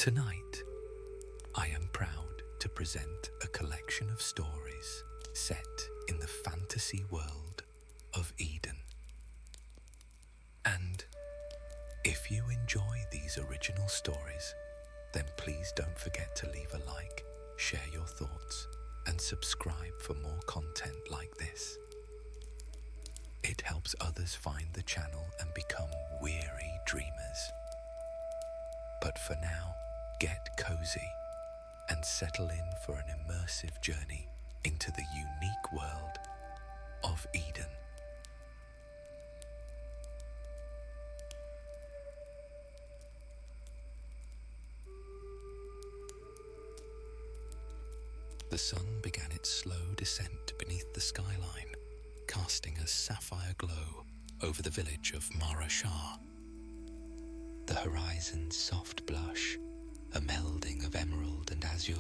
Tonight, I am proud to present a collection of stories set in the fantasy world of Eden. And if you enjoy these original stories, then please don't forget to leave a like, share your thoughts, and subscribe for more content like this. It helps others find the channel and become weary dreamers. But for now, get cozy and settle in for an immersive journey into the unique world of Eden. The sun began its slow descent beneath the skyline, casting a sapphire glow over the village of Mara Shah. The horizon's soft blush, a melding of emerald and azure,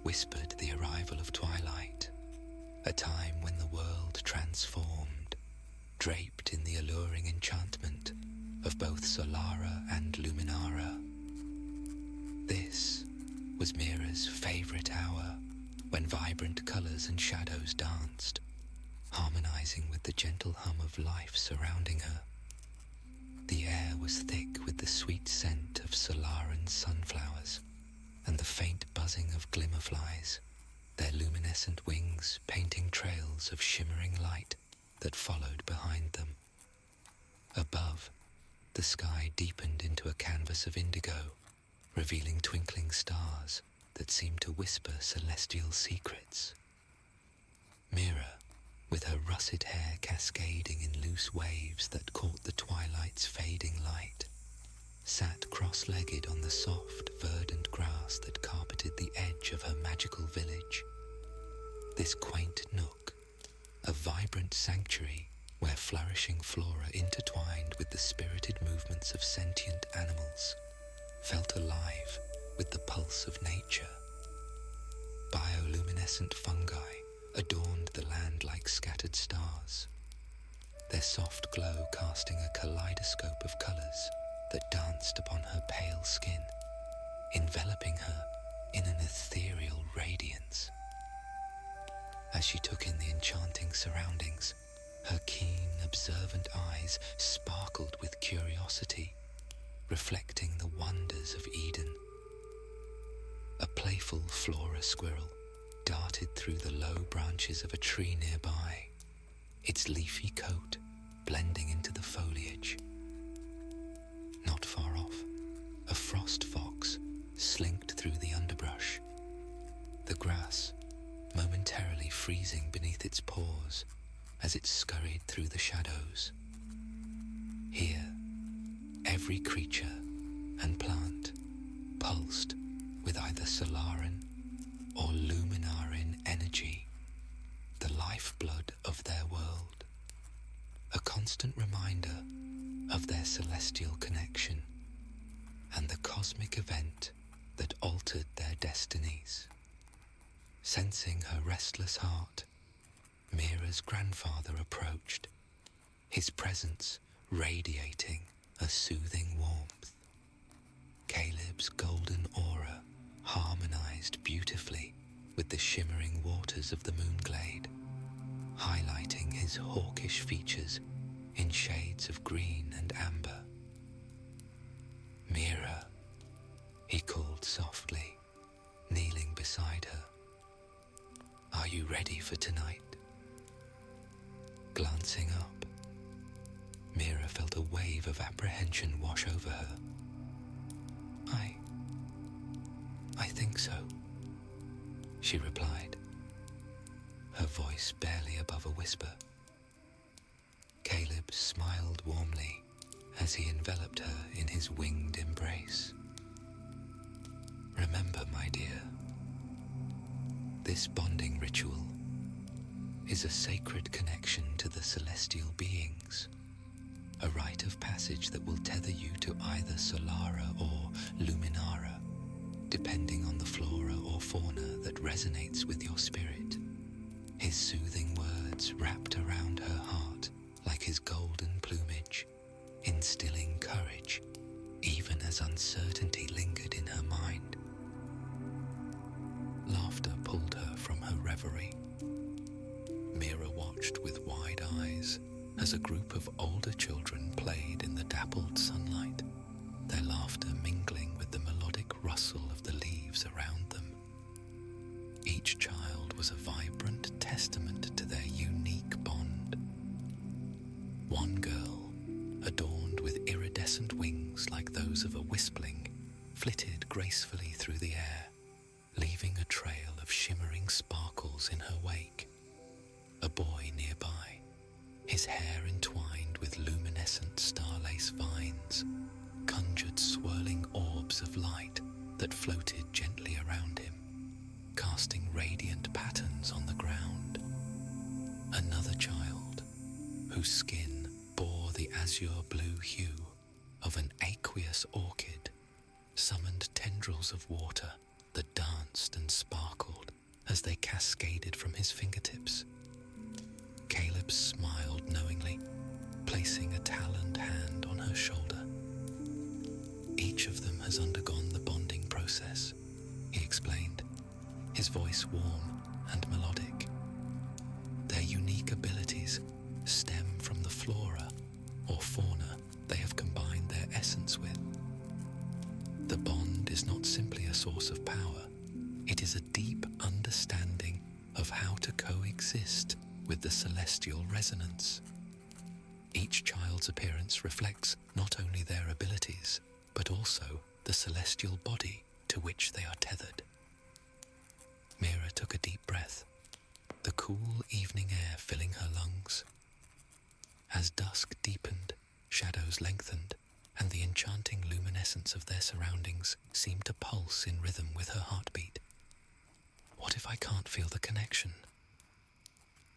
whispered the arrival of twilight, a time when the world transformed, draped in the alluring enchantment of both Solara and Luminara. This was Mira's favourite hour, when vibrant colours and shadows danced, harmonizing with the gentle hum of life surrounding her. The air was thick with the sweet scent of Solaran sunflowers and the faint buzzing of glimmerflies, their luminescent wings painting trails of shimmering light that followed behind them. Above, the sky deepened into a canvas of indigo, revealing twinkling stars that seemed to whisper celestial secrets. Mira, with her russet hair cascading in loose waves that caught the twilight's fading light, sat cross-legged on the soft, verdant grass that carpeted the edge of her magical village. This quaint nook, a vibrant sanctuary where flourishing flora intertwined with the spirited movements of sentient animals, felt alive with the pulse of nature. Bioluminescent fungi adorned the land like scattered stars, their soft glow casting a kaleidoscope of colours that danced upon her pale skin, enveloping her in an ethereal radiance. As she took in the enchanting surroundings, her keen, observant eyes sparkled with curiosity, reflecting the wonders of Eden. A playful flora squirrel darted through the low branches of a tree nearby, its leafy coat blending into the foliage. Not far off, a frost fox slinked through the underbrush, the grass momentarily freezing beneath its paws as it scurried through the shadows. Here, every creature and plant pulsed with either Solaran or Luminaran energy, the lifeblood of their world, a constant reminder of their celestial connection and the cosmic event that altered their destinies. Sensing her restless heart, Mira's grandfather approached, his presence radiating a soothing warmth. Caleb's golden aura harmonized beautifully with the shimmering waters of the moonglade, highlighting his hawkish features in shades of green and amber. Mira, he called softly, kneeling beside her. Are you ready for tonight? Glancing up, Mira felt a wave of apprehension wash over her. I think so, she replied, her voice barely above a whisper. Caleb smiled warmly as he enveloped her in his winged embrace. Remember, my dear, this bonding ritual is a sacred connection to the celestial beings, a rite of passage that will tether you to either Solara or Luminara, depending on the flora or fauna that resonates with your spirit. His soothing words wrapped around her heart like his golden plumage, instilling courage, even as uncertainty lingered in her mind. revelry. Mira watched with wide eyes as a group of older children played in the dappled sunlight, their laughter mingling with the melodic rustle of the leaves around them. Each child was a vibrant testament to their unique bond. One girl, adorned with iridescent wings like those of a wispling, flitted gracefully through the air, leaving a trail of shimmering sparkles in her wake. A boy nearby, his hair entwined with luminescent star-lace vines, conjured swirling orbs of light that floated gently around him, casting radiant patterns on the ground. Another child, whose skin bore the azure blue hue of an aqueous orchid, summoned tendrils of water that danced and sparkled as they cascaded from his fingertips. Caleb smiled knowingly, placing a taloned hand on her shoulder. Each of them has undergone the bonding process, he explained, his voice warm and melodic. Their unique abilities stem from the flora or fauna they have combined their essence with. The bond is not simply a source of power, it is a deep understanding of how to coexist with the celestial resonance. Each child's appearance reflects not only their abilities, but also the celestial body to which they are tethered. Mira took a deep breath, the cool evening air filling her lungs. As dusk deepened, shadows lengthened, and the enchanting luminescence of their surroundings seemed to pulse in rhythm with her heartbeat. What if I can't feel the connection?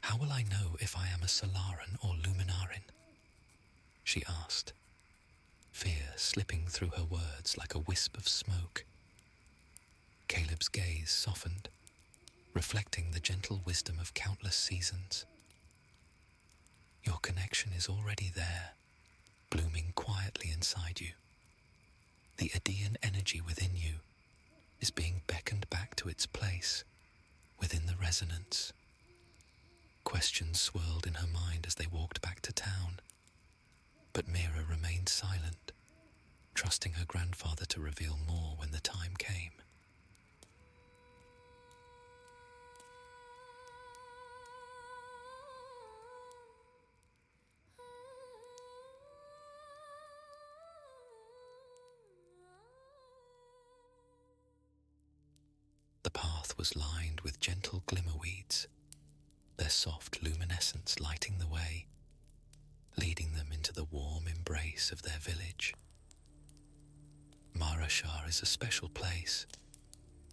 How will I know if I am a Solaran or Luminarin? She asked, fear slipping through her words like a wisp of smoke. Caleb's gaze softened, reflecting the gentle wisdom of countless seasons. Your connection is already there, blooming quietly inside you. The Adean energy within you is being beckoned back to its place within the resonance. Questions swirled in her mind as they walked back to town, but Mira remained silent, trusting her grandfather to reveal more when the time came. The path was lined with gentle glimmerweeds, their soft luminescence lighting the way, leading them into the warm embrace of their village. Marashar is a special place,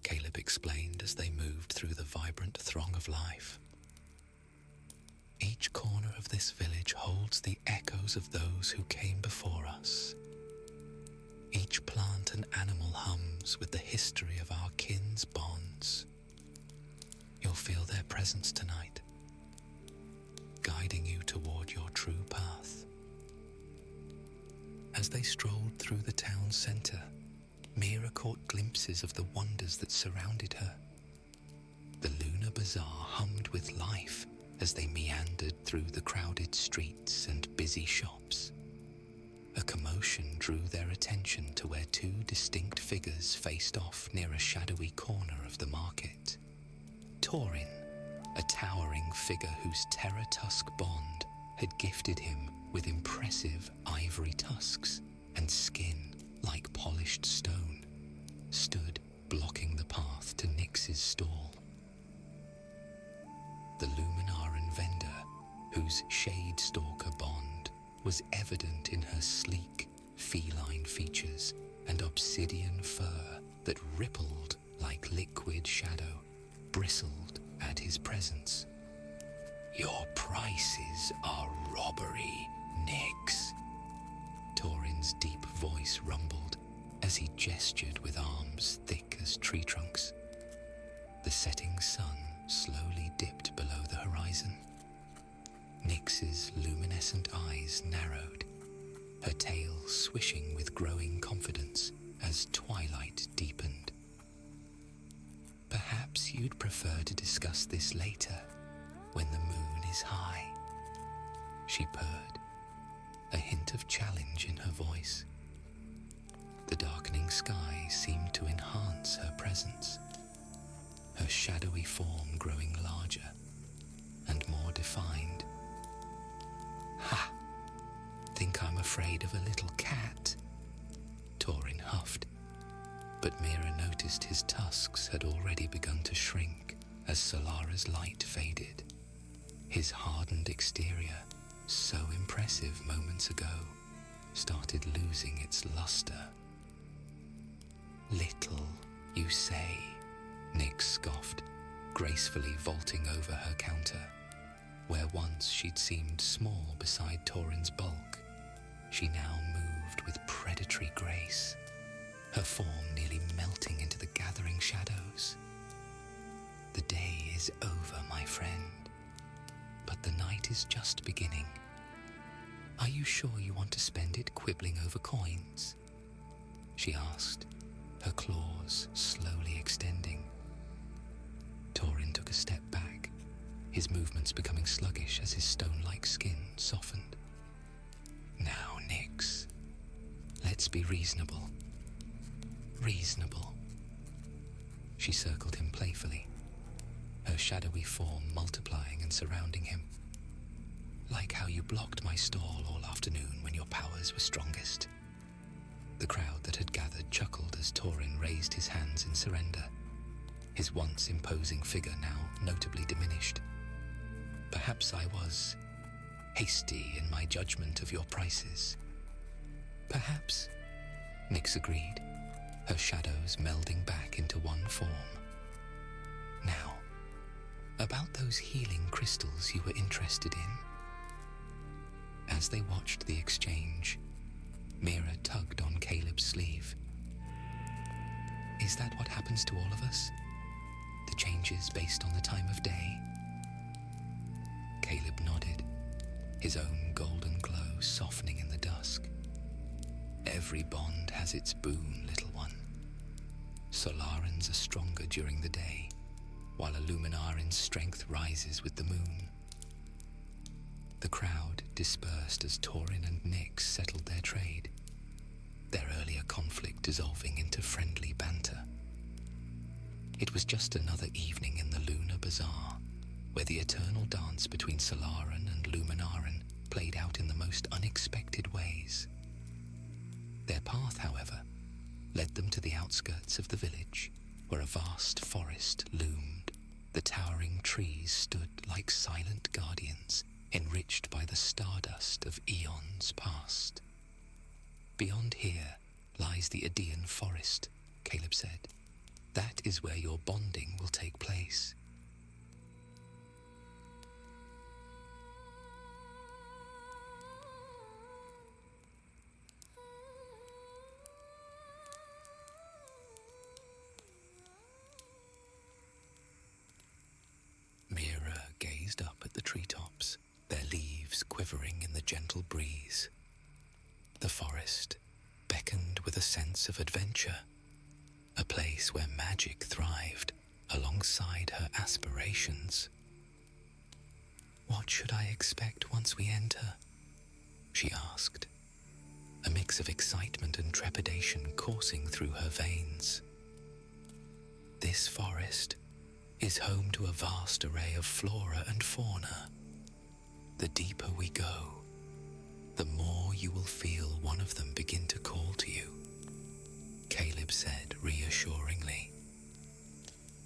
Caleb explained as they moved through the vibrant throng of life. Each corner of this village holds the echoes of those who came before us. Each plant and animal hums with the history of our kin's bonds. You'll feel their presence tonight, guiding you toward your true path. As they strolled through the town centre, Mira caught glimpses of the wonders that surrounded her. The lunar bazaar hummed with life as they meandered through the crowded streets and busy shops. A commotion drew their attention to where two distinct figures faced off near a shadowy corner of the market. Torin, a towering figure whose terror tusk bond had gifted him with impressive ivory tusks and skin like polished stone, stood blocking the path to Nyx's stall. The Luminaran vendor, whose Shade Stalker bond was evident in her sleek, feline features and obsidian fur that rippled like liquid shadow, bristled at his presence. Your prices are robbery, Nyx. Torin's deep voice rumbled as he gestured with arms thick as tree trunks. The setting sun slowly dipped below the horizon. Nyx's luminescent eyes narrowed, her tail swishing with growing confidence as twilight deepened. Perhaps you'd prefer to discuss this later, when the moon is high, she purred, a hint of challenge in her voice. The darkening sky seemed to enhance her presence, her shadowy form growing larger and more defined. Ha! Think I'm afraid of a little cat? Torin huffed, but Mira noticed his tusks had already begun to shrink as Solara's light faded. His hardened exterior, so impressive moments ago, started losing its luster. Little, you say? Nyx scoffed, gracefully vaulting over her counter. Where once she'd seemed small beside Torin's bulk, she now moved with predatory grace, her form nearly melting into the gathering shadows. The day is over, my friend, but the night is just beginning. Are you sure you want to spend it quibbling over coins? She asked, her claws slowly extending. Torin took a step back, his movements becoming sluggish as his stone-like skin softened. Now, Nyx, let's be reasonable. Reasonable. She circled him playfully, her shadowy form multiplying and surrounding him. Like how you blocked my stall all afternoon when your powers were strongest. The crowd that had gathered chuckled as Torin raised his hands in surrender, his once imposing figure now notably diminished. Perhaps I was hasty in my judgment of your prices. Perhaps, Nyx agreed, her shadows melding back into one form. Now, about those healing crystals you were interested in. As they watched the exchange, Mira tugged on Caleb's sleeve. Is that what happens to all of us? The changes based on the time of day? Caleb nodded, his own golden glow softening in the dusk. Every bond has its boon, little one. Solarans are stronger during the day, while a Luminaran's strength rises with the moon. The crowd dispersed as Torin and Nyx settled their trade, their earlier conflict dissolving into friendly banter. It was just another evening in the Lunar Bazaar, where the eternal dance between Solaran and Luminaran played out in the most unexpected ways. Their path, however, led them to the outskirts of the village, where a vast forest loomed. The towering trees stood like silent guardians, enriched by the stardust of eons past. Beyond here lies the Aedean forest, Caleb said. That is where your bonding will take place. Mira gazed up at the treetops, their leaves quivering in the gentle breeze. The forest beckoned with a sense of adventure, a place where magic thrived alongside her aspirations. What should I expect once we enter? She asked, a mix of excitement and trepidation coursing through her veins. This forest is home to a vast array of flora and fauna. The deeper we go, the more you will feel one of them begin to call to you, Caleb said reassuringly.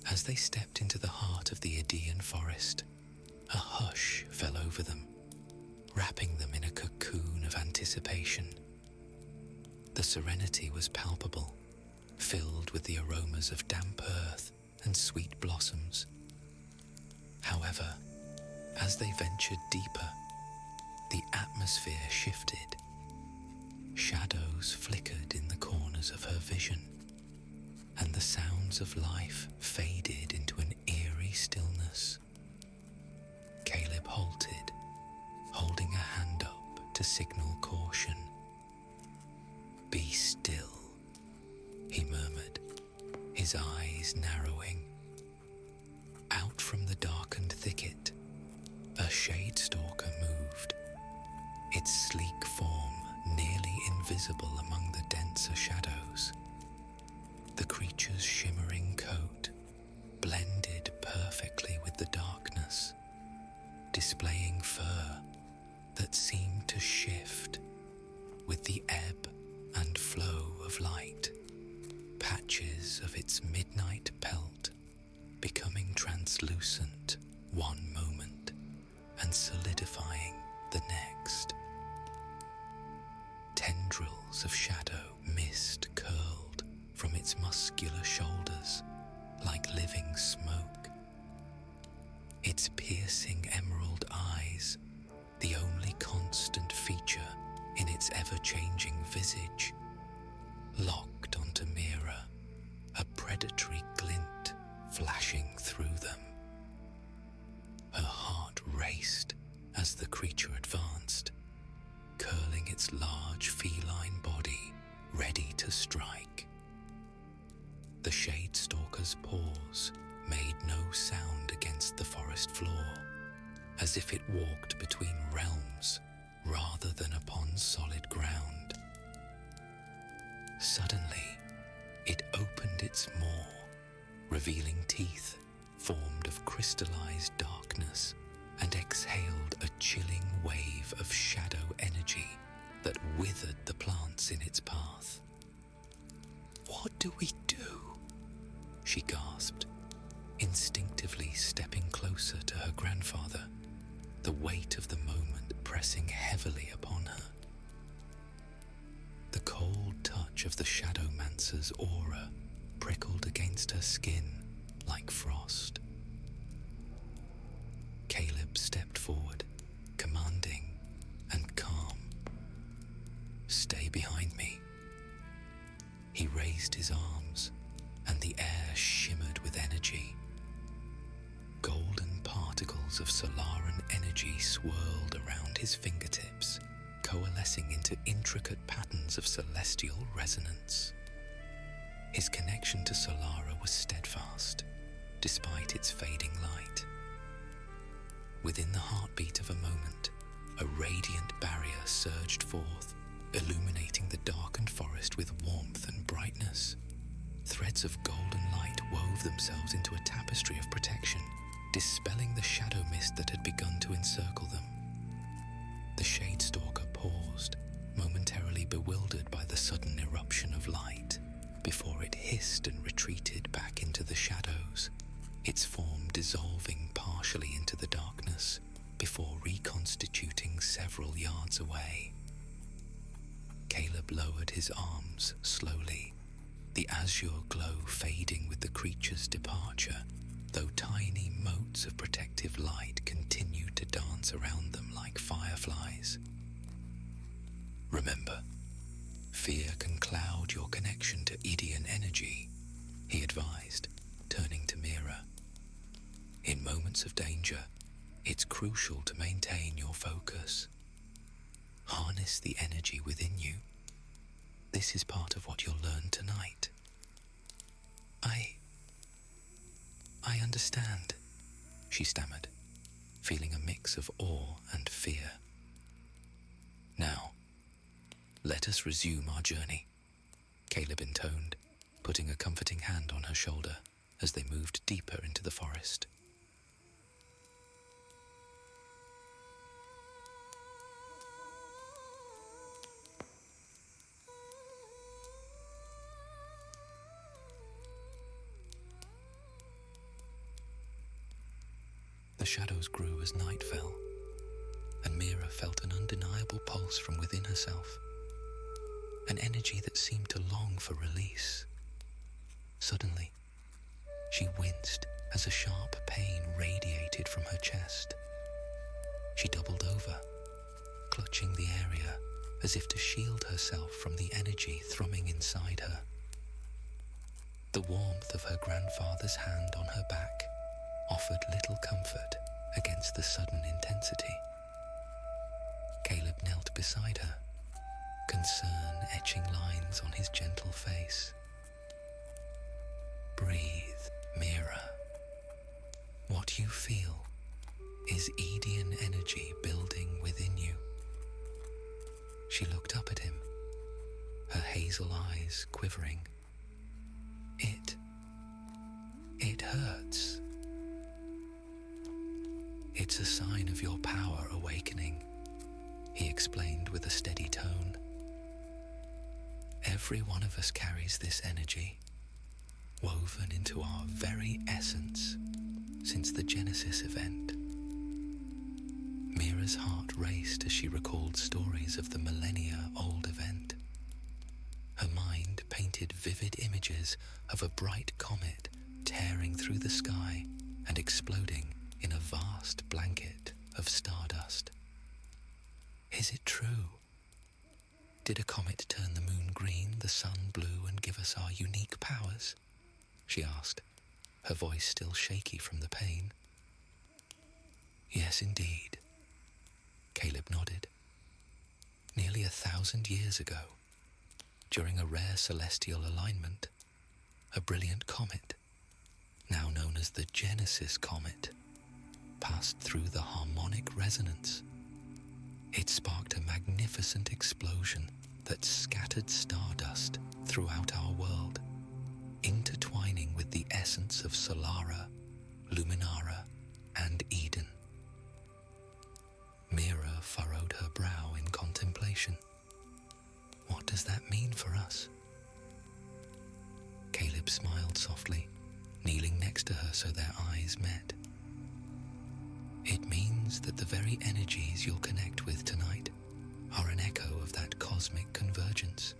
As they stepped into the heart of the Aedean forest, a hush fell over them, wrapping them in a cocoon of anticipation. The serenity was palpable, filled with the aromas of damp earth and sweet blossoms. However, as they ventured deeper, the atmosphere shifted. Shadows flickered in the corners of her vision, and the sounds of life faded into an eerie stillness. Caleb halted, holding a hand up to signal caution. Be still, he murmured, his eyes narrowing. creature's shimmering coat blended perfectly with the darkness, displaying fur that seemed to shift with the ebb and flow of light, patches of its midnight pelt becoming translucent one moment and solidifying the next. Tendrils of shadow mist curled from its muscular shoulders like living smoke. Its piercing emerald eyes, the only constant feature in its ever-changing visage, locked onto Mira, a predatory glint flashing through them. Her heart raced as the creature advanced, curling its large feline body, ready to strike. The shade stalker's paws made no sound against the forest floor, as if it walked between realms rather than upon solid ground. Suddenly, it opened its maw, revealing teeth formed of crystallized darkness, and exhaled a chilling wave of shadow energy that withered the plants in its path. "What do we do?" she gasped, instinctively stepping closer to her grandfather, the weight of the moment pressing heavily upon her. The cold touch of the Shadowmancer's aura prickled against her skin like frost. Caleb stepped forward, commanding and calm. "Stay behind me." He raised his arms, and the air shimmered with energy. Golden particles of Solaran energy swirled around his fingertips, coalescing into intricate patterns of celestial resonance. His connection to Solara was steadfast, despite its fading light. Within the heartbeat of a moment, a radiant barrier surged forth, illuminating the darkened forest with warmth and brightness. Threads of golden light wove themselves into a tapestry of protection, dispelling the shadow mist that had begun to encircle them. The Shadestalker paused, momentarily bewildered by the sudden eruption of light, before it hissed and retreated back into the shadows, its form dissolving partially into the darkness before reconstituting several yards away. Caleb lowered his arms slowly, the azure glow fading with the creature's departure, though tiny motes of protective light continued to dance around them like fireflies. "Remember, fear can cloud your connection to Idian energy," he advised, turning to Mira. "In moments of danger, it's crucial to maintain your focus. Harness the energy within you. This is part of what you'll learn tonight." I understand," she stammered, feeling a mix of awe and fear. "Now, let us resume our journey," Caleb intoned, putting a comforting hand on her shoulder as they moved deeper into the forest. The shadows grew as night fell, and Mira felt an undeniable pulse from within herself, an energy that seemed to long for release. Suddenly, she winced as a sharp pain radiated from her chest. She doubled over, clutching the area as if to shield herself from the energy thrumming inside her. The warmth of her grandfather's hand on her back offered little comfort against the sudden intensity. Caleb knelt beside her, concern etching lines on his gentle face. "Breathe, Mira. What you feel is Edian energy building within you." She looked up at him, her hazel eyes quivering. "It hurts. It's a sign of your power awakening, he explained with a steady tone. Every one of us carries this energy, woven into our very essence since the Genesis event. Mira's heart raced as she recalled stories of the millennia-old event. Her mind painted vivid images of a bright comet tearing through the sky and exploding in a vast blanket of stardust. Is it true? Did a comet turn the moon green, the sun blue, and give us our unique powers? She asked, her voice still shaky from the pain. Yes, indeed. Caleb nodded. Nearly 1,000 years ago, during a rare celestial alignment, a brilliant comet, now known as the Genesis Comet, passed through the harmonic resonance. It sparked a magnificent explosion that scattered stardust throughout our world, intertwining with the essence of Solara, Luminara, and Eden. Mira furrowed her brow in contemplation. What does that mean for us? Caleb smiled softly, kneeling next to her so their eyes met. It means that the very energies you'll connect with tonight are an echo of that cosmic convergence.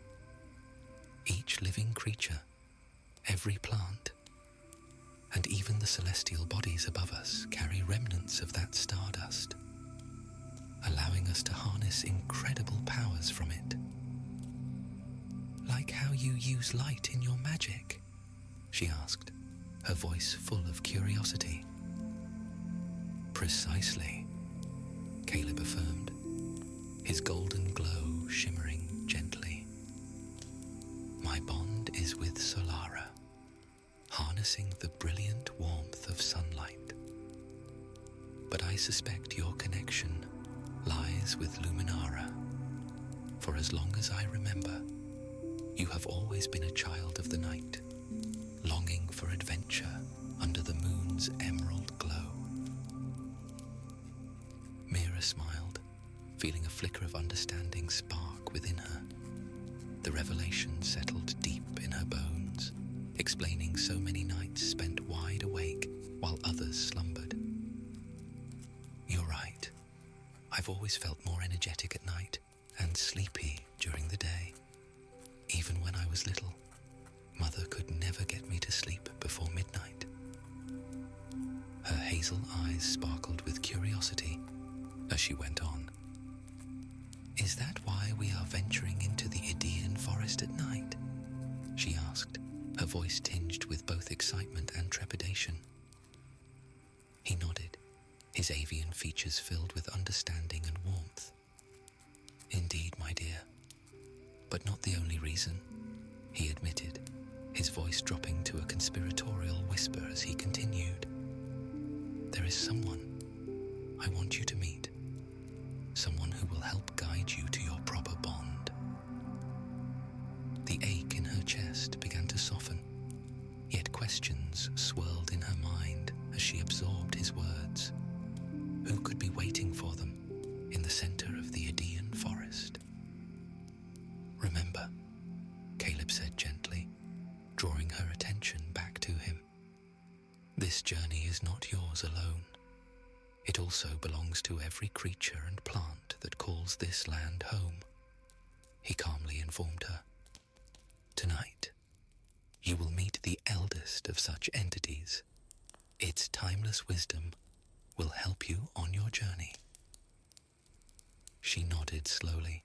Each living creature, every plant, and even the celestial bodies above us carry remnants of that stardust, allowing us to harness incredible powers from it. Like how you use light in your magic? She asked, her voice full of curiosity. Precisely, Caleb affirmed, his golden glow shimmering gently. My bond is with Solara, harnessing the brilliant warmth of sunlight. But I suspect your connection lies with Luminara, for as long as I remember, you have always been a child of the night, longing for adventure under the moon's emerald glow. Mira smiled, feeling a flicker of understanding spark within her. The revelation settled deep in her bones, explaining so many nights spent wide awake while others slumbered. You're right. I've always felt more energetic at night and sleepy during the day. Even when I was little, Mother could never get me to sleep before midnight. Her hazel eyes sparkled with curiosity as she went on. Is that why we are venturing into the Idaean forest at night? She asked, her voice tinged with both excitement and trepidation. He nodded, his avian features filled with understanding and warmth. Indeed, my dear, but not the only reason, he admitted, his voice dropping to a conspiratorial whisper as he continued. There is someone I want you to meet, someone who will help guide you to your proper bond. The ache in her chest began to soften, yet questions swirled in her mind as she absorbed his words. Who could be waiting for them in the center of the Idaean forest? Remember, Caleb said gently, drawing her attention back to him. This journey is not yours alone. It also belongs to every creature and plant that calls this land home, he calmly informed her. Tonight, you will meet the eldest of such entities. Its timeless wisdom will help you on your journey. She nodded slowly,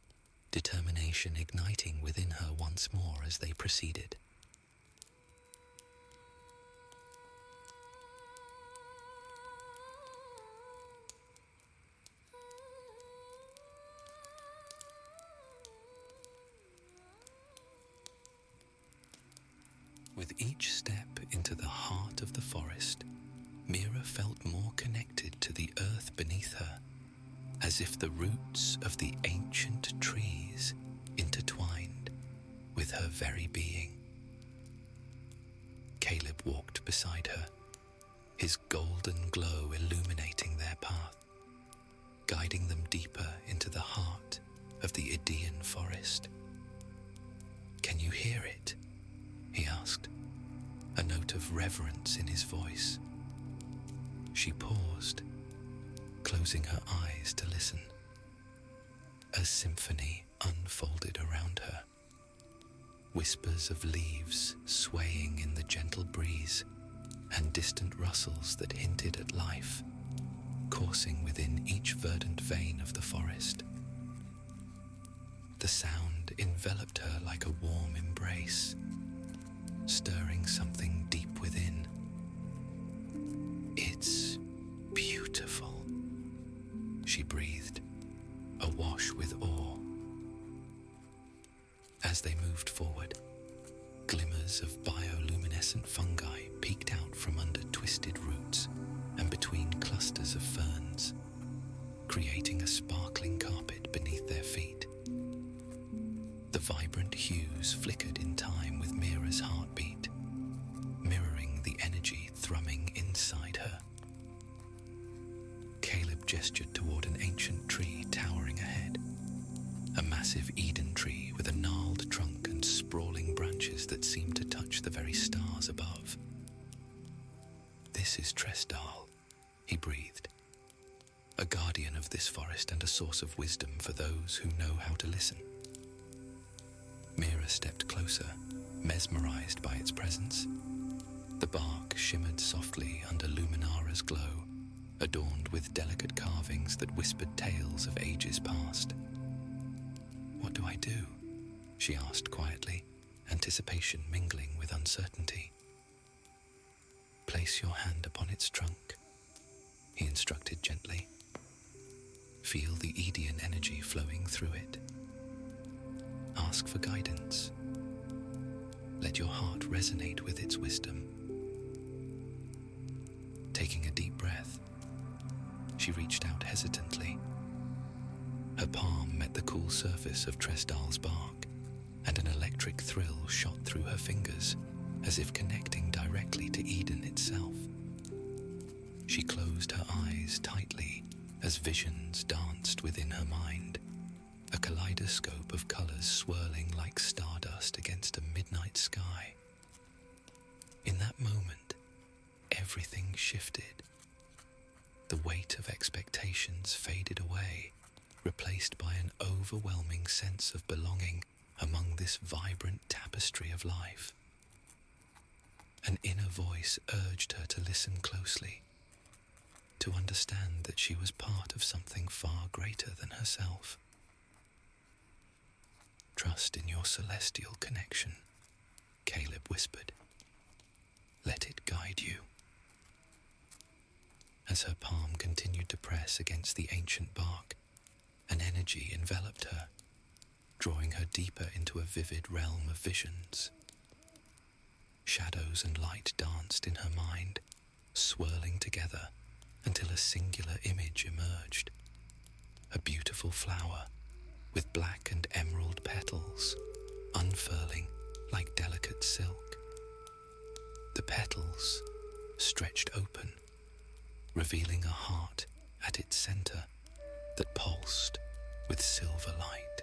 determination igniting within her once more as they proceeded. With each step into the heart of the forest, Mira felt more connected to the earth beneath her, as if the roots of the ancient trees intertwined with her very being. Caleb walked beside her, his golden glow illuminating their path, guiding them deeper into the heart of the Idaean forest. "Can you hear it?" he asked, a note of reverence in his voice. She paused, closing her eyes to listen. A symphony unfolded around her, whispers of leaves swaying in the gentle breeze and distant rustles that hinted at life, coursing within each verdant vein of the forest. The sound enveloped her like a warm embrace, stirring something deep within. "It's beautiful," she breathed, awash with awe. As they moved forward, glimmers of bioluminescent fungi peeked out from under twisted roots and between clusters of ferns, creating a sparkling carpet beneath their feet. The vibrant hues flickered in time with Mira's heartbeat, mirroring the energy thrumming inside her. Caleb gestured toward an ancient tree towering ahead, a massive Eden tree with a gnarled trunk and sprawling branches that seemed to touch the very stars above. "This is Tresdal," he breathed, "a guardian of this forest and a source of wisdom for those who know how to listen." Mira stepped closer, mesmerized by its presence. The bark shimmered softly under Luminara's glow, adorned with delicate carvings that whispered tales of ages past. "What do I do?" she asked quietly, anticipation mingling with uncertainty. "Place your hand upon its trunk," he instructed gently. "Feel the Edean energy flowing through it. Ask for guidance. Let your heart resonate with its wisdom." Taking a deep breath, she reached out hesitantly. Her palm met the cool surface of Tresdal's bark, and an electric thrill shot through her fingers, as if connecting directly to Eden itself. She closed her eyes tightly as visions danced within her mind, a kaleidoscope of colors swirling like stardust against a midnight sky. In that moment, everything shifted. The weight of expectations faded away, replaced by an overwhelming sense of belonging among this vibrant tapestry of life. An inner voice urged her to listen closely, to understand that she was part of something far greater than herself. "Trust in your celestial connection," Caleb whispered. "Let it guide you." As her palm continued to press against the ancient bark, an energy enveloped her, drawing her deeper into a vivid realm of visions. Shadows and light danced in her mind, swirling together until a singular image emerged. A beautiful flower with black and emerald petals, unfurling like delicate silk. The petals stretched open, revealing a heart at its center that pulsed with silver light,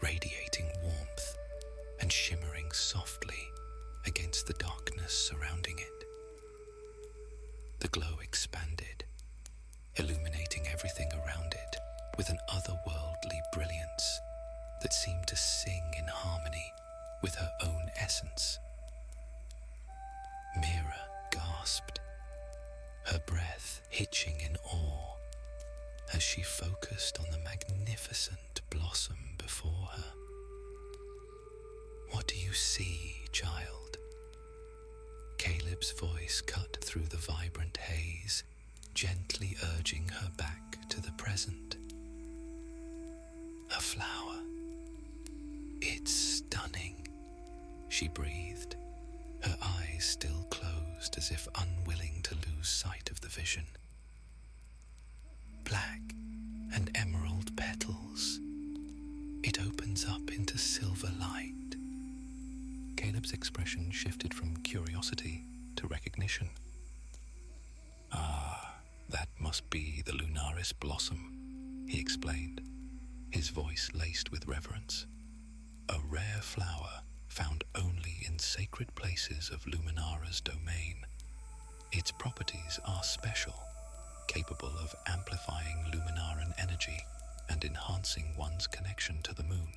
radiating warmth and shimmering softly against the darkness surrounding it. The glow expanded, illuminating everything around it with an otherworldly brilliance that seemed to sing in harmony with her own essence. Mira gasped, her breath hitching in awe as she focused on the magnificent blossom before her. "What do you see, child?" Caleb's voice cut through the vibrant haze, gently urging her back to the present. "A flower. It's stunning," she breathed, her eyes still closed as if unwilling to lose sight of the vision. "Black and emerald petals. It opens up into silver light." Caleb's expression shifted from curiosity to recognition. must be the Lunaris blossom," he explained, his voice laced with reverence. "A rare flower found only in sacred places of Luminara's domain. Its properties are special, capable of amplifying Luminaran energy and enhancing one's connection to the moon."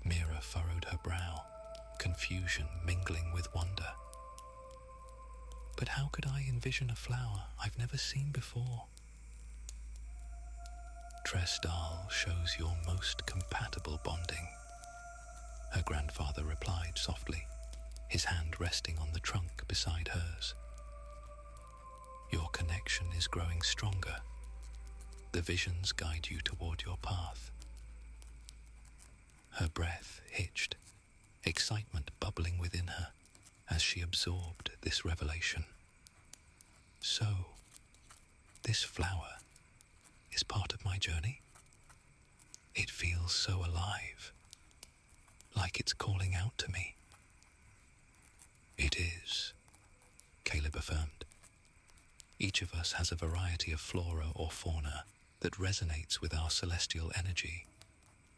Mira furrowed her brow, confusion mingling with wonder. "But how could I envision a flower I've never seen before?" "Tresdal shows your most compatible bonding," her grandfather replied softly, his hand resting on the trunk beside hers. "Your connection is growing stronger. The visions guide you toward your path." Her breath hitched, excitement bubbling within her as she absorbed this revelation. "So, this flower is part of my journey? It feels so alive, like it's calling out to me." "It is," Caleb affirmed. "Each of us has a variety of flora or fauna that resonates with our celestial energy,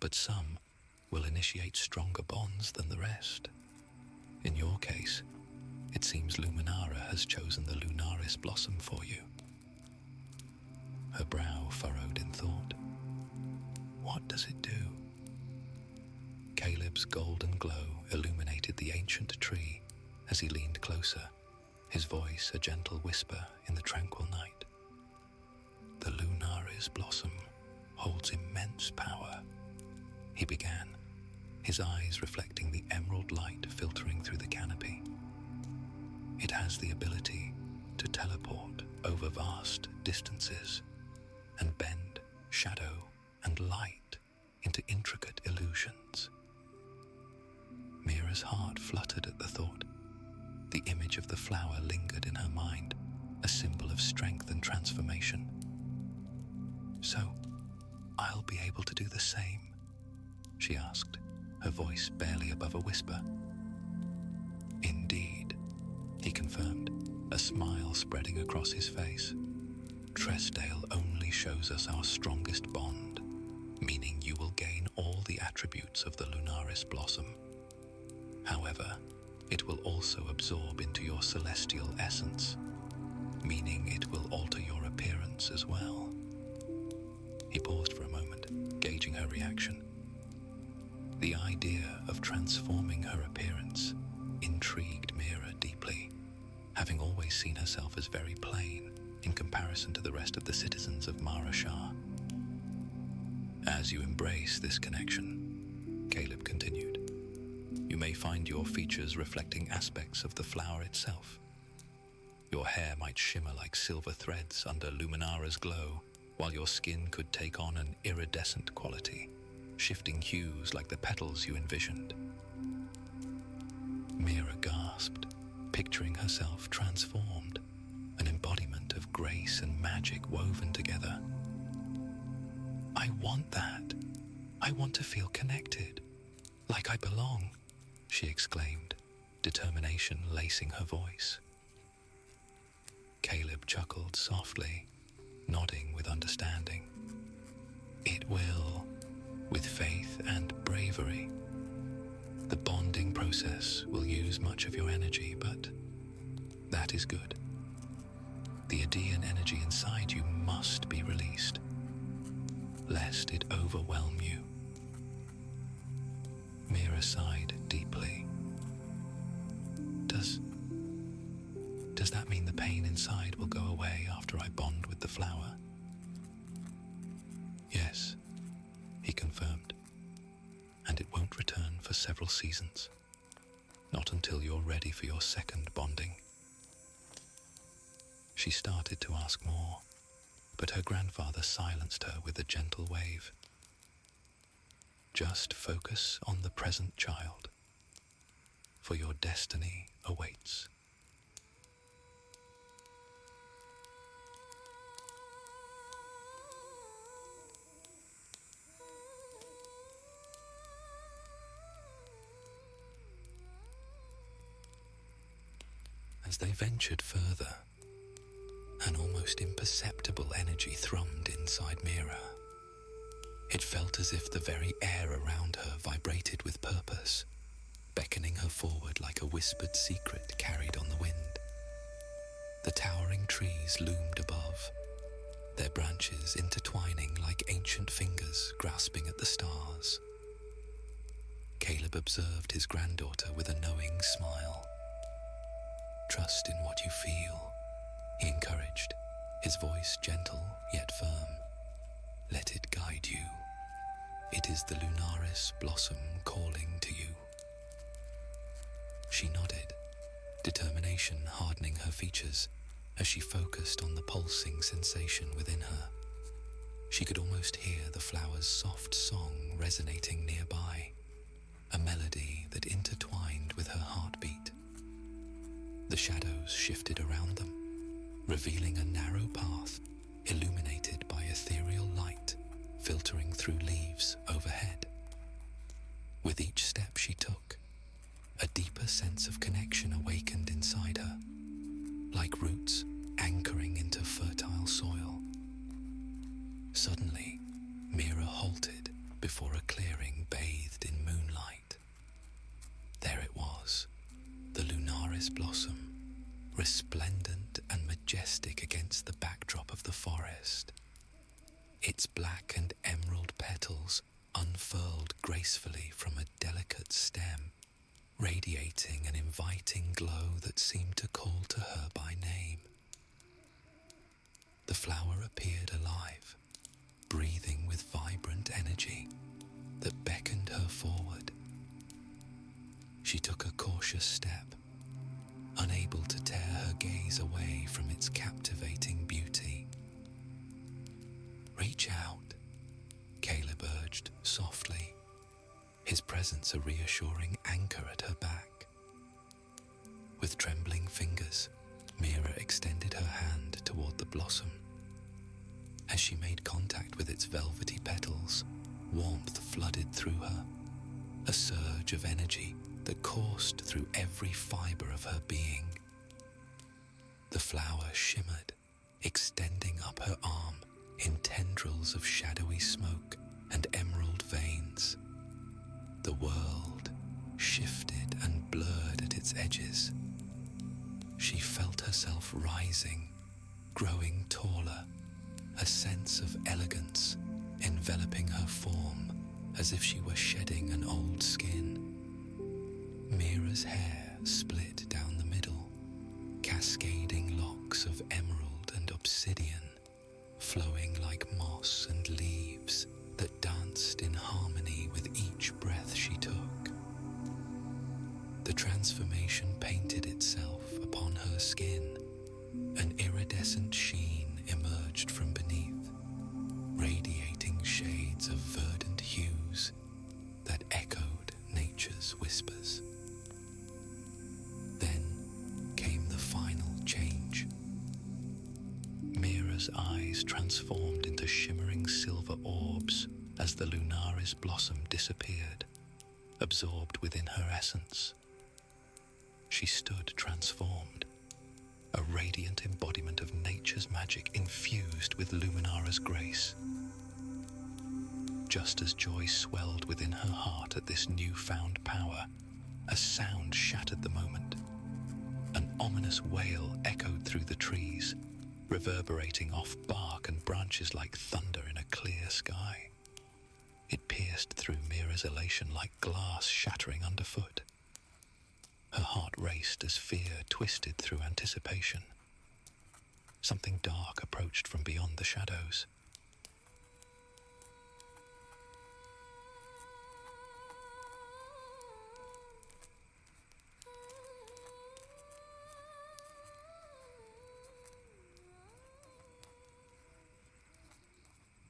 but some will initiate stronger bonds than the rest. In your case, it seems Luminara has chosen the Lunaris blossom for you." Her brow furrowed in thought. "What does it do?" Caleb's golden glow illuminated the ancient tree as he leaned closer, his voice a gentle whisper in the tranquil night. "The Lunaris blossom holds immense power," he began, his eyes reflecting the emerald light filtering through the canopy. "It has the ability to teleport over vast distances and bend shadow and light into intricate illusions." Mira's heart fluttered at the thought. The image of the flower lingered in her mind, a symbol of strength and transformation. "So, I'll be able to do the same?" she asked, her voice barely above a whisper. "Indeed," he confirmed, a smile spreading across his face. "Tresdale only shows us our strongest bond, meaning you will gain all the attributes of the Lunaris blossom. However, it will also absorb into your celestial essence, meaning it will alter your appearance as well." He paused for a moment, gauging her reaction. The idea of transforming her appearance intrigued Mira deeply, having always seen herself as very plain in comparison to the rest of the citizens of Mara Shah. "As you embrace this connection," Caleb continued, "you may find your features reflecting aspects of the flower itself. Your hair might shimmer like silver threads under Luminara's glow, while your skin could take on an iridescent quality, shifting hues like the petals you envisioned." Mira gasped, picturing herself transformed, an embodiment of grace and magic woven together. "I want that. I want to feel connected, like I belong," she exclaimed, determination lacing her voice. Caleb chuckled softly, nodding with understanding. "It will, with faith and bravery. The bonding process will use much of your energy, but that is good. The Adean energy inside you must be released, lest it overwhelm you." Mira sighed deeply. Does that mean the pain inside will go away after I bond with the flower?" "Yes," he confirmed, "and it won't return for several seasons. Not until you're ready for your second bonding." She started to ask more, but her grandfather silenced her with a gentle wave. "Just focus on the present, child, for your destiny awaits." As they ventured further, An almost imperceptible energy thrummed inside Mira. It felt as if the very air around her vibrated with purpose, beckoning her forward like a whispered secret carried on the wind. The towering trees loomed above, their branches intertwining like ancient fingers grasping at the stars. Caleb observed his granddaughter with a knowing smile. "Trust in what you feel," he encouraged, his voice gentle yet firm. "Let it guide you. It is the Lunaris blossom calling to you." She nodded, determination hardening her features as she focused on the pulsing sensation within her. She could almost hear the flower's soft song resonating nearby, a melody that intertwined with her heartbeat. The shadows shifted around them, revealing a narrow path illuminated by ethereal light filtering through leaves overhead. With each step she took, a deeper sense of connection awakened inside her, like roots anchoring into fertile soil. Suddenly, Mira halted before a clearing bathed in moonlight. There it was, the Lunaris blossom, resplendent and majestic against the backdrop of the forest. Its black and emerald petals unfurled gracefully from a delicate stem, radiating an inviting glow that seemed to call to her by name. The flower appeared alive, breathing with vibrant energy that beckoned her forward. She took a cautious step, unable to tear her gaze away from its captivating beauty. "Reach out," Caleb urged softly, his presence a reassuring anchor at her back. With trembling fingers, Mira extended her hand toward the blossom. As she made contact with its velvety petals, warmth flooded through her, a surge of energy that coursed through every fiber of her being. The flower shimmered, extending up her arm in tendrils of shadowy smoke and emerald veins. The world shifted and blurred at its edges. She felt herself rising, growing taller, a sense of elegance enveloping her form as if she were shedding an old skin. Mira's hair split down the middle, cascading locks of emerald and obsidian, flowing like moss and leaves that danced in harmony with each breath she took. The transformation painted itself upon her skin. An iridescent sheen emerged from beneath, radiating shades of verdant hues that echoed nature's whispers. Then came the final change. Mira's eyes transformed into shimmering silver orbs as the Lunaris blossom disappeared, absorbed within her essence. She stood transformed, a radiant embodiment of nature's magic infused with Luminara's grace. Just as joy swelled within her heart at this newfound power, a sound shattered the moment. An ominous wail echoed through the trees, reverberating off bark and branches like thunder in a clear sky. It pierced through Mira's elation like glass shattering underfoot. Her heart raced as fear twisted through anticipation. Something dark approached from beyond the shadows.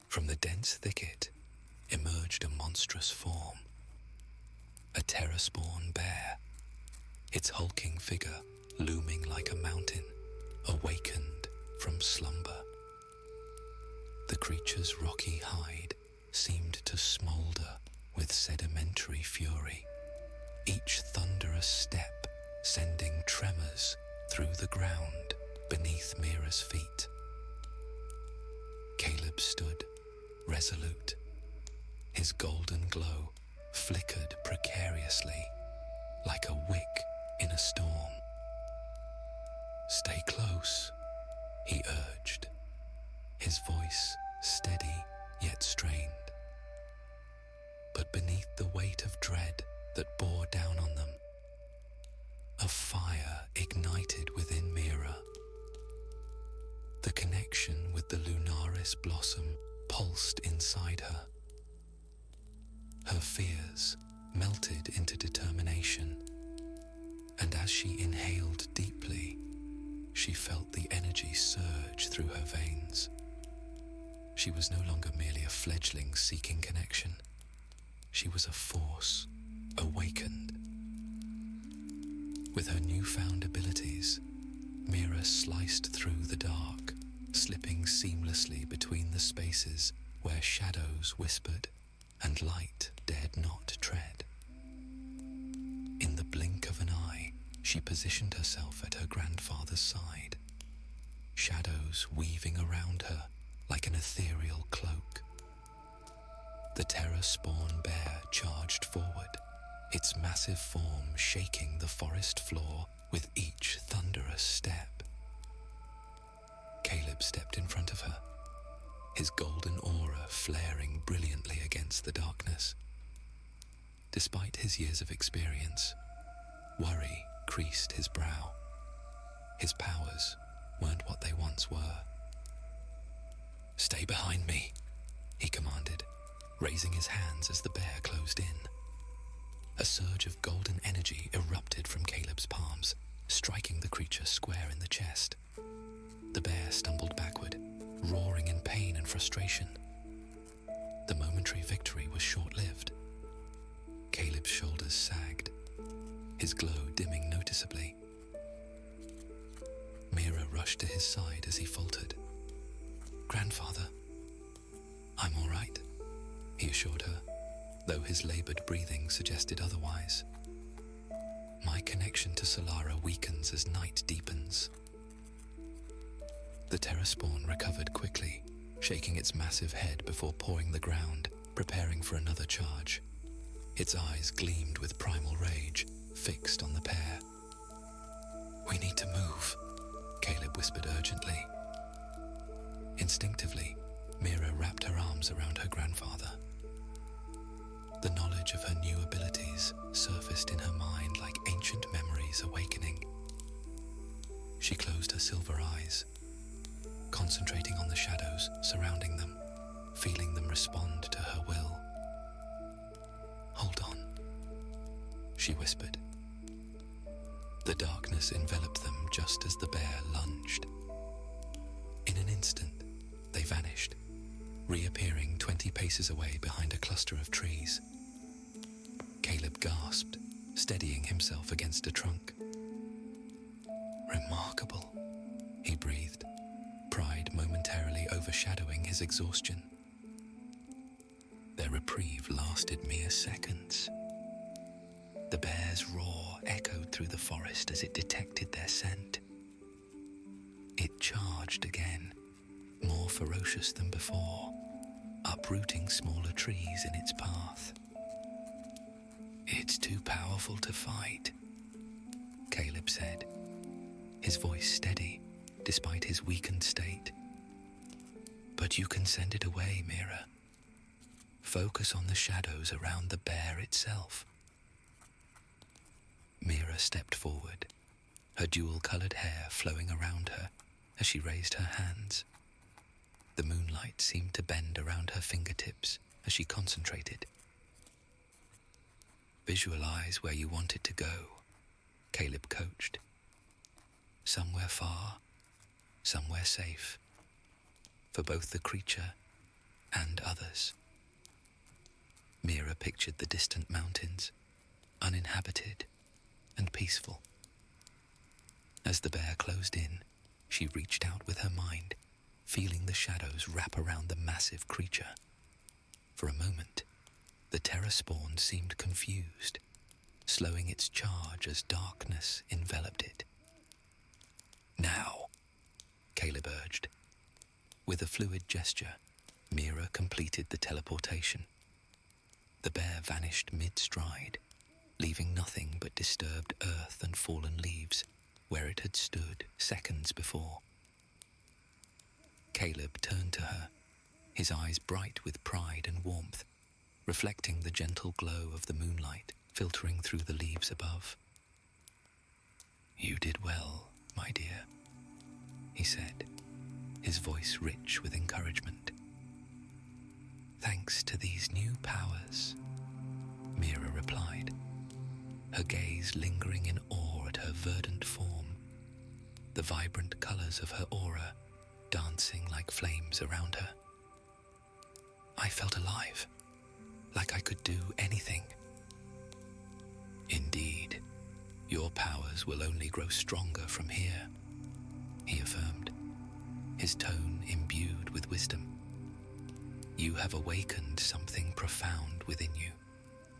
From the dense thicket emerged a monstrous form, a terror-spawn bear, its hulking figure looming like a mountain, awakened from slumber. The creature's rocky hide seemed to smolder with sedimentary fury, each thunderous step sending tremors through the ground. beneath Mira's feet. Caleb stood, resolute. His golden glow flickered precariously, like a wick in a storm. "Stay close," he urged, his voice steady yet strained. But beneath the weight of dread that bore down on them, a fire ignited within Mira. The connection with the lunaris blossom pulsed inside her. Her fears melted into determination, and as she inhaled deeply, she felt the energy surge through her veins. She was no longer merely a fledgling seeking connection. She was a force awakened. With her newfound abilities, Mira sliced through the dark, slipping seamlessly between the spaces where shadows whispered and light dared not tread. In the blink of an eye, she positioned herself at her grandfather's side, shadows weaving around her like an ethereal cloak. The terror-spawn bear charged forward, its massive form shaking the forest floor with each thunderous step. Caleb stepped in front of her, his golden aura flaring brilliantly against the darkness. Despite his years of experience, worry creased his brow. His powers weren't what they once were. "Stay behind me," he commanded, raising his hands as the bear closed in. A surge of golden energy erupted from Caleb's palms, striking the creature square in the chest. The bear stumbled backward, roaring in pain and frustration. The momentary victory was short-lived. Caleb's shoulders sagged, his glow dimming noticeably. Mira rushed to his side as he faltered. "Grandfather, I'm all right," he assured her, though his labored breathing suggested otherwise. "My connection to Solara weakens as night deepens." The terror spawn recovered quickly, shaking its massive head before pawing the ground, preparing for another charge. Its eyes gleamed with primal rage, fixed on the pair. "We need to move," Caleb whispered urgently. Instinctively, Mira wrapped her arms around her grandfather. The knowledge of her new abilities surfaced in her mind like ancient memories awakening. She closed her silver eyes, concentrating on the shadows surrounding them, feeling them respond to her will. "Hold on," she whispered. The darkness enveloped them just as the bear lunged. In an instant, they vanished, reappearing 20 paces away behind a cluster of trees. Caleb gasped, steadying himself against a trunk. "Remarkable," he breathed, pride momentarily overshadowing his exhaustion. Their reprieve lasted mere seconds. The bear's roar echoed through the forest as it detected their scent. It charged again, more ferocious than before, uprooting smaller trees in its path. "It's too powerful to fight," Caleb said, his voice steady despite his weakened state. "But you can send it away, Mira. Focus on the shadows around the bear itself." Mira stepped forward, her jewel-colored hair flowing around her as she raised her hands. The moonlight seemed to bend around her fingertips as she concentrated. "Visualize where you want it to go," Caleb coached. "Somewhere far, somewhere safe, for both the creature and others." Mira pictured the distant mountains, uninhabited and peaceful. As the bear closed in, she reached out with her mind, feeling the shadows wrap around the massive creature. For a moment, the terror spawn seemed confused, slowing its charge as darkness enveloped it. "Now," With a fluid gesture, Mira completed the teleportation. The bear vanished mid-stride, leaving nothing but disturbed earth and fallen leaves where it had stood seconds before. Caleb turned to her, his eyes bright with pride and warmth, reflecting the gentle glow of the moonlight filtering through the leaves above. "You did well, my dear," he said, his voice rich with encouragement. "Thanks to these new powers," Mira replied, her gaze lingering in awe at her verdant form, the vibrant colors of her aura dancing like flames around her. "I felt alive, like I could do anything." "Indeed, your powers will only grow stronger from here," he affirmed, his tone imbued with wisdom. "You have awakened something profound within you,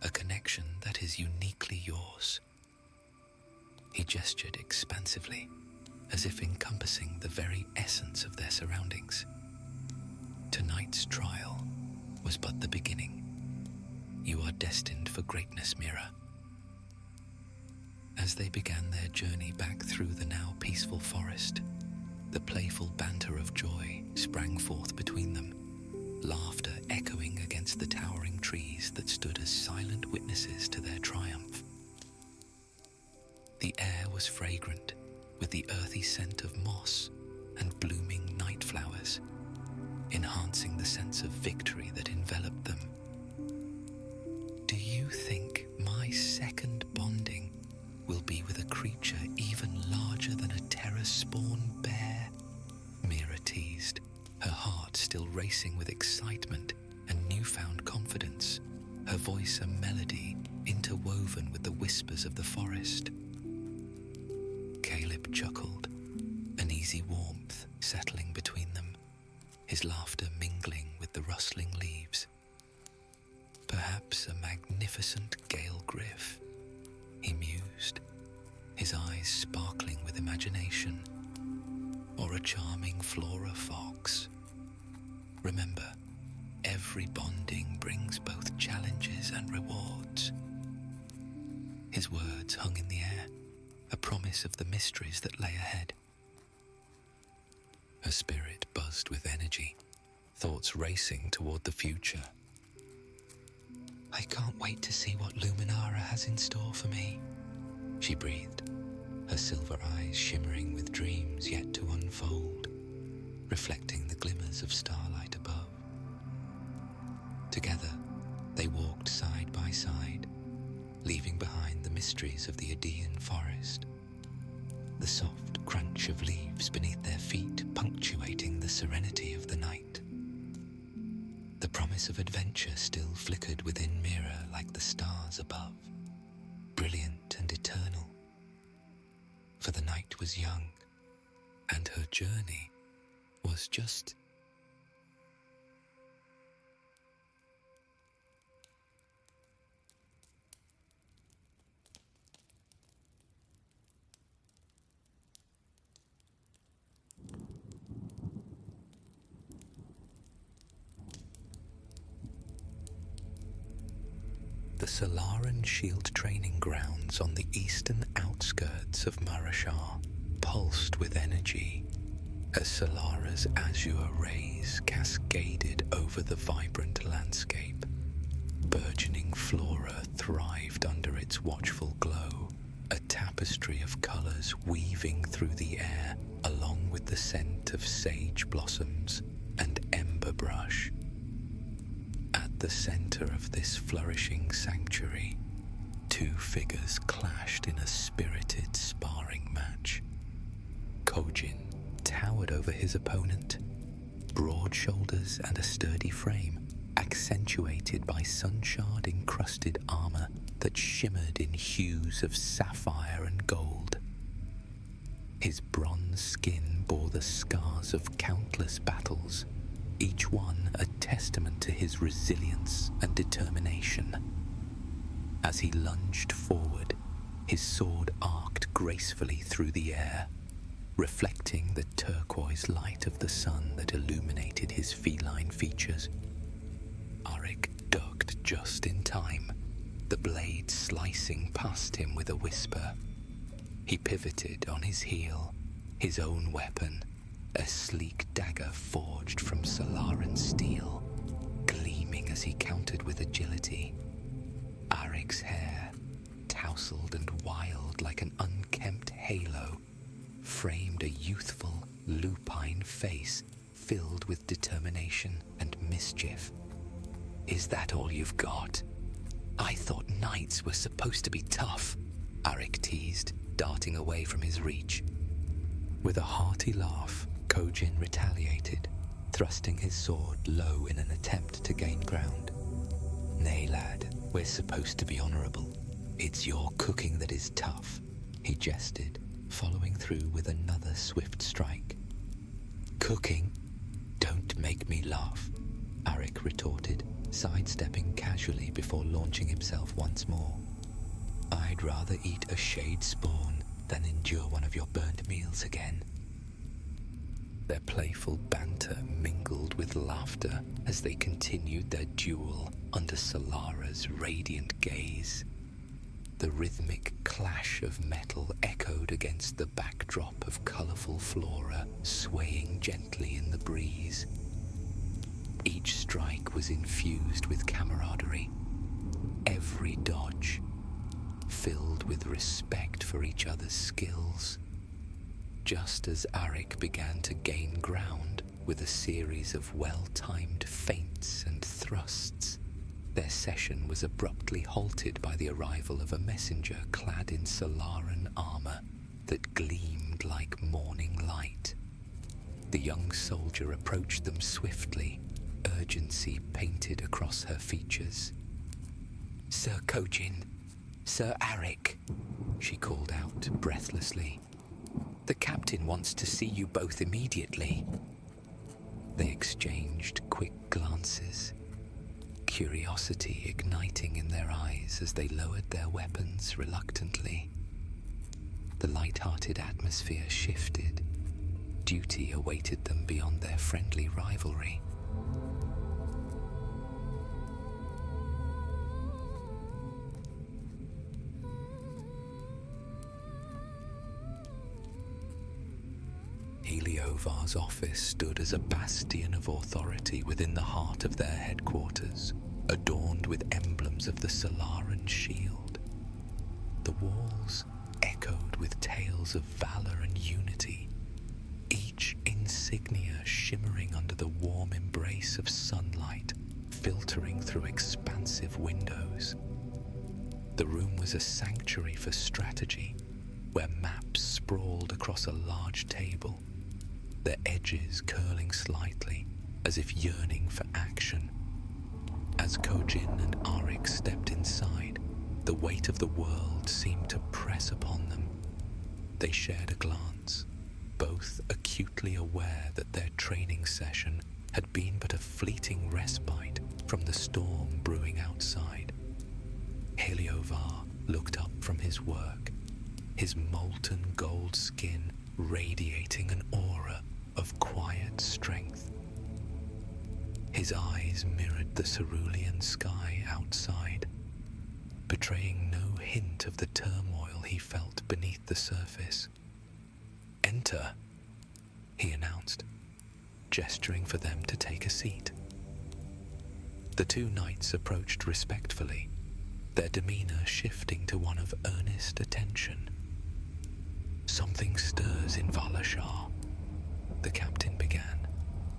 a connection that is uniquely yours." He gestured expansively, as if encompassing the very essence of their surroundings. Tonight's trial was but the beginning. You are destined for greatness, Mira. As they began their journey back through the now peaceful forest, the playful banter of joy sprang forth between them, laughter echoing against the towering trees that stood as silent witnesses to their triumph. The air was fragrant, with the earthy scent of moss and blooming night flowers, enhancing the sense of victory that enveloped them. "Do you think my second bonding will be with a creature even larger than a terror-spawn bear?" Mira teased, her heart still racing with excitement and newfound confidence, her voice a melody interwoven with the whispers of the forest. Caleb chuckled, an easy warmth settling between them, his laughter mingling with the rustling leaves. "Perhaps a magnificent gale griff," he mused, his eyes sparkling with imagination, "or a charming flora fox. Remember, every bonding brings both challenges and rewards." His words hung in the air, a promise of the mysteries that lay ahead. Her spirit buzzed with energy, thoughts racing toward the future. "I can't wait to see what Luminara has in store for me," she breathed, her silver eyes shimmering with dreams yet to unfold, reflecting the glimmers of starlight above. Together, they walked side by side, leaving behind the mysteries of the Aegean forest, the soft crunch of leaves beneath their feet punctuating the serenity of the night. The promise of adventure still flickered within Mira like the stars above, brilliant and eternal. For the night was young, and her journey was just the Solara Shield training grounds on the eastern outskirts of Marashar pulsed with energy as Solara's azure rays cascaded over the vibrant landscape. Burgeoning flora thrived under its watchful glow, a tapestry of colors weaving through the air along with the scent of sage blossoms and ember brush. At the center of this flourishing sanctuary, two figures clashed in a spirited sparring match. Kojin towered over his opponent, broad shoulders and a sturdy frame, accentuated by sunshard-encrusted armor that shimmered in hues of sapphire and gold. His bronze skin bore the scars of countless battles, each one a testament to his resilience and determination. As he lunged forward, his sword arced gracefully through the air, reflecting the turquoise light of the sun that illuminated his feline features. Arik ducked just in time, the blade slicing past him with a whisper. He pivoted on his heel, his own weapon, a sleek dagger forged from Solara steel, gleaming as he countered with agility. Arik's hair, tousled and wild like an unkempt halo, framed a youthful, lupine face filled with determination and mischief. "Is that all you've got? I thought knights were supposed to be tough," Arik teased, darting away from his reach. With a hearty laugh, Kojin retaliated, thrusting his sword low in an attempt to gain ground. "Nay, lad, we're supposed to be honorable. It's your cooking that is tough," he jested, following through with another swift strike. "Cooking? Don't make me laugh," Arik retorted, sidestepping casually before launching himself once more. "I'd rather eat a shade spawn than endure one of your burnt meals again." Their playful banter mingled with laughter as they continued their duel under Solara's radiant gaze. The rhythmic clash of metal echoed against the backdrop of colourful flora swaying gently in the breeze. Each strike was infused with camaraderie, every dodge filled with respect for each other's skills. Just as Arik began to gain ground with a series of well-timed feints and thrusts, their session was abruptly halted by the arrival of a messenger clad in Solaran armor that gleamed like morning light. The young soldier approached them swiftly, urgency painted across her features. "Sir Kojin, Sir Arik," she called out breathlessly. "The captain wants to see you both immediately." They exchanged quick glances, curiosity igniting in their eyes as they lowered their weapons reluctantly. The light-hearted atmosphere shifted. Duty awaited them beyond their friendly rivalry. Heliovar's office stood as a bastion of authority within the heart of their headquarters, adorned with emblems of the Solaran shield. The walls echoed with tales of valor and unity, each insignia shimmering under the warm embrace of sunlight filtering through expansive windows. The room was a sanctuary for strategy, where maps sprawled across a large table, their edges curling slightly as if yearning for action. As Kojin and Arik stepped inside, the weight of the world seemed to press upon them. They shared a glance, both acutely aware that their training session had been but a fleeting respite from the storm brewing outside. Heliovar looked up from his work, his molten gold skin radiating an aura of quiet strength. His eyes mirrored the cerulean sky outside, betraying no hint of the turmoil he felt beneath the surface. "Enter," he announced, gesturing for them to take a seat. The two knights approached respectfully, their demeanor shifting to one of earnest attention. "Something stirs in Valashar," the captain began,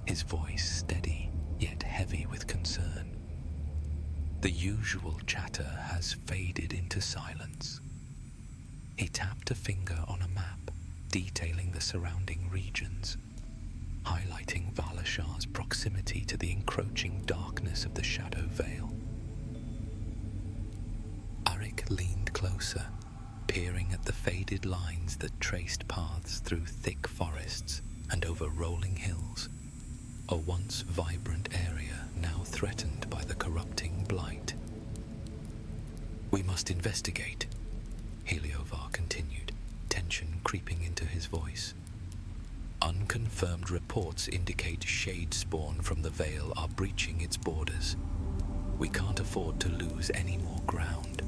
his voice steady yet heavy with concern. "The usual chatter has faded into silence." He tapped a finger on a map detailing the surrounding regions, highlighting Valashar's proximity to the encroaching darkness of the Shadow Vale. Arik leaned closer, peering at the faded lines that traced paths through thick forests and over rolling hills, a once vibrant area now threatened by the corrupting blight. "We must investigate," Heliovar continued, tension creeping into his voice. Unconfirmed reports indicate shade spawn from the Vale are breaching its borders. We can't afford to lose any more ground.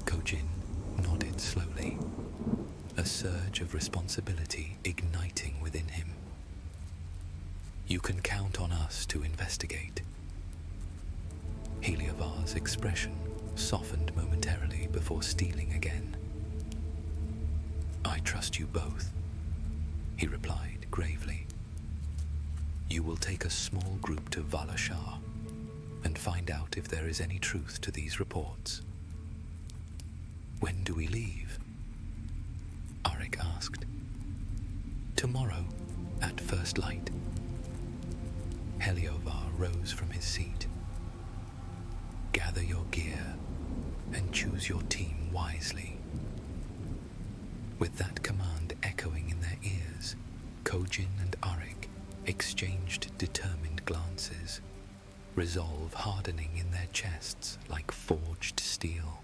Kojin nodded slowly, a surge of responsibility igniting within him. You can count on us to investigate. Heliovar's expression softened momentarily before steeling again. I trust you both, he replied gravely. You will take a small group to Valashar and find out if there is any truth to these reports. When do we leave? Arik asked. Tomorrow, at first light. Heliovar rose from his seat. Gather your gear and choose your team wisely. With that command echoing in their ears, Kojin and Arik exchanged determined glances, resolve hardening in their chests like forged steel.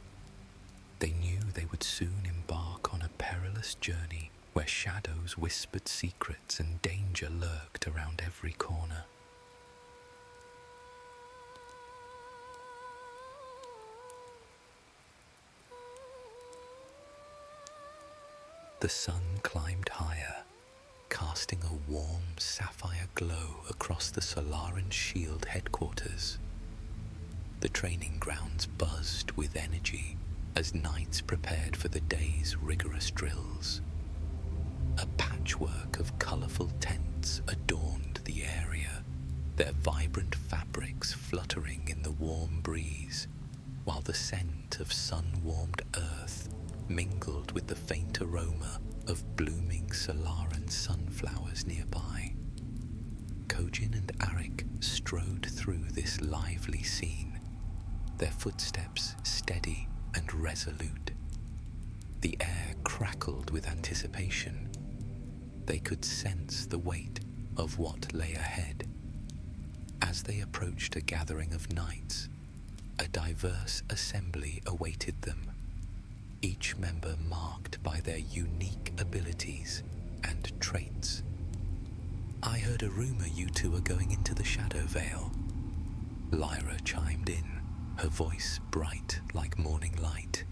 They knew they would soon embark on a perilous journey where shadows whispered secrets and danger lurked around every corner. The sun climbed higher, casting a warm sapphire glow across the Solaran Shield headquarters. The training grounds buzzed with energy as knights prepared for the day's rigorous drills. A patchwork of colourful tents adorned the area, their vibrant fabrics fluttering in the warm breeze, while the scent of sun-warmed earth mingled with the faint aroma of blooming Solaran sunflowers nearby. Kojin and Arik strode through this lively scene, their footsteps steady and resolute. The air crackled with anticipation. They could sense the weight of what lay ahead. As they approached a gathering of knights, a diverse assembly awaited them, each member marked by their unique abilities and traits. I heard a rumor you two are going into the Shadow Vale. Lyra chimed in, her voice bright like morning light.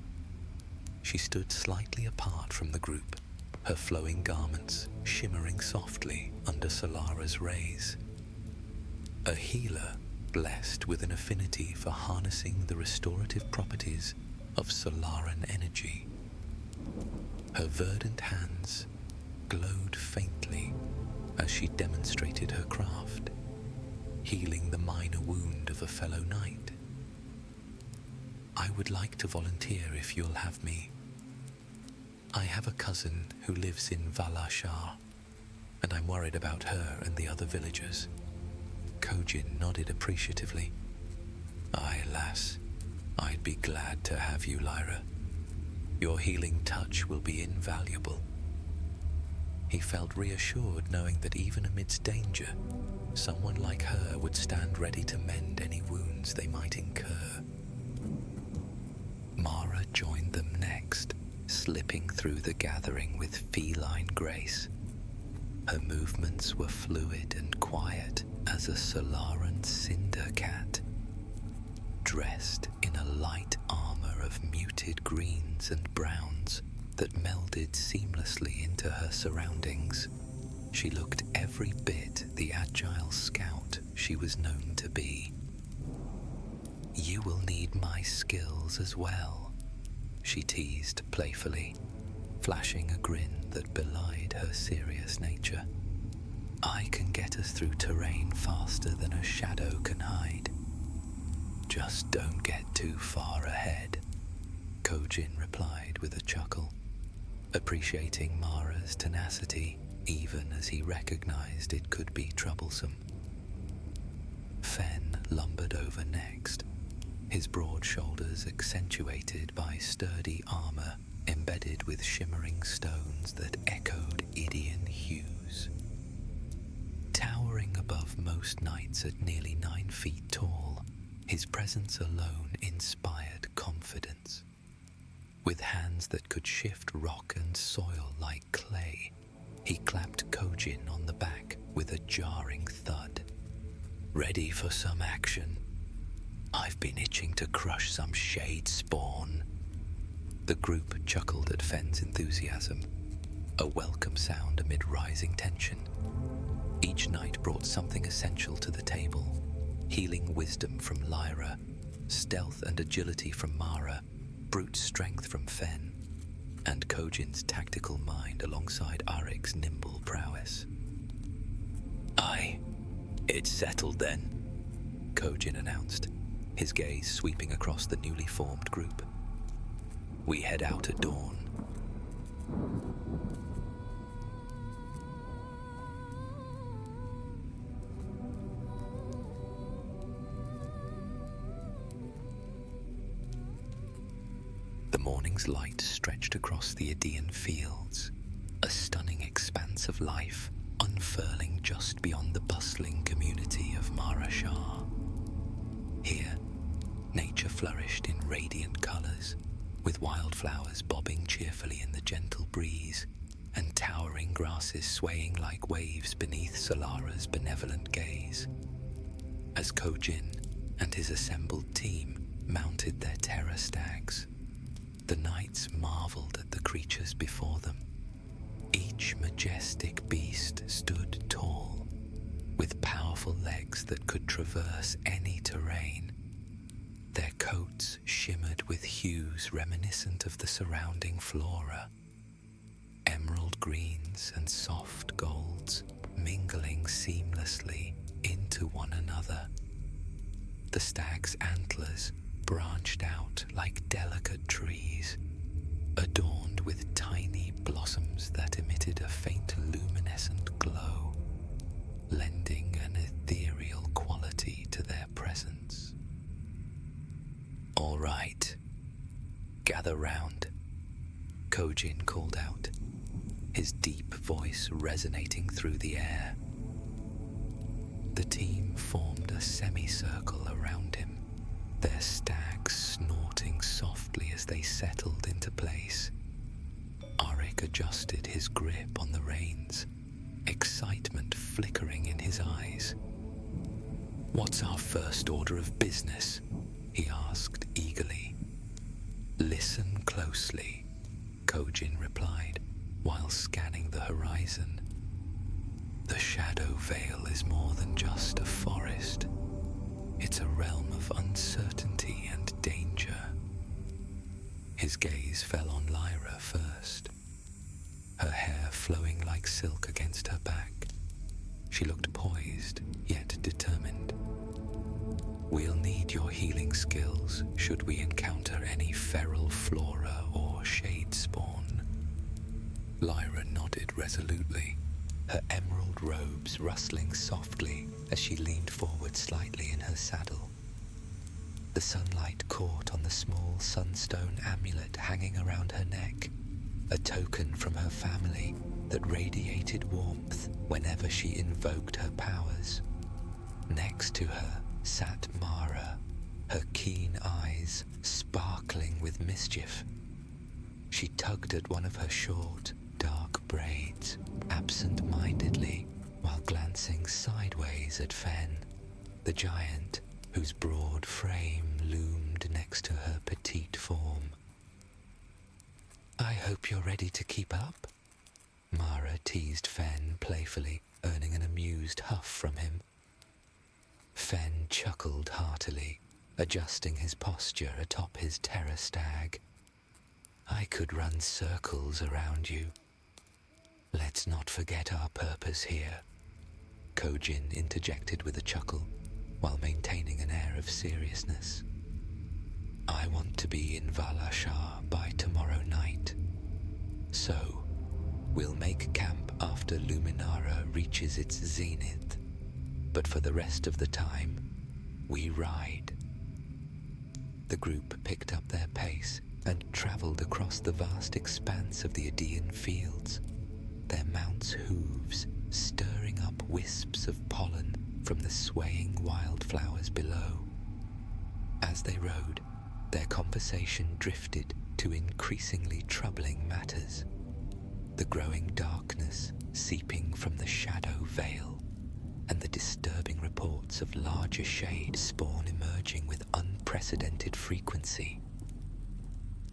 She stood slightly apart from the group, her flowing garments shimmering softly under Solara's rays. A healer blessed with an affinity for harnessing the restorative properties of Solaran energy. Her verdant hands glowed faintly as she demonstrated her craft, healing the minor wound of a fellow knight. I would like to volunteer if you'll have me. I have a cousin who lives in Valashar, and I'm worried about her and the other villagers. Kojin nodded appreciatively. Aye, lass, I'd be glad to have you, Lyra. Your healing touch will be invaluable. He felt reassured knowing that even amidst danger, someone like her would stand ready to mend any wounds they might incur. Mara joined them next, slipping through the gathering with feline grace. Her movements were fluid and quiet as a Solaran cinder cat. Dressed in a light armor of muted greens and browns that melded seamlessly into her surroundings, she looked every bit the agile scout she was known to be. You will need my skills as well, she teased playfully, flashing a grin that belied her serious nature. I can get us through terrain faster than a shadow can hide. Just don't get too far ahead, Kojin replied with a chuckle, appreciating Mara's tenacity even as he recognized it could be troublesome. Fen lumbered over next, his broad shoulders accentuated by sturdy armor embedded with shimmering stones that echoed Idian hues. Towering above most knights at nearly 9 feet tall, his presence alone inspired confidence. With hands that could shift rock and soil like clay, he clapped jarring thud. "Ready for some action? I've been itching to crush some shade spawn." The group chuckled at Fenn's enthusiasm, a welcome sound amid rising tension. Each night brought something essential to the table: healing wisdom from Lyra, stealth and agility from Mara, brute strength from Fen, and Kojin's tactical mind alongside Arik's nimble prowess. "Aye, it's settled then," Kojin announced, his gaze sweeping across the newly formed group. "We head out at dawn." The morning's light stretched across the Aedean fields, a stunning expanse of life unfurling just beyond the bustling community of Mara Shah. Here, nature flourished in radiant colours, with wildflowers bobbing cheerfully in the gentle breeze, and towering grasses swaying like waves beneath Solara's benevolent gaze. As Kojin and his assembled team mounted their terror stags, the knights marvelled at the creatures before them. Each majestic beast stood tall, with powerful legs that could traverse any terrain. Their coats shimmered with hues reminiscent of the surrounding flora, emerald greens and soft golds mingling seamlessly into one another. The stag's antlers branched out like delicate trees, adorned with tiny blossoms that emitted a faint luminescent glow, lending an ethereal quality to their presence. "All right, gather round," Kojin called out, his deep voice resonating through the air. The team formed a semicircle around him, their stags snorting softly as they settled into place. Arik adjusted his grip on the reins, excitement flickering in his eyes. "What's our first order of business?" he asked eagerly. "Listen closely," Kojin replied, while scanning the horizon. "The Shadow Vale is more than just a forest. It's a realm of uncertainty and danger." His gaze fell on Lyra first, her hair flowing like silk against her back. She looked poised, yet determined. "We'll need your healing skills should we encounter any feral flora or shade spawn." Lyra nodded resolutely, her emerald robes rustling softly as she leaned forward slightly in her saddle. The sunlight caught on the small sunstone amulet hanging around her neck, a token from her family that radiated warmth whenever she invoked her powers. Next to her sat Mara, her keen eyes sparkling with mischief. She tugged at one of her short, dark braids, absent-mindedly, while glancing sideways at Fen, the giant whose broad frame loomed next to her petite form. "I hope you're ready to keep up," Mara teased Fen playfully, earning an amused huff from him. Fen chuckled heartily, adjusting his posture atop his terror stag. "I could run circles around you. Let's not forget our purpose here," Kojin interjected with a chuckle, while maintaining an air of seriousness. "I want to be in Valashar by tomorrow night. So, we'll make camp after Luminara reaches its zenith, but for the rest of the time, we ride." The group picked up their pace and travelled across the vast expanse of the Aedean fields, their mounts' hooves stirring up wisps of pollen from the swaying wildflowers below. As they rode, their conversation drifted to increasingly troubling matters: the growing darkness seeping from the Shadow Vale, bursts of larger shade, spawn emerging with unprecedented frequency.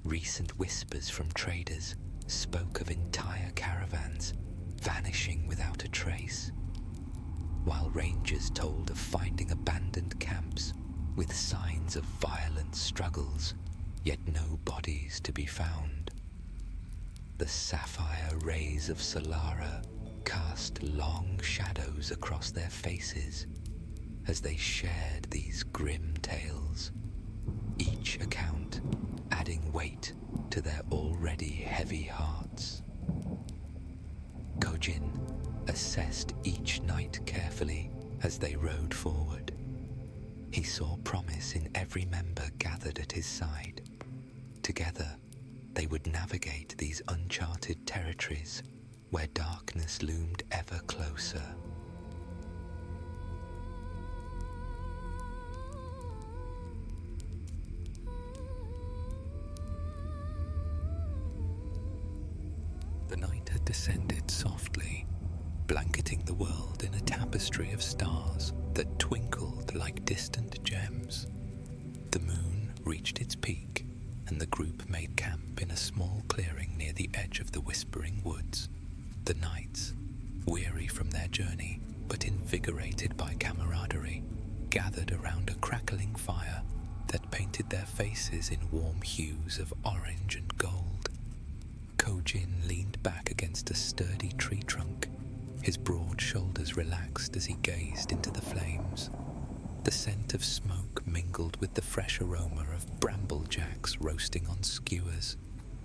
Recent whispers from traders spoke of entire caravans vanishing without a trace, while rangers told of finding abandoned camps with signs of violent struggles, yet no bodies to be found. The sapphire rays of Solara cast long shadows across their faces as they shared these grim tales, each account adding weight to their already heavy hearts. Kojin assessed each night carefully as they rode forward. He saw promise in every member gathered at his side. Together, they would navigate these uncharted territories where darkness loomed ever closer. The night had descended softly, blanketing the world in a tapestry of stars that twinkled like distant gems. The moon reached its peak, and the group made camp in a small clearing near the edge of the Whispering Woods. The knights, weary from their journey but invigorated by camaraderie, gathered around a crackling fire that painted their faces in warm hues of orange and gold. Kojin leaned back against a sturdy tree trunk, his broad shoulders relaxed as he gazed into the flames. The scent of smoke mingled with the fresh aroma of bramble-jacks roasting on skewers,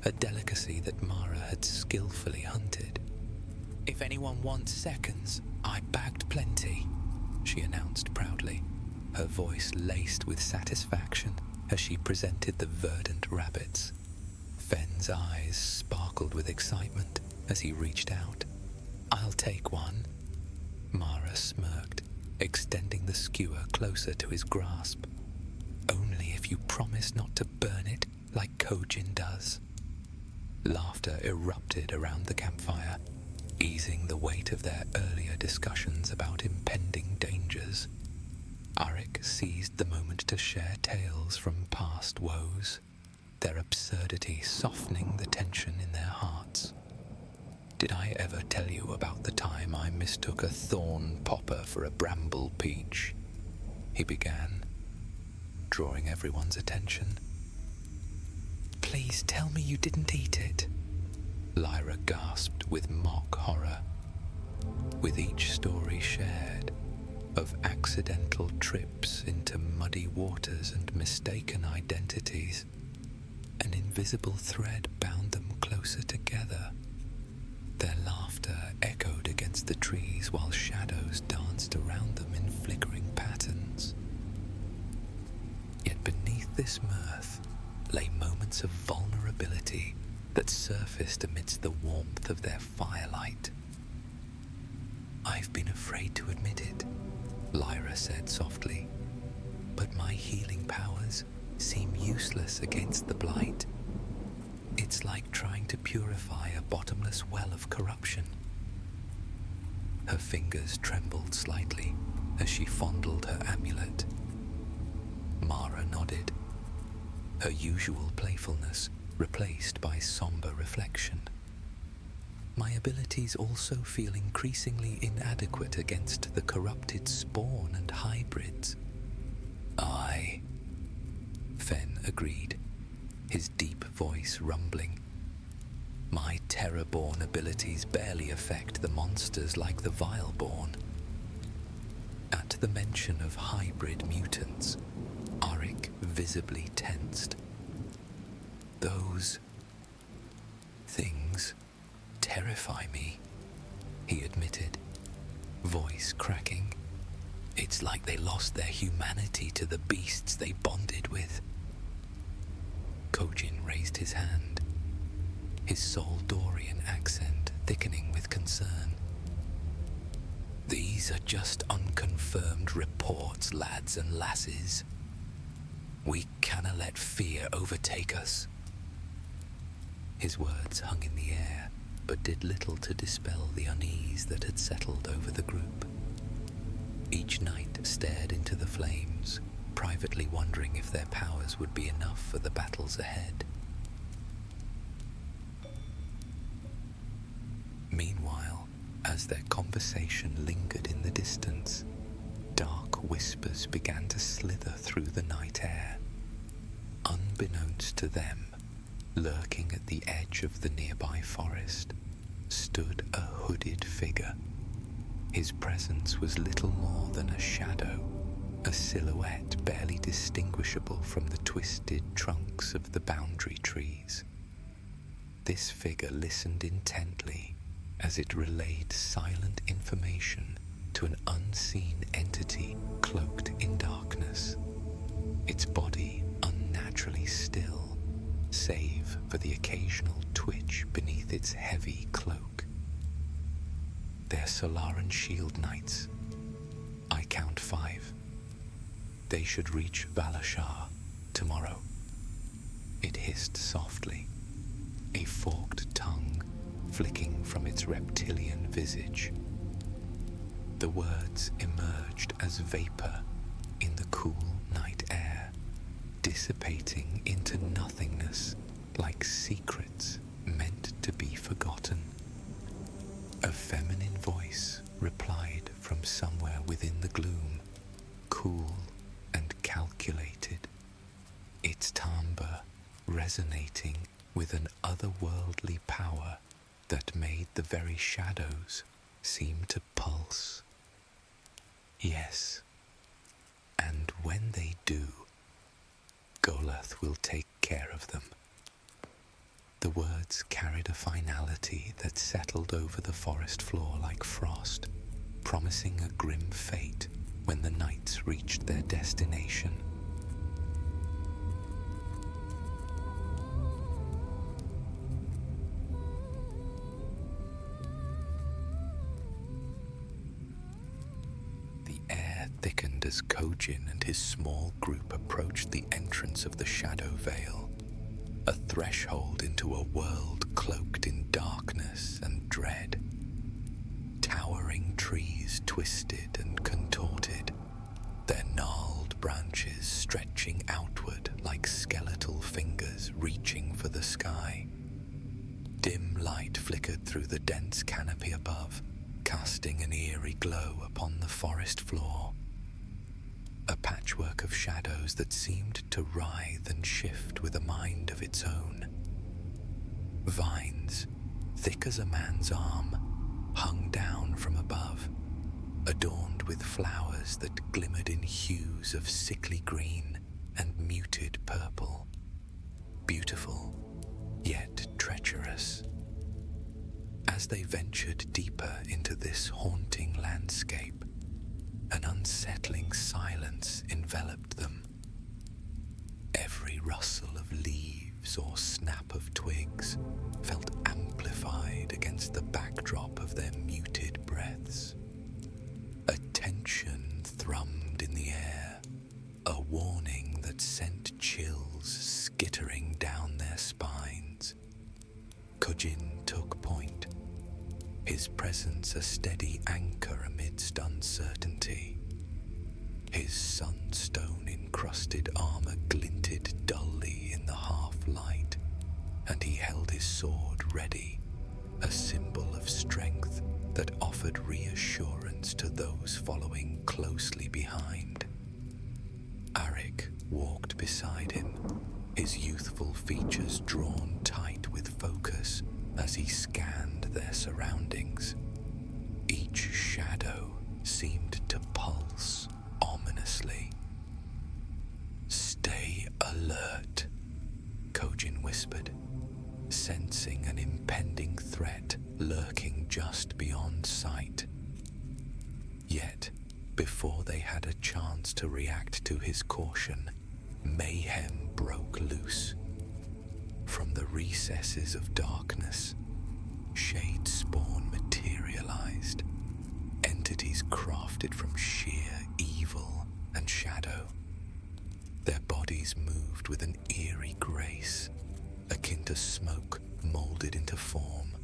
a delicacy that Mara had skillfully hunted. "If anyone wants seconds, I bagged plenty," she announced proudly, her voice laced with satisfaction as she presented the verdant rabbits. Fenn's eyes sparkled with excitement as he reached out. "I'll take one." Mara smirked, extending the skewer closer to his grasp. "Only if you promise not to burn it like Kojin does." Laughter erupted around the campfire, easing the weight of their earlier discussions about impending dangers. Arik seized the moment to share tales from past woes, their absurdity softening the tension in their hearts. "Did I ever tell you about the time I mistook a thorn popper for a bramble peach?" he began, drawing everyone's attention. "Please tell me you didn't eat it," Lyra gasped with mock horror. With each story shared of accidental trips into muddy waters and mistaken identities, an invisible thread bound them closer together. Their laughter echoed against the trees while shadows danced around them in flickering patterns. Yet beneath this mirth lay moments of vulnerability that surfaced amidst the warmth of their firelight. "I've been afraid to admit it," Lyra said softly, "but my healing powers seem useless against the blight. It's like trying to purify a bottomless well of corruption." Her fingers trembled slightly as she fondled her amulet. Mara nodded, her usual playfulness replaced by somber reflection. "My abilities also feel increasingly inadequate against the corrupted spawn and hybrids." "Aye," Fenn agreed, his deep voice rumbling. "My terror-born abilities barely affect the monsters like the Vileborn." At the mention of hybrid mutants, Arik visibly tensed. "Those things terrify me," he admitted, voice cracking. "It's like they lost their humanity to the beasts they bonded with." Kojin raised his hand, his Soldorian accent thickening with concern. "These are just unconfirmed reports, lads and lasses. We cannot let fear overtake us." His words hung in the air, but did little to dispel the unease that had settled over the group. Each knight stared into the flames, privately wondering if their powers would be enough for the battles ahead. Meanwhile, as their conversation lingered in the distance, dark whispers began to slither through the night air. Unbeknownst to them, lurking at the edge of the nearby forest, stood a hooded figure. His presence was little more than a shadow, a silhouette barely distinguishable from the twisted trunks of the boundary trees. This figure listened intently as it relayed silent information to an unseen entity cloaked in darkness, its body unnaturally still, save for the occasional twitch beneath its heavy cloak. They're Solara shield knights. I count 5. They should reach Valashar tomorrow. It hissed softly, a forked tongue flicking from its reptilian visage. The words emerged as vapor in the cool night air, dissipating into nothingness like secrets meant to be forgotten. A feminine voice replied from somewhere within the gloom, cool and calculated, its timbre resonating with an otherworldly power that made the very shadows seem to pulse. Yes, and when they do, Goleth will take care of them. The words carried a finality that settled over the forest floor like frost, promising a grim fate when the knights reached their destination. The air thickened as Kojin and his small group approached the entrance of the Shadow Vale, a threshold into a world cloaked in darkness and dread. Towering trees twisted and contorted, their gnarled branches stretching outward like skeletal fingers reaching for the sky. Dim light flickered through the dense canopy above, casting an eerie glow upon the forest floor. A patchwork of shadows that seemed to writhe and shift with a mind of its own. Vines, thick as a man's arm, hung down from above, adorned with flowers that glimmered in hues of sickly green and muted purple. Beautiful, yet treacherous. As they ventured deeper into this haunting landscape, an unsettling silence enveloped them. Every rustle of leaves or snap of twigs felt amplified against the backdrop of their muted breaths. A tension thrummed in the air, a warning that sent chills skittering down their spines. Kojin took point, his presence a steady anchor amidst uncertainty. His sunstone-encrusted armor glinted dully in the half-light, and he held his sword ready, a symbol of strength that offered reassurance to those following closely behind. Arik walked beside him, his youthful features drawn tight with focus as he scanned their surroundings. Each shadow seemed to pulse ominously. "Stay alert," Kojin whispered, sensing an impending threat lurking just beyond sight. Yet, before they had a chance to react to his caution, mayhem broke loose. From the recesses of darkness, shade spawn materialized, entities crafted from sheer evil and shadow. Their bodies moved with an eerie grace, akin to smoke molded into form.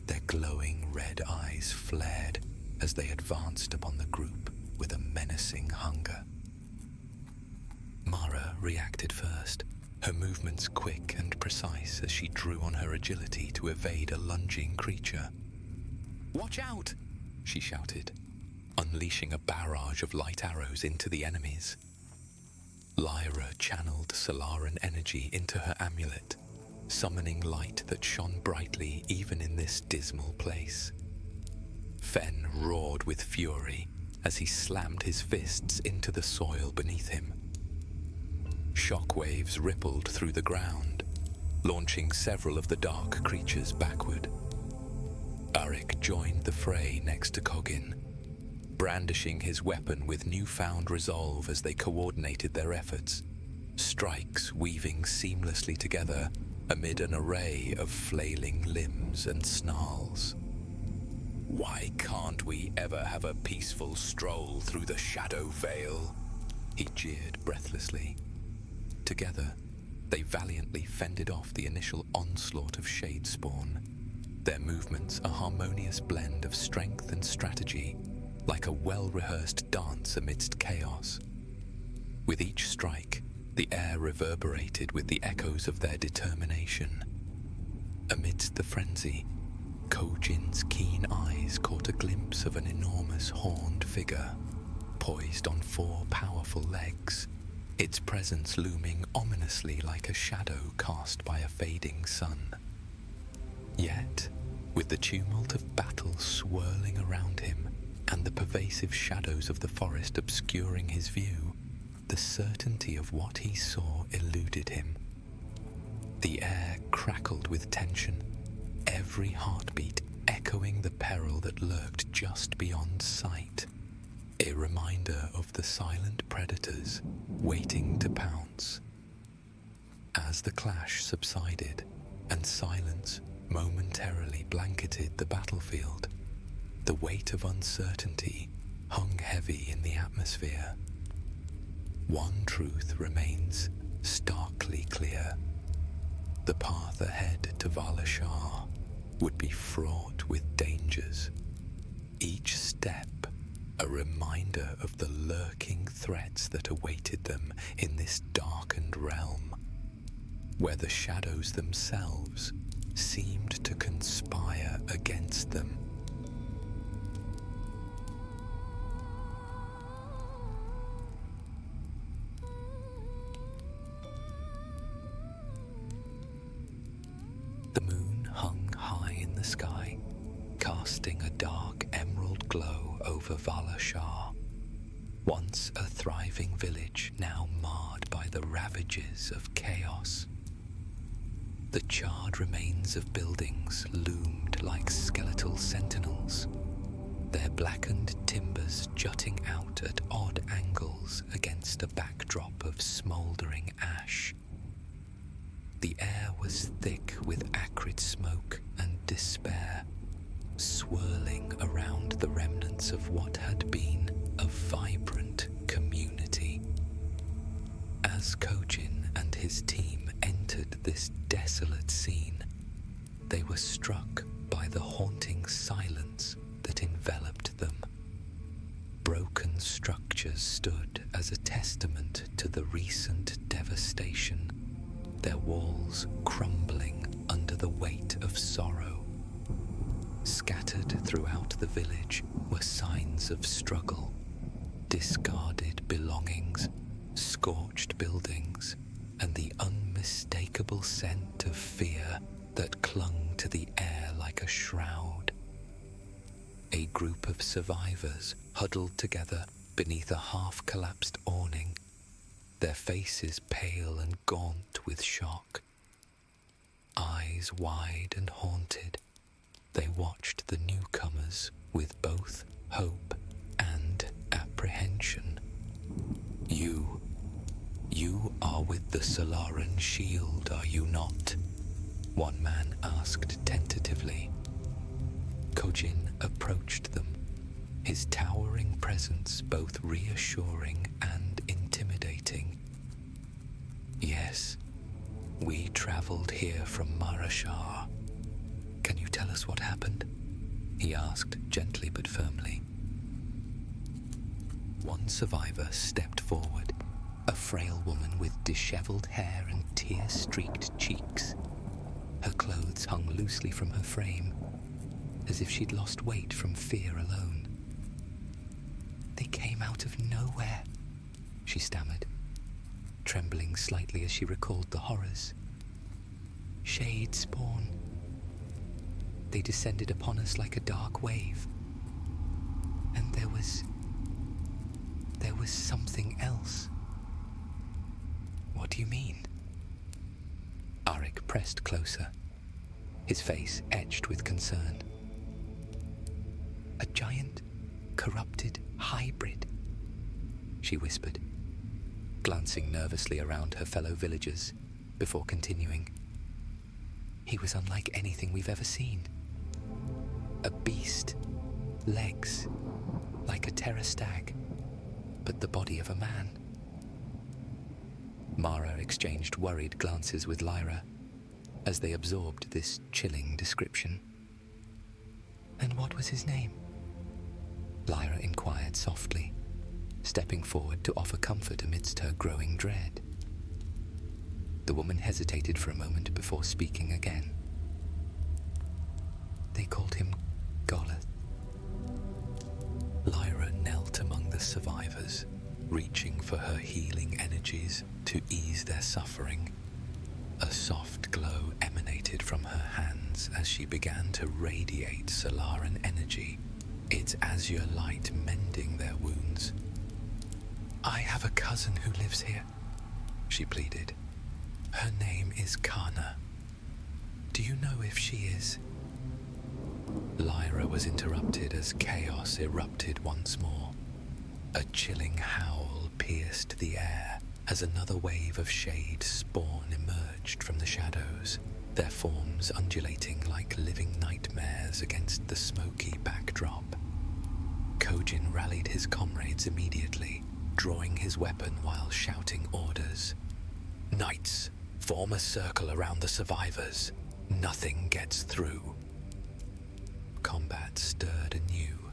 Their glowing red eyes flared as they advanced upon the group with menacing hunger. Mara reacted first, her movements quick and precise as she drew on her agility to evade a lunging creature. "Watch out!" she shouted, unleashing a barrage of light arrows into the enemies. Lyra channeled Solaran energy into her amulet, summoning light that shone brightly even in this dismal place. Fen roared with fury as he slammed his fists into the soil beneath him. Shockwaves rippled through the ground, launching several of the dark creatures backward. Arik joined the fray next to Kogin, brandishing his weapon with newfound resolve as they coordinated their efforts, strikes weaving seamlessly together amid an array of flailing limbs and snarls. "Why can't we ever have a peaceful stroll through the shadow veil?" he jeered breathlessly. Together, they valiantly fended off the initial onslaught of shade spawn, their movements a harmonious blend of strength and strategy, like a well-rehearsed dance amidst chaos. With each strike, the air reverberated with the echoes of their determination. Amidst the frenzy, Kojin's keen eyes caught a glimpse of an enormous horned figure, poised on 4 powerful legs, its presence looming ominously like a shadow cast by a fading sun. Yet, with the tumult of battle swirling around him and the pervasive shadows of the forest obscuring his view, the certainty of what he saw eluded him. The air crackled with tension, every heartbeat echoing the peril that lurked just beyond sight, a reminder of the silent predators waiting to pounce. As the clash subsided and silence momentarily blanketed the battlefield, the weight of uncertainty hung heavy in the atmosphere. One truth remains starkly clear. The path ahead to Valashar would be fraught with dangers, each step a reminder of the lurking threats that awaited them in this darkened realm, where the shadows themselves seemed to conspire against them. The moon hung high in the sky, casting a dark emerald glow over Valashar, once a thriving village now marred by the ravages of chaos. The charred remains of buildings loomed like skeletal sentinels, their blackened timbers jutting out at odd angles against a backdrop of smouldering ash. The air was thick with acrid smoke and despair, swirling around the remnants of what had been a vibrant community. As Kojin and his team entered this desolate scene, they were struck by the haunting silence that enveloped them. Broken structures stood as a testament to the recent devastation, their walls crumbling under the weight of sorrow. Scattered throughout the village were signs of struggle, discarded belongings, scorched buildings, and the unmistakable scent of fear that clung to the air like a shroud. A group of survivors huddled together beneath a half-collapsed awning, their faces pale and gaunt with shock. Eyes wide and haunted, they watched the newcomers with both hope and apprehension. You are with the Solaran shield, are you not?" one man asked tentatively. Kojin approached them, his towering presence both reassuring and intimidating. "Yes, we traveled here from Marashar. Can you tell us what happened?" he asked gently but firmly. One survivor stepped forward, a frail woman with disheveled hair and tear-streaked cheeks. Her clothes hung loosely from her frame, as if she'd lost weight from fear alone. "They came out of nowhere," she stammered, trembling slightly as she recalled the horrors. "Shade spawn. They descended upon us like a dark wave. And there was something else." "What do you mean?" Arik pressed closer, his face etched with concern. "A giant, corrupted hybrid," she whispered, glancing nervously around her fellow villagers before continuing. "He was unlike anything we've ever seen. A beast, legs, like a terror stag, but the body of a man." Mara exchanged worried glances with Lyra as they absorbed this chilling description. "And what was his name?" Lyra inquired softly, stepping forward to offer comfort amidst her growing dread. The woman hesitated for a moment before speaking again. "They called him Golath." Lyra knelt among the survivors, reaching for her healing energies to ease their suffering. A soft glow emanated from her hands as she began to radiate Solaran energy, its azure light mending their wounds. "I have a cousin who lives here," she pleaded. "Her name is Kana. Do you know if she is?" Lyra was interrupted as chaos erupted once more. A chilling howl pierced the air as another wave of shade spawn emerged from the shadows, their forms undulating like living nightmares against the smoky backdrop. Kojin rallied his comrades immediately, drawing his weapon while shouting orders. "Knights, form a circle around the survivors. Nothing gets through." Combat stirred anew.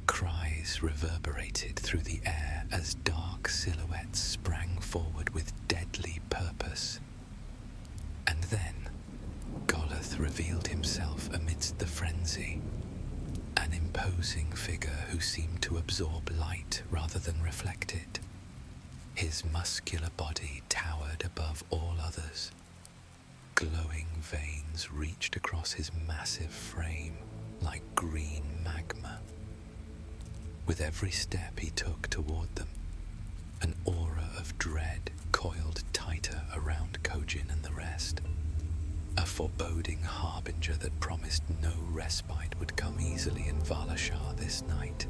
Cries reverberated through the air as dark silhouettes sprang forward with deadly purpose. And then, Golath revealed himself amidst the frenzy, an imposing figure who seemed to absorb light rather than reflect it. His muscular body towered above all others. Glowing veins reached across his massive frame like green magma. With every step he took toward them, an aura of dread coiled tighter around Kojin and the rest, a foreboding harbinger that promised no respite would come easily in Valashar this night.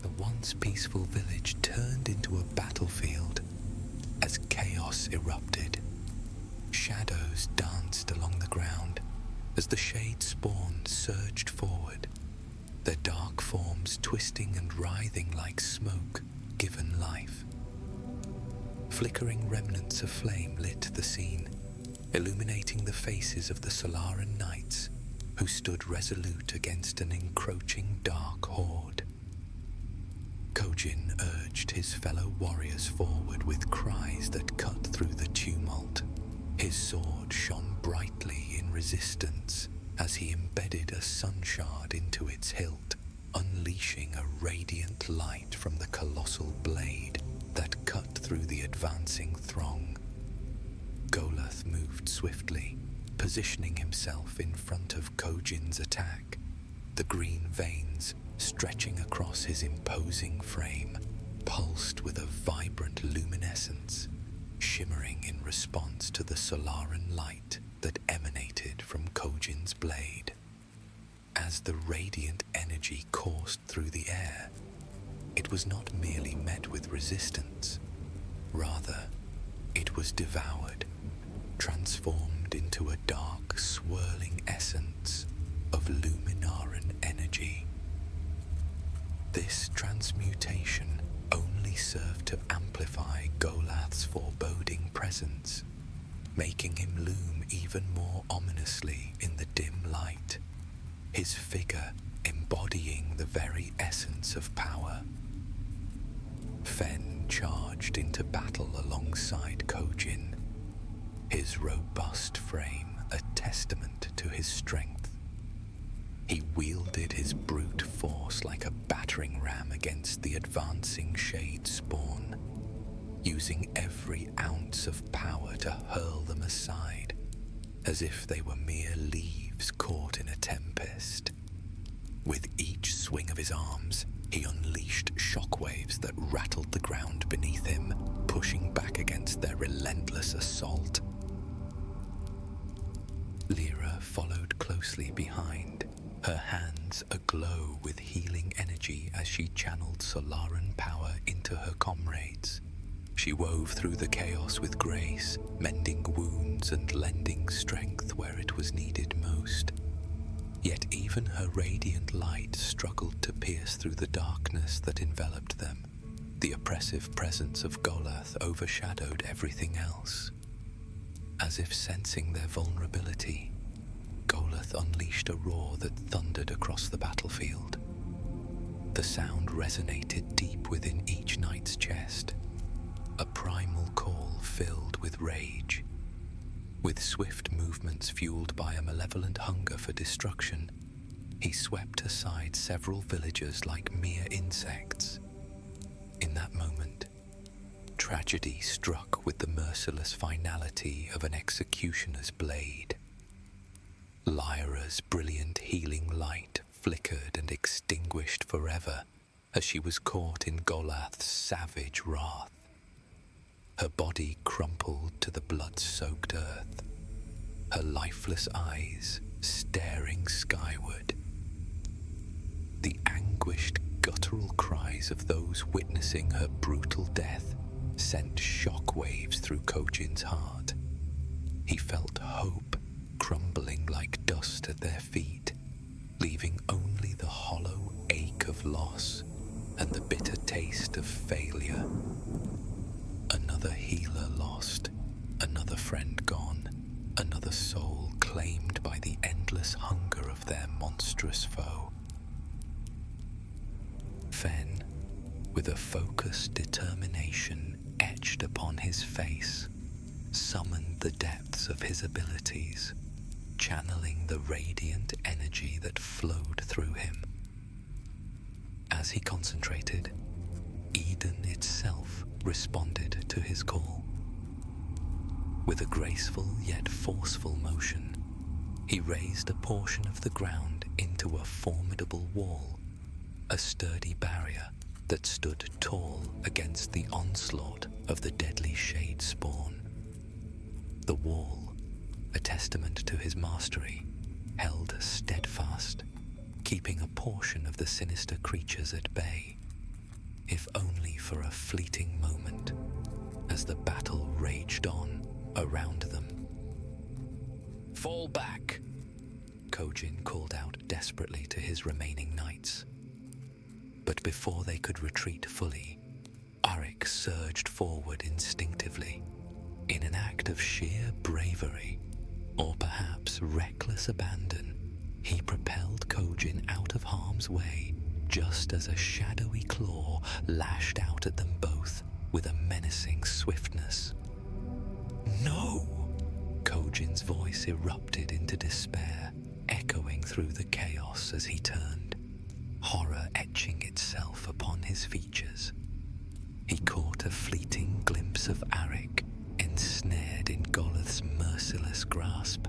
The once peaceful village turned into a battlefield as chaos erupted. Shadows danced along the ground as the shade spawn surged forward, their dark forms twisting and writhing like smoke given life. Flickering remnants of flame lit the scene, illuminating the faces of the Solaran knights who stood resolute against an encroaching dark horde. Kojin urged his fellow warriors forward with cries that cut through the tumult. His sword shone brightly in resistance as he embedded a sun shard into its hilt, unleashing a radiant light from the colossal blade that cut through the advancing throng. Golath moved swiftly, positioning himself in front of Kojin's attack, the green veins stretching across his imposing frame, pulsed with a vibrant luminescence, shimmering in response to the Solaran light that emanated from Kojin's blade. As the radiant energy coursed through the air, it was not merely met with resistance. Rather, it was devoured, transformed into a dark, swirling essence of Luminaran energy. This transmutation only served to amplify Golath's foreboding presence, making him loom even more ominously in the dim light, his figure embodying the very essence of power. Fen charged into battle alongside Kojin, his robust frame a testament to his strength. He wielded his brute force like a battering ram against the advancing shade spawn, using every ounce of power to hurl them aside, as if they were mere leaves caught in a tempest. With each swing of his arms, he unleashed shockwaves that rattled the ground beneath him, pushing back against their relentless assault. Lyra followed closely behind, her hands aglow with healing energy as she channeled Solaran power into her comrades. She wove through the chaos with grace, mending wounds and lending strength where it was needed most. Yet even her radiant light struggled to pierce through the darkness that enveloped them. The oppressive presence of Golath overshadowed everything else. As if sensing their vulnerability, Golath unleashed a roar that thundered across the battlefield. The sound resonated deep within each knight's chest, a primal call filled with rage. With swift movements fueled by a malevolent hunger for destruction, he swept aside several villagers like mere insects. In that moment, tragedy struck with the merciless finality of an executioner's blade. Lyra's brilliant healing light flickered and extinguished forever as she was caught in Golath's savage wrath. Her body crumpled to the blood-soaked earth, her lifeless eyes staring skyward. The anguished, guttural cries of those witnessing her brutal death sent shockwaves through Kojin's heart. He felt hope crumbling like dust at their feet, leaving only the hollow ache of loss and the bitter taste of failure. Another healer lost, another friend gone, another soul claimed by the endless hunger of their monstrous foe. Fen, with a focused determination etched upon his face, summoned the depths of his abilities, channeling the radiant energy that flowed through him. As he concentrated, Eden itself responded to his call. With a graceful yet forceful motion, he raised a portion of the ground into a formidable wall, a sturdy barrier that stood tall against the onslaught of the deadly shade spawn. The wall, a testament to his mastery, held steadfast, keeping a portion of the sinister creatures at bay, if only for a fleeting moment, as the battle raged on around them. "Fall back!" Kojin called out desperately to his remaining knights. But before they could retreat fully, Arik surged forward instinctively. In an act of sheer bravery, or perhaps reckless abandon, he propelled Kojin out of harm's way just as a shadowy claw lashed out at them both with a menacing swiftness. "No!" Kojin's voice erupted into despair, echoing through the chaos as he turned, horror etching itself upon his features. He caught a fleeting glimpse of Arik, ensnared in Golath's merciless grasp,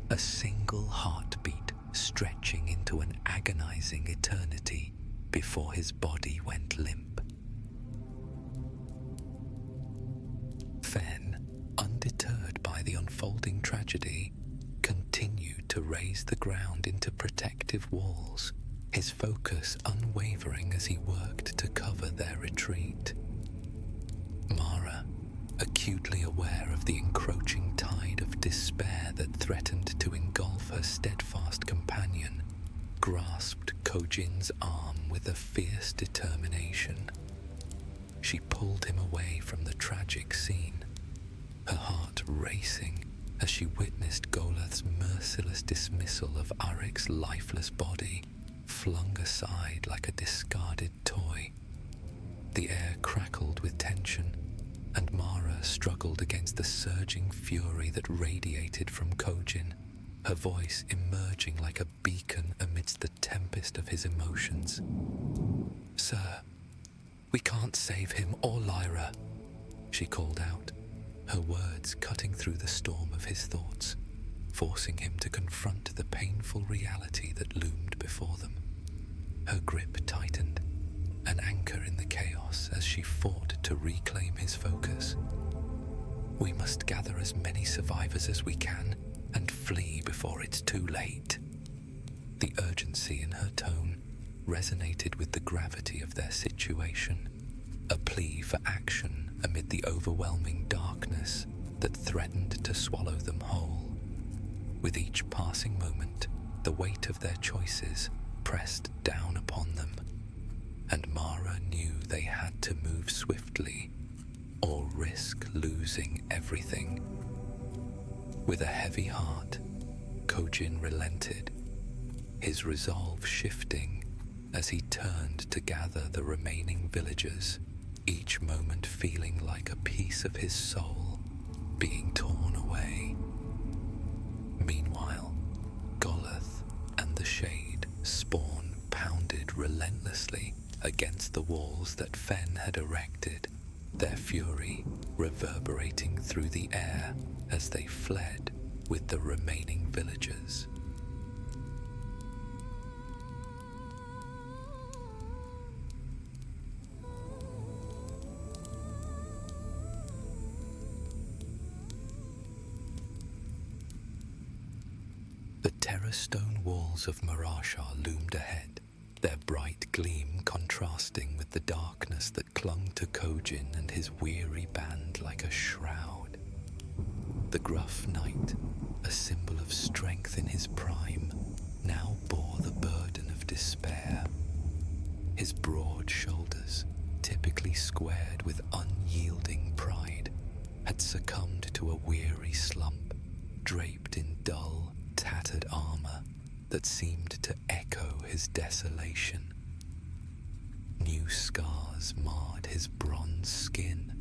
a single heartbeat stretching into an agonizing eternity before his body went limp. Fen, undeterred by the unfolding tragedy, continued to raise the ground into protective walls, his focus unwavering as he worked to cover their retreat. Mara, acutely aware of the encroaching tide of despair that threatened to engulf her steadfast companion, grasped Kojin's arm with a fierce determination. She pulled him away from the tragic scene, her heart racing as she witnessed Goleth's merciless dismissal of Arik's lifeless body, flung aside like a discarded toy. The air crackled with tension, and Mara struggled against the surging fury that radiated from Kojin, her voice emerging like a beacon amidst the tempest of his emotions. "Sir, we can't save him or Lyra," she called out, her words cutting through the storm of his thoughts, forcing him to confront the painful reality that loomed before them. Her grip tightened, an anchor in the chaos as she fought to reclaim his focus. "We must gather as many survivors as we can and flee before it's too late." The urgency in her tone resonated with the gravity of their situation, a plea for action amid the overwhelming darkness that threatened to swallow them whole. With each passing moment, the weight of their choices pressed down upon them, and Mara knew they had to move swiftly or risk losing everything. With a heavy heart, Kojin relented, his resolve shifting as he turned to gather the remaining villagers, each moment feeling like a piece of his soul being torn away. Meanwhile, Goleth and the Shade spawn pounded relentlessly against the walls that Fen had erected, their fury reverberating through the air as they fled with the remaining villagers. The terrace stone walls of Marashar loomed ahead, their bright gleam contrasting with the darkness that clung to Kojin and his weary band like a shroud. The gruff knight, a symbol of strength in his prime, now bore the burden of despair. His broad shoulders, typically squared with unyielding pride, had succumbed to a weary slump, draped in dull, tattered armor that seemed to echo his desolation. New scars marred his bronze skin.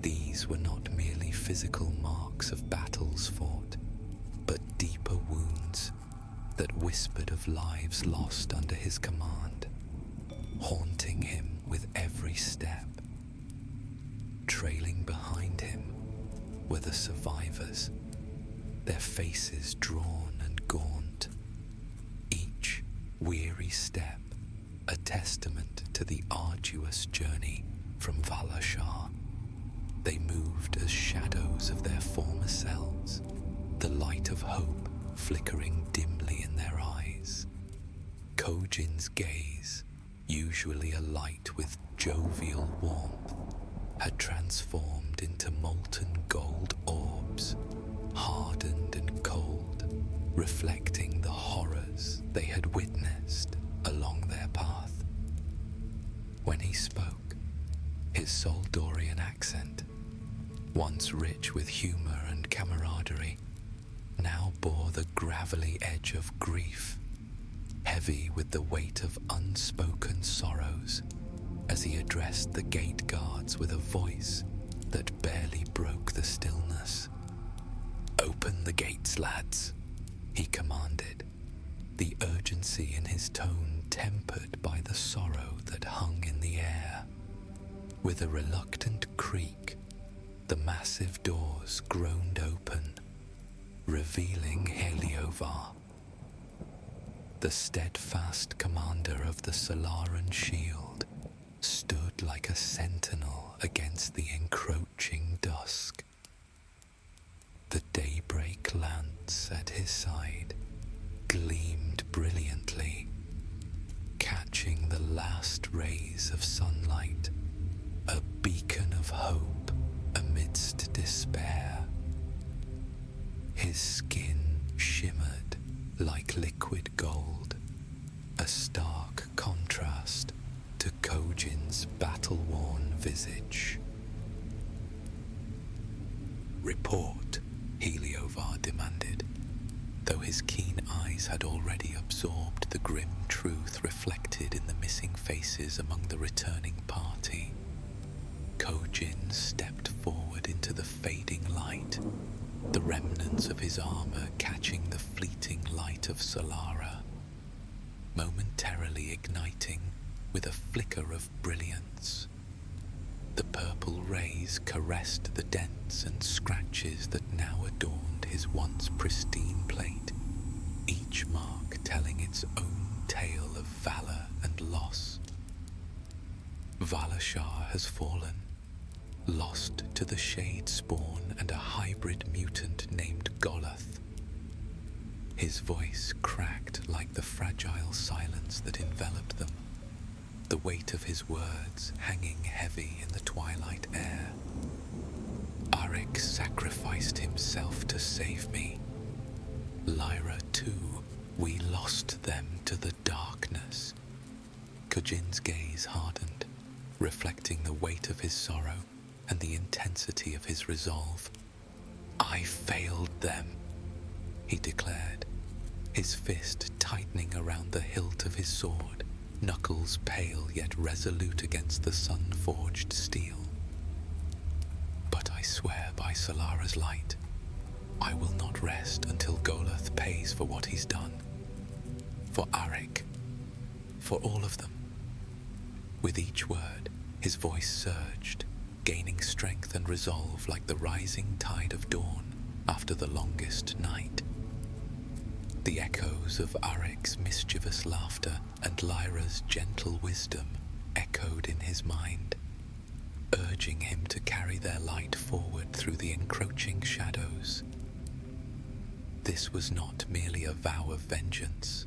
These were not merely physical marks of battles fought, but deeper wounds that whispered of lives lost under his command, haunting him with every step. Trailing behind him were the survivors, their faces drawn and gaunt, each weary step a testament to the arduous journey from Valashar. They moved as shadows of their former selves, the light of hope flickering dimly in their eyes. Kojin's gaze, usually alight with jovial warmth, had transformed into molten gold orbs, hardened and cold, reflecting the horrors they had witnessed along their path. When he spoke, his Soldorian accent, once rich with humor and camaraderie, now bore the gravelly edge of grief, heavy with the weight of unspoken sorrows, as he addressed the gate guards with a voice that barely broke the stillness. "Open the gates, lads," he commanded, the urgency in his tone tempered by the sorrow that hung in the air. With a reluctant creak, the massive doors groaned open, revealing Heliovar. The steadfast commander of the Solaran shield stood like a sentinel against the encroaching dusk. The daybreak lance at his side gleamed brilliantly, catching the last rays of sunlight, a beacon of hope amidst despair. His skin shimmered like liquid gold, a stark contrast to Kojin's battle-worn visage. report, Heliovar demanded, though his keen eyes had already absorbed the grim truth reflected in the missing faces among the returning party. Kojin stepped forward into the fading light, the remnants of his armor catching the fleeting light of Solara, momentarily igniting with a flicker of brilliance. The purple rays caressed the dents and scratches that now adorned his once pristine plate, each mark telling its own tale of valor and loss. Valashar has fallen, lost to the Shade Spawn and a hybrid mutant named Golath. His voice cracked like the fragile silence that enveloped them, the weight of his words hanging heavy in the twilight air. Arik sacrificed himself to save me. Lyra too, we lost them to the darkness. Kojin's gaze hardened, reflecting the weight of his sorrow and the intensity of his resolve. I failed them, he declared, his fist tightening around the hilt of his sword, knuckles pale yet resolute against the sun-forged steel. But I swear by Solara's light, I will not rest until Golath pays for what he's done. For Arik, for all of them. With each word, his voice surged, gaining strength and resolve like the rising tide of dawn after the longest night. The echoes of Arik's mischievous laughter and Lyra's gentle wisdom echoed in his mind, urging him to carry their light forward through the encroaching shadows. This was not merely a vow of vengeance.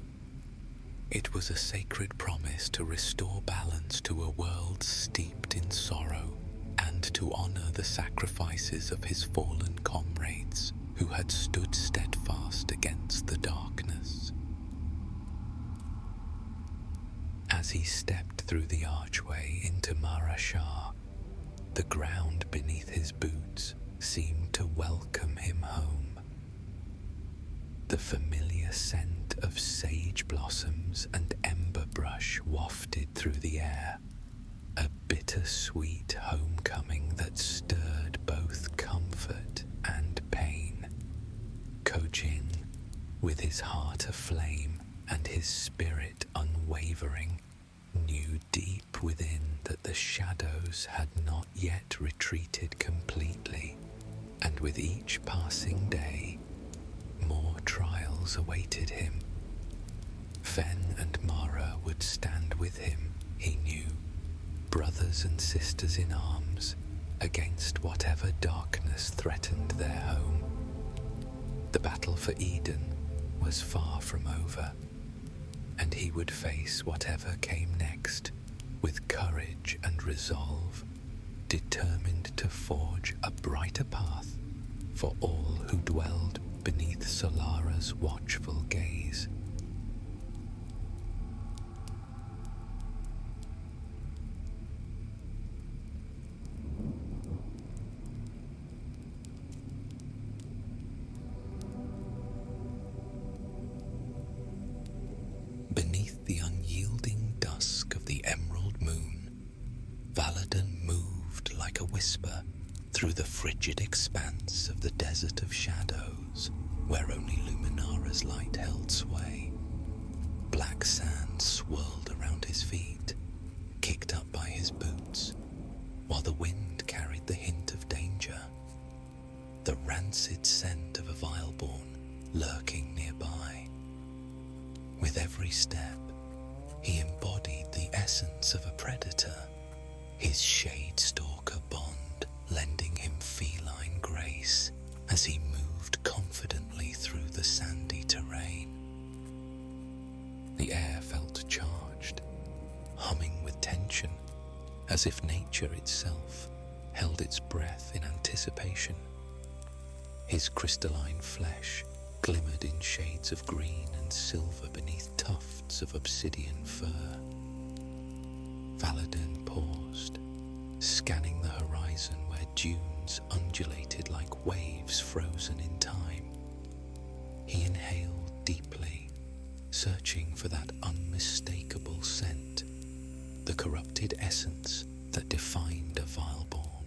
It was a sacred promise to restore balance to a world steeped in sorrow and to honor the sacrifices of his fallen comrades who had stood steadfast against the darkness. As he stepped through the archway into Marashar, the ground beneath his boots seemed to welcome him home. The familiar scent of sage blossoms and ember brush wafted through the air, a bittersweet homecoming that stirred both comfort and pain. Kojin, with his heart aflame and his spirit unwavering, knew deep within that the shadows had not yet retreated completely, and with each passing day, more trials awaited him. Fen and Mara would stand with him, he knew, brothers and sisters in arms, against whatever darkness threatened their home. The battle for Eden was far from over, and he would face whatever came next with courage and resolve, determined to forge a brighter path for all who dwelled beneath Solara's watchful gaze. Beneath the unyielding dusk of the emerald moon, Valadan moved like a whisper through the frigid expanse of the desert of shadows, where only Luminara's light held sway. Black sand swirled around his feet, kicked up by his boots, while the wind carried the hint of danger, the rancid scent of a vileborn lurking nearby. With every step, he embodied the essence of a predator, his shade-stalker bond lending him feline grace as he moved confidently through the sandy terrain. The air felt charged, humming with tension, as if nature itself held its breath in anticipation. His crystalline flesh glimmered in shades of green and silver beneath tufts of obsidian fur. Valadan paused, scanning the horizon where dunes dunes undulated like waves frozen in time. He inhaled deeply, searching for that unmistakable scent, the corrupted essence that defined a vileborn.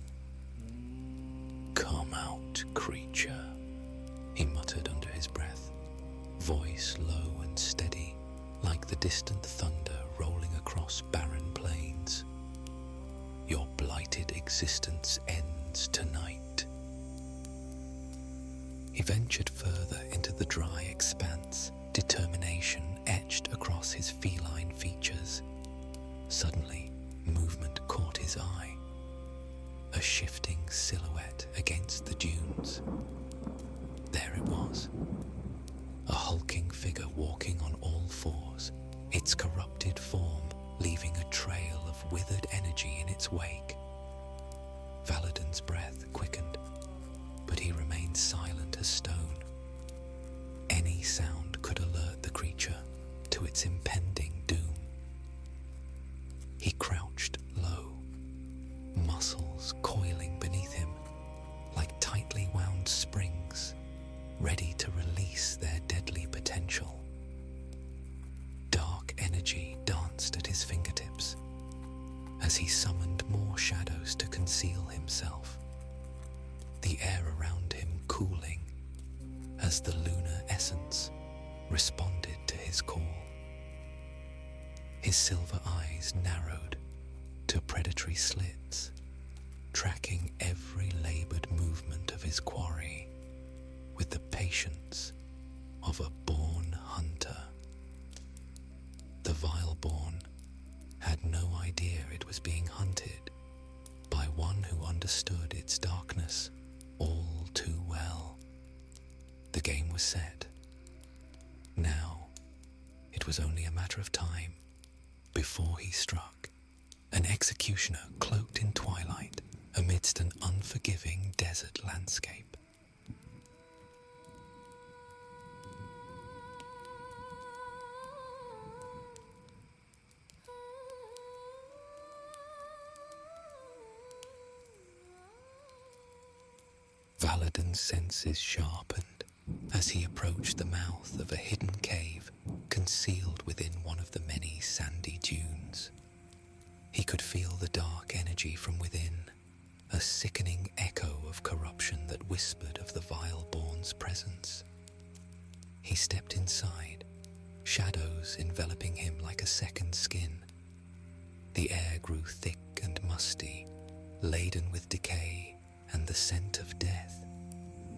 "Come out, creature," he muttered under his breath, voice low and steady, like the distant thunder rolling across barren plains. "Your blighted existence ends tonight." He ventured further into the dry expanse, determination etched across his feline features. Suddenly, movement caught his eye. A shifting silhouette against the dunes. There it was. A hulking figure walking on all fours, its corrupted form leaving a trail of withered energy in its wake. Valadin's breath quickened, but he remained silent as stone. Any sound could alert the creature to its impending doom. He crouched low, muscles coiling beneath him like tightly wound springs, ready to release their deadly potential. Dark energy danced at his fingertips as he summoned more shadows to conceal himself, the air around him cooling as the lunar essence responded to his call. His silver eyes narrowed to predatory slits, tracking every labored movement of his quarry with the patience of a born hunter. The vileborn had no idea it was being hunted by one who understood its darkness all too well. The game was set. Now, it was only a matter of time before he struck, an executioner cloaked in twilight amidst an unforgiving desert landscape. Valadin's senses sharpened as he approached the mouth of a hidden cave concealed within one of the many sandy dunes. He could feel the dark energy from within, a sickening echo of corruption that whispered of the vileborn's presence. He stepped inside, shadows enveloping him like a second skin. The air grew thick and musty, laden with decay and the scent of death.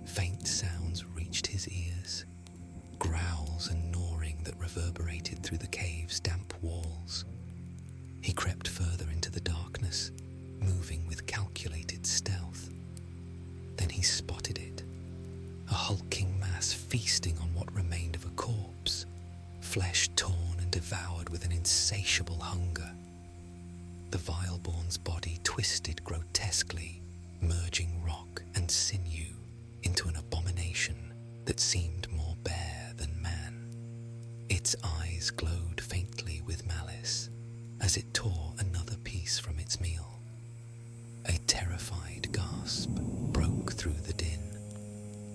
Faint sounds reached his ears, growls and gnawing that reverberated through the cave's damp walls. He crept further into the darkness, moving with calculated stealth. Then he spotted it, a hulking mass feasting on what remained of a corpse, flesh torn and devoured with an insatiable hunger. The vileborn's body twisted grotesquely, merging rock and sinew into an abomination that seemed more bare than man. Its eyes glowed faintly with malice as it tore another piece from its meal. A terrified gasp broke through the din,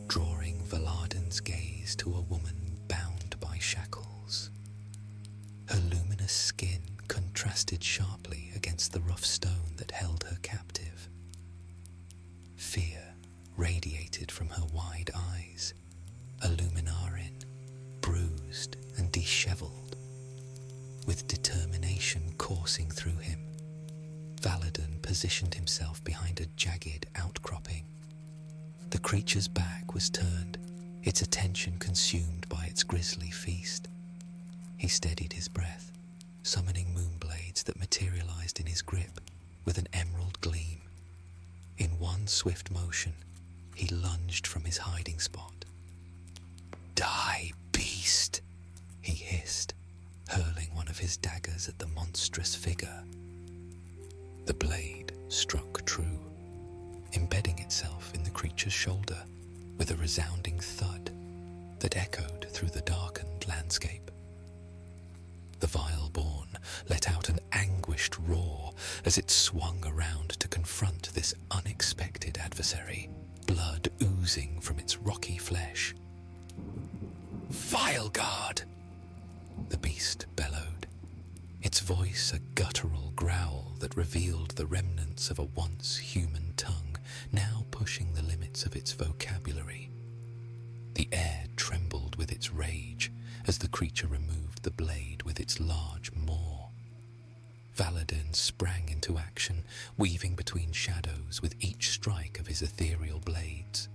drawing Valadin's gaze to a woman bound by shackles. Her luminous skin contrasted sharply against the rough stone that held her captive. Fear radiated from her wide eyes, a Luminara, bruised and disheveled. With determination coursing through him, Valadin positioned himself behind a jagged outcropping. The creature's back was turned, its attention consumed by its grisly feast. He steadied his breath, summoning moonblades that materialized in his grip with an emerald gleam. In one swift motion, he lunged from his hiding spot. "Die, beast!" he hissed, hurling one of his daggers at the monstrous figure. The blade struck true, embedding itself in the creature's shoulder with a resounding thud that echoed through the darkened landscape. The vileborn let out an anguished roar as it swung around to confront this unexpected adversary. adversary, blood oozing from its rocky flesh. "Vile guard!" the beast bellowed, its voice a guttural growl that revealed the remnants of a once human tongue, now pushing the limits of its vocabulary. The air trembled with its rage as the creature removed the blade with its large maw. Valadin sprang into action, weaving between shadows with each strike of his ethereal blades.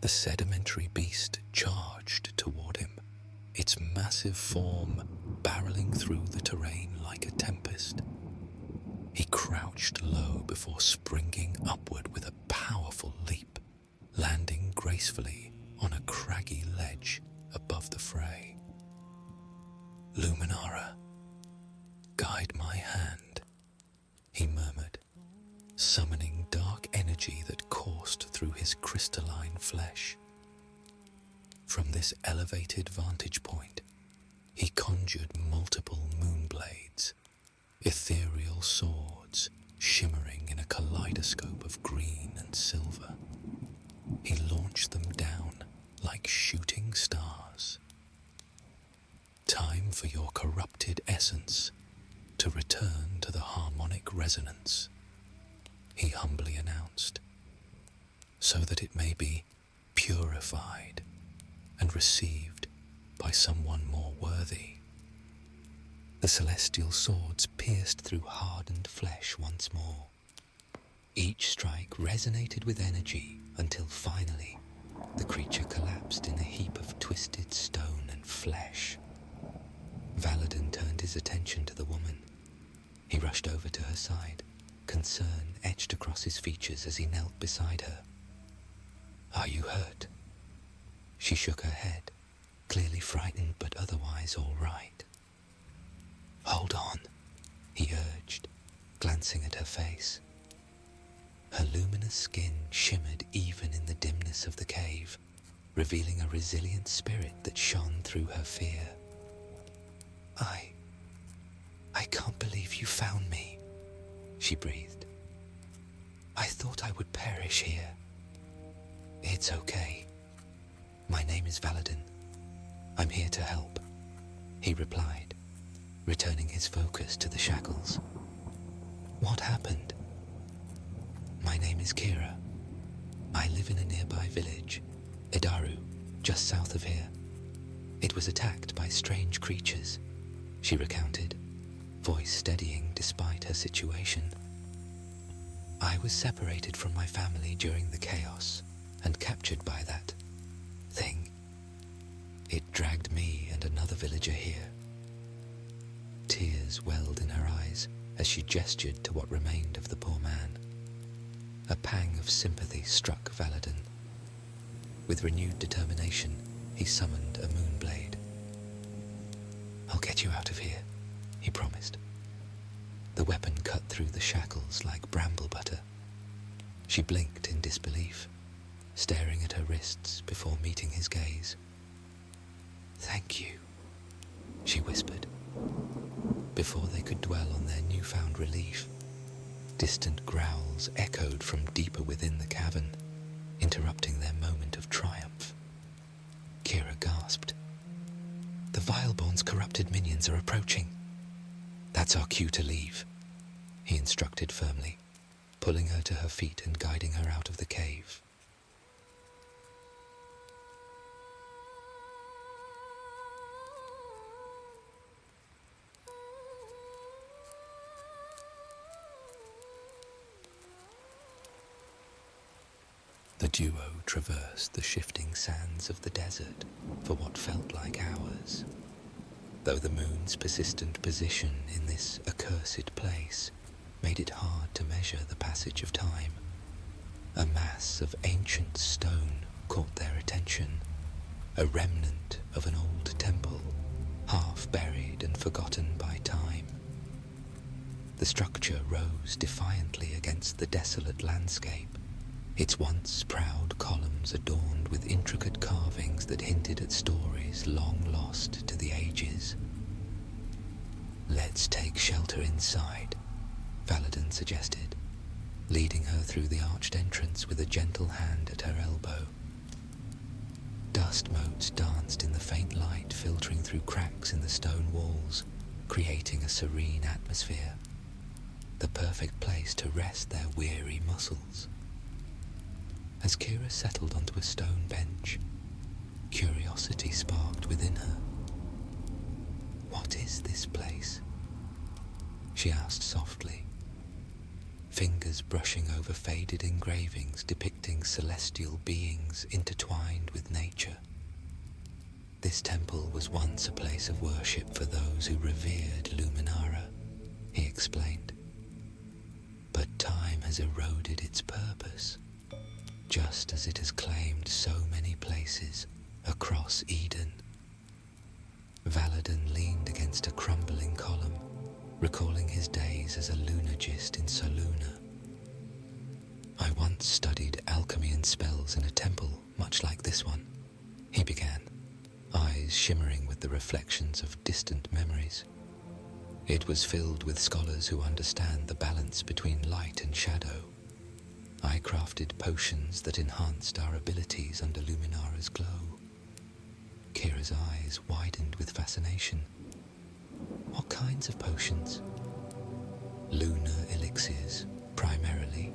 The sedimentary beast charged toward him, its massive form barreling through the terrain like a tempest. He crouched low before springing upward with a powerful leap, landing gracefully on a craggy ledge above the fray. "Luminara, guide my hand," he murmured, summoning dark energy that coursed through his crystalline flesh. From this elevated vantage point, he conjured multiple moonblades, ethereal swords shimmering in a kaleidoscope of green and silver. He launched them down like shooting stars. "Time for your corrupted essence to return to the harmonic resonance," he humbly announced, "so that it may be purified and received by someone more worthy." The celestial swords pierced through hardened flesh once more. Each strike resonated with energy until finally the creature collapsed in a heap of twisted stone and flesh. Valadin turned his attention to the woman. He rushed over to her side, concern etched across his features as he knelt beside her. "Are you hurt?" She shook her head, clearly frightened but otherwise all right. "Hold on," he urged, glancing at her face. Her luminous skin shimmered even in the dimness of the cave, revealing a resilient spirit that shone through her fear. I can't believe you found me," she breathed. "I thought I would perish here." "It's okay. My name is Valadin. I'm here to help," he replied, returning his focus to the shackles. "What happened?" "My name is Kira. I live in a nearby village, Idaru, just south of here. It was attacked by strange creatures," she recounted, voice steadying despite her situation. "I was separated from my family during the chaos and captured by that thing. It dragged me and another villager here." Tears welled in her eyes as she gestured to what remained of the poor man. A pang of sympathy struck Valadin. With renewed determination, he summoned a moonblade. "I'll get you out of here," he promised. The weapon cut through the shackles like bramble butter. She blinked in disbelief, staring at her wrists before meeting his gaze. "Thank you," she whispered. Before they could dwell on their newfound relief, distant growls echoed from deeper within the cavern, interrupting their moment of triumph. Kira gasped. "The Vileborn's corrupted minions are approaching." "That's our cue to leave," he instructed firmly, pulling her to her feet and guiding her out of the cave. The duo traversed the shifting sands of the desert for what felt like hours, though the moon's persistent position in this accursed place made it hard to measure the passage of time. A mass of ancient stone caught their attention, a remnant of an old temple, half buried and forgotten by time. The structure rose defiantly against the desolate landscape, its once proud columns adorned with intricate carvings that hinted at stories long lost to the ages. "Let's take shelter inside," Valadin suggested, leading her through the arched entrance with a gentle hand at her elbow. Dust motes danced in the faint light filtering through cracks in the stone walls, creating a serene atmosphere, the perfect place to rest their weary muscles. As Kira settled onto a stone bench, curiosity sparked within her. "What is this place?" she asked softly, fingers brushing over faded engravings depicting celestial beings intertwined with nature. This temple was once a place of worship for those who revered Luminara, he explained. But time has eroded its purpose, just as it has claimed so many places across Eden. Valadin leaned against a crumbling column, recalling his days as a lunagist in Soluna. "I once studied alchemy and spells in a temple much like this one," he began, eyes shimmering with the reflections of distant memories. "It was filled with scholars who understand the balance between light and shadow. I crafted potions that enhanced our abilities under Luminara's glow." Kira's eyes widened with fascination. "What kinds of potions?" "Lunar elixirs, primarily,"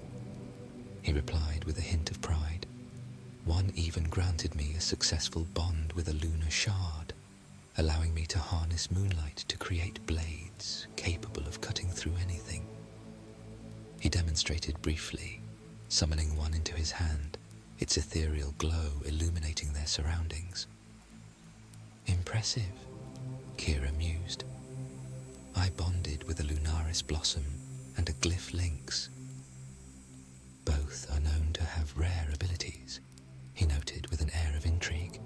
he replied with a hint of pride. "One even granted me a successful bond with a lunar shard, allowing me to harness moonlight to create blades capable of cutting through anything." He demonstrated briefly, summoning one into his hand, its ethereal glow illuminating their surroundings. "Impressive," Kira mused. "I bonded with a lunaris blossom and a glyph lynx. Both are known to have rare abilities," he noted with an air of intrigue.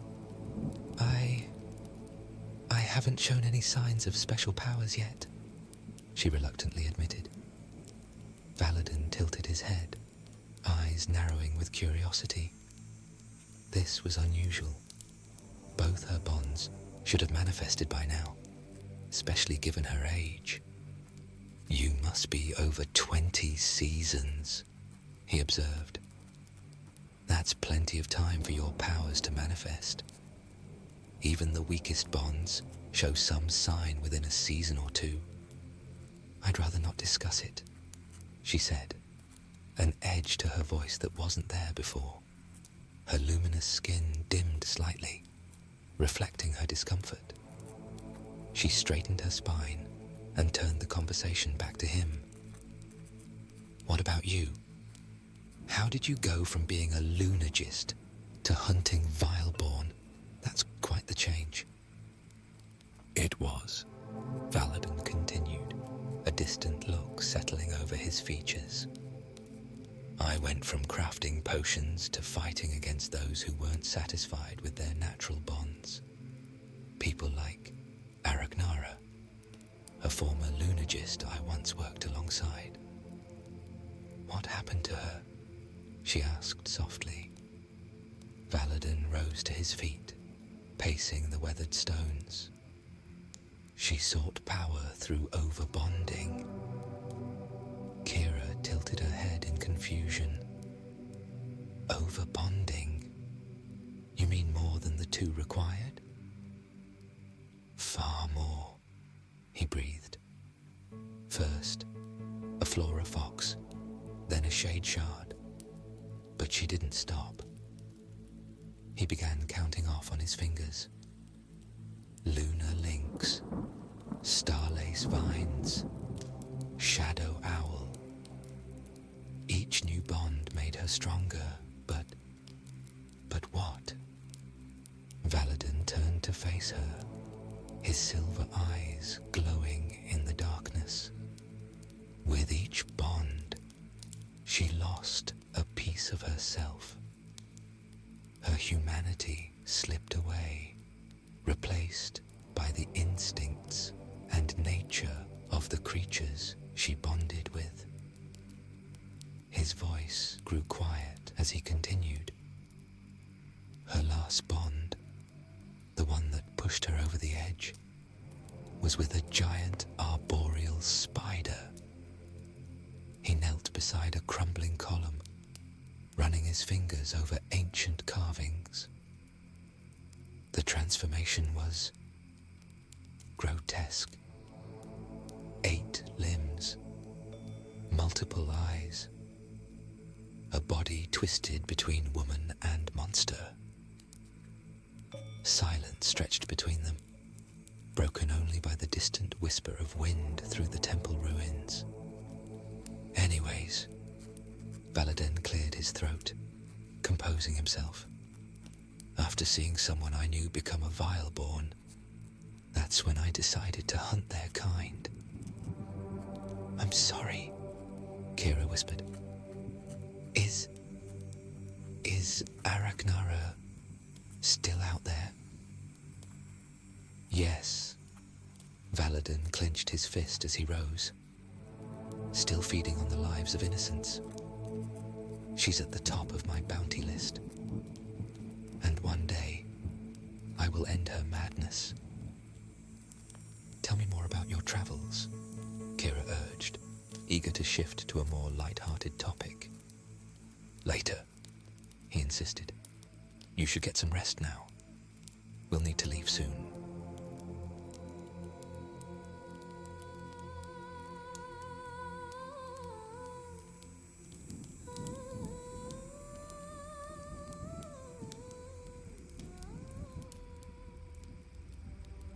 I haven't shown any signs of special powers yet," she reluctantly admitted. Valadin tilted his head, eyes narrowing with curiosity. This was unusual. Both her bonds should have manifested by now, especially given her age. "You must be over 20 seasons," he observed. "That's plenty of time for your powers to manifest. Even the weakest bonds show some sign within a season or two." "I'd rather not discuss it," she said, an edge to her voice that wasn't there before. Her luminous skin dimmed slightly, reflecting her discomfort. She straightened her spine and turned the conversation back to him. "What about you? How did you go from being a lunagist to hunting Vileborn? That's quite the change." "It was," Valadin continued, a distant look settling over his features. "I went from crafting potions to fighting against those who weren't satisfied with their natural bonds. People like Aragnara, a former lunagist I once worked alongside." "What happened to her?" she asked softly. Valadin rose to his feet, pacing the weathered stones. "She sought power through overbonding." Kira tilted her head in confusion. "Overbonding? You mean more than the two required?" "Far more," he breathed. "First, a flora fox, then a shade shard. But she didn't stop." He began counting off on his fingers. Lunar lynx, starlace vines, shadow owl. Each new bond made her stronger, but what? Valadin turned to face her, his silver eyes glowing in the darkness. With each bond, she lost a piece of herself. Her humanity slipped away, replaced by the instincts and nature of the creatures she bonded with. His voice grew quiet as he continued. Her last bond, the one that pushed her over the edge, was with a giant arboreal spider. He knelt knelt beside a crumbling column, running his fingers over ancient carvings. The transformation was grotesque. 8 limbs, multiple eyes, a body twisted between woman and monster. Silence stretched between them, broken only by the distant whisper of wind through the temple ruins. Anyways, Valadin cleared his throat, composing himself. After seeing someone I knew become a Vileborn, that's when I decided to hunt their kind. I'm sorry, Kira whispered. Is Araknara still out there? Yes. Valadin clenched his fist as he rose. Still feeding on the lives of innocents. She's at the top of my bounty list. And one day, I will end her madness. Tell me more about your travels, Kira urged, eager to shift to a more light-hearted topic. Later, he insisted. You should get some rest now. We'll need to leave soon.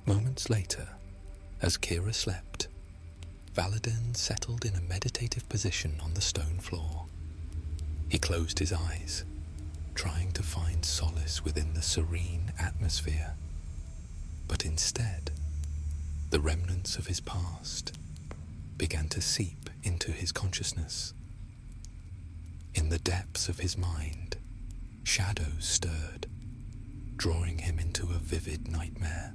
Moments later, as Kira slept, Valadin settled in a meditative position on the stone floor. He closed his eyes, trying to find solace within the serene atmosphere. But instead, the remnants of his past began to seep into his consciousness. In the depths of his mind, shadows stirred, drawing him into a vivid nightmare.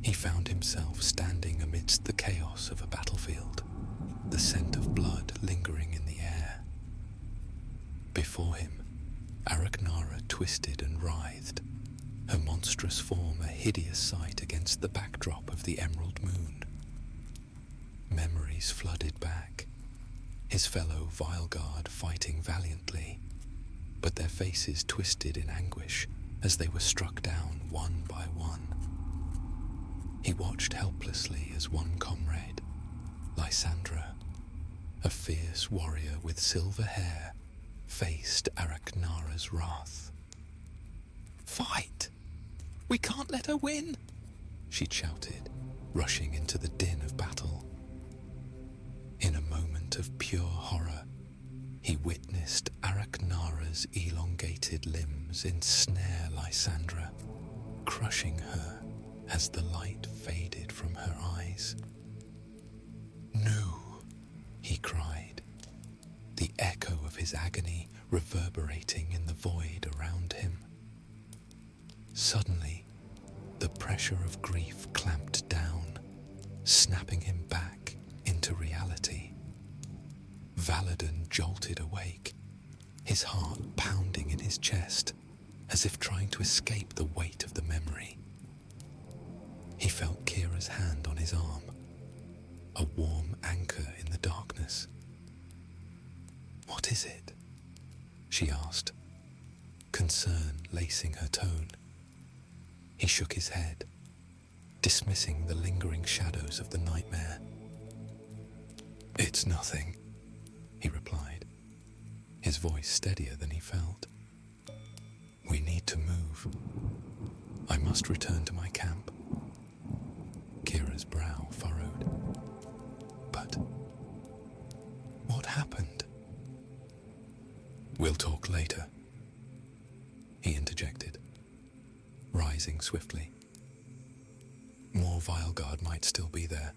He found himself standing amidst the chaos of a battlefield, the scent of blood lingering in the air. Before him, Araknara twisted and writhed, her monstrous form a hideous sight against the backdrop of the emerald moon. Memories flooded back, his fellow Vileguard fighting valiantly, but their faces twisted in anguish as they were struck down one by one. He watched helplessly as one comrade, Lysandra, a fierce warrior with silver hair, faced Araknara's wrath. "Fight! We can't let her win!" she shouted, rushing into the din of battle. In a moment of pure horror, he witnessed Araknara's elongated limbs ensnare Lysandra, crushing her as the light faded from her eyes. "No!" he cried, the echo of his agony reverberating in the void around him. Suddenly, the pressure of grief clamped down, snapping him back into reality. Valadin jolted awake, his heart pounding in his chest, as if trying to escape the weight of the memory. He felt Kira's hand on his arm, a warm anchor in the darkness. "What is it?" she asked, concern lacing her tone. He shook his head, dismissing the lingering shadows of the nightmare. "It's nothing," he replied, his voice steadier than he felt. "We need to move. I must return to my camp." Kira's brow furrowed. "But what happened?" "We'll talk later," he interjected, rising swiftly. "More Vileguard might still be there.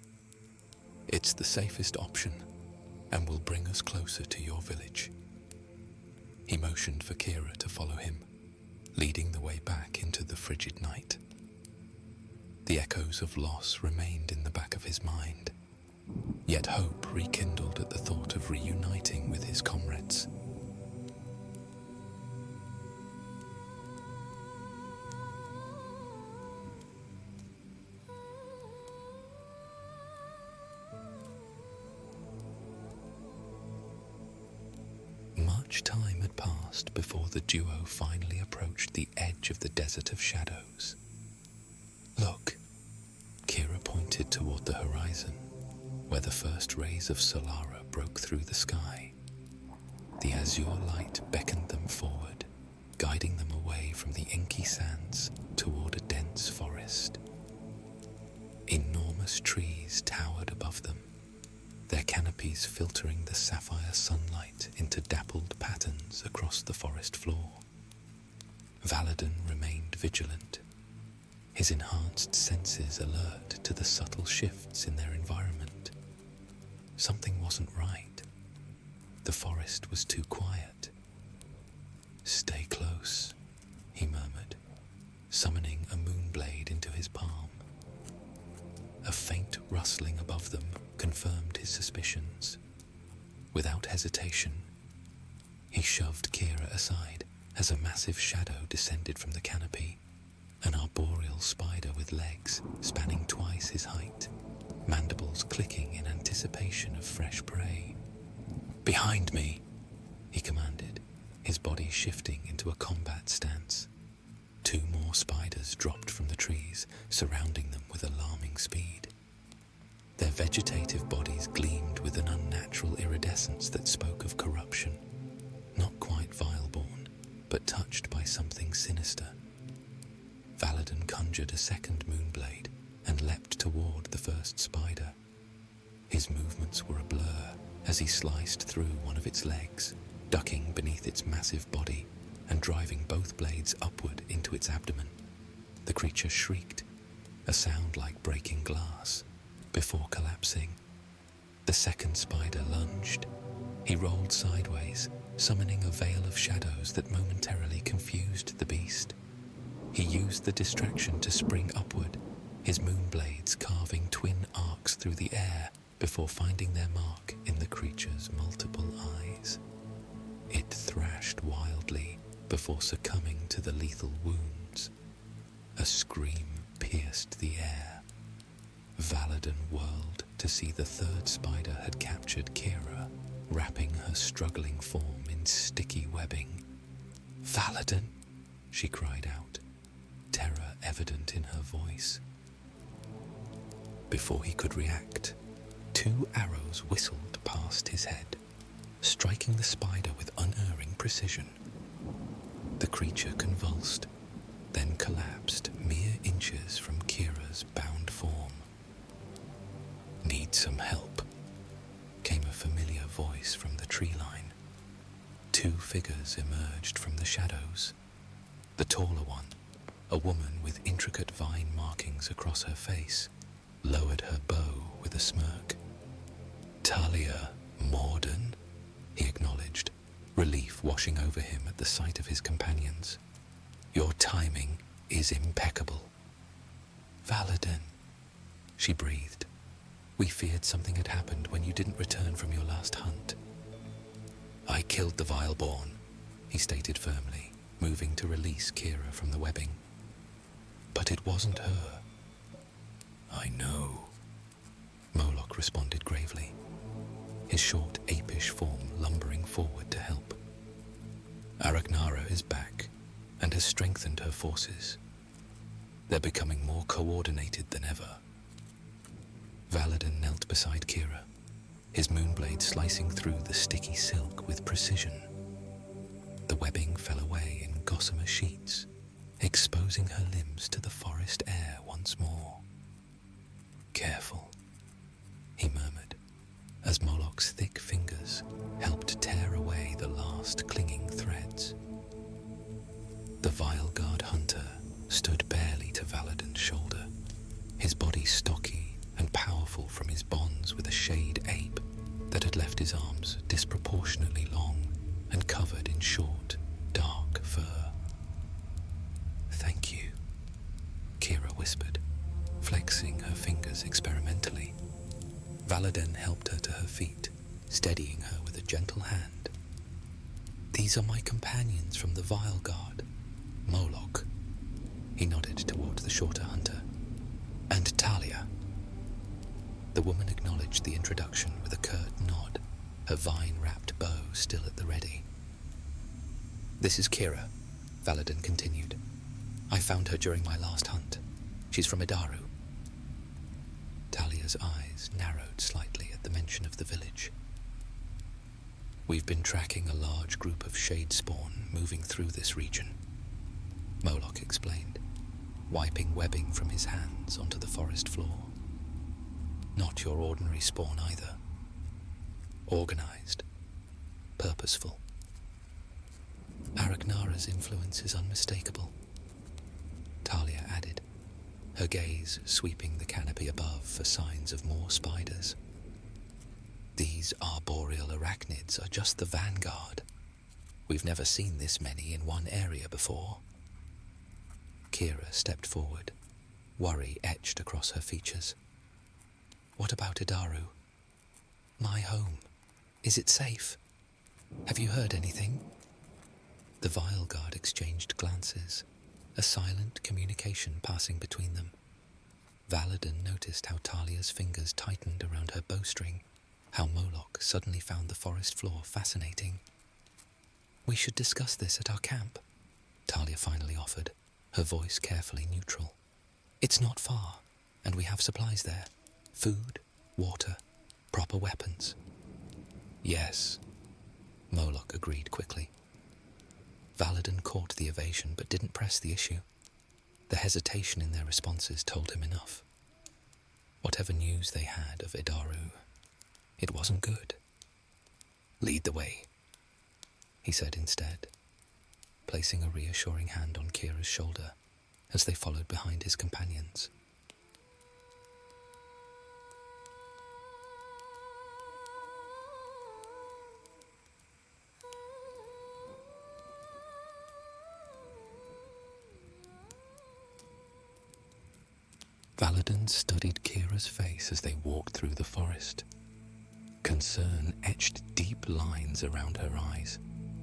It's the safest option and will bring us closer to your village." He motioned for Kira to follow him, leading the way back into the frigid night. The echoes of loss remained in the back of his mind, yet hope rekindled at the thought of reuniting with his comrades. much time had passed before the duo finally approached the edge of the desert of shadows. "Look," Kira pointed toward the horizon, where the first rays of Solara broke through the sky. The azure light beckoned them forward, guiding them away from the inky sands toward a dense forest. Enormous trees towered above them, their canopies filtering the sapphire sunlight into dappled patterns across the forest floor. Valadin remained vigilant, his enhanced senses alert to the subtle shifts in their environment. Something wasn't right. The forest was too quiet. "Stay close," he murmured, summoning a moonblade into his palm. A faint rustling above them confirmed his suspicions. Without hesitation, he shoved Kira aside as a massive shadow descended from the canopy, an arboreal spider with legs spanning twice his height, mandibles clicking in anticipation of fresh prey. "Behind me," he commanded, his body shifting into a combat stance. Two more spiders dropped from the trees, surrounding them with alarming speed. Their vegetative bodies gleamed with an unnatural iridescence that spoke of corruption, not quite vileborn, but touched by something sinister. Valadin conjured a second moonblade and leapt toward the first spider. His movements were a blur as he sliced through one of its legs, ducking beneath its massive body and driving both blades upward into its abdomen. The creature shrieked, a sound like breaking glass, before collapsing. The second spider lunged. He rolled sideways, summoning a veil of shadows that momentarily confused the beast. He used the distraction to spring upward, his moonblades carving twin arcs through the air before finding their mark in the creature's multiple eyes. It thrashed wildly before succumbing to the lethal wounds. A scream pierced the air. Valadin whirled to see the third spider had captured Kira, wrapping her struggling form in sticky webbing. "Valadin!" she cried out, terror evident in her voice. Before he could react, two arrows whistled past his head, striking the spider with unerring precision. The creature convulsed, then collapsed mere inches from Kira's bound form. "Need some help," came a familiar voice from the tree line. Two figures emerged from the shadows. The taller one, a woman with intricate vine markings across her face, lowered her bow with a smirk. "Talia Morden," he acknowledged, relief washing over him at the sight of his companions. "Your timing is impeccable." "Valadin," she breathed. "We feared something had happened when you didn't return from your last hunt." "I killed the Vileborn," he stated firmly, moving to release Kira from the webbing. "But it wasn't her." "I know," Moloch responded gravely, his short apish form lumbering forward to help. "Aragnara is back and has strengthened her forces. They're becoming more coordinated than ever." Valadin knelt beside Kira, his moonblade slicing through the sticky silk with precision. The webbing fell away in gossamer sheets, exposing her limbs to the forest air once more. "Careful," he murmured, as Moloch's thick fingers helped tear away the last clinging threads. The Vileguard hunter stood barely to Valadin's shoulder, his body stocky and powerful from his bonds with a shade ape that had left his arms disproportionately long and covered in short, dark fur. "Thank you," Kira whispered, flexing her fingers experimentally. Valadin helped her to her feet, steadying her with a gentle hand. "These are my companions from the Vileguard, Moloch." He nodded towards the shorter hunter. "And Talia." The woman acknowledged the introduction with a curt nod, her vine-wrapped bow still at the ready. "This is Kira," Valadin continued. "I found her during my last hunt. She's from Idaru." Talia's eyes narrowed slightly at the mention of the village. "We've been tracking a large group of shade spawn moving through this region," Moloch explained, wiping webbing from his hands onto the forest floor. "Not your ordinary spawn either. Organized, purposeful. Aragnara's influence is unmistakable," Talia added, her gaze sweeping the canopy above for signs of more spiders. "These arboreal arachnids are just the vanguard. We've never seen this many in one area before." Kira stepped forward, worry etched across her features. "What about Idaru? My home. Is it safe? Have you heard anything?" The Vile Guard exchanged glances, a silent communication passing between them. Valadin noticed how Talia's fingers tightened around her bowstring, how Moloch suddenly found the forest floor fascinating. "We should discuss this at our camp," Talia finally offered, her voice carefully neutral. "It's not far, and we have supplies there. Food, water, proper weapons." "Yes," Moloch agreed quickly. Valadin caught the evasion but didn't press the issue. The hesitation in their responses told him enough. Whatever news they had of Idaru, it wasn't good. "Lead the way," he said instead, placing a reassuring hand on Kira's shoulder as they followed behind his companions. Valadin studied Kira's face as they walked through the forest. Concern etched deep lines around her eyes,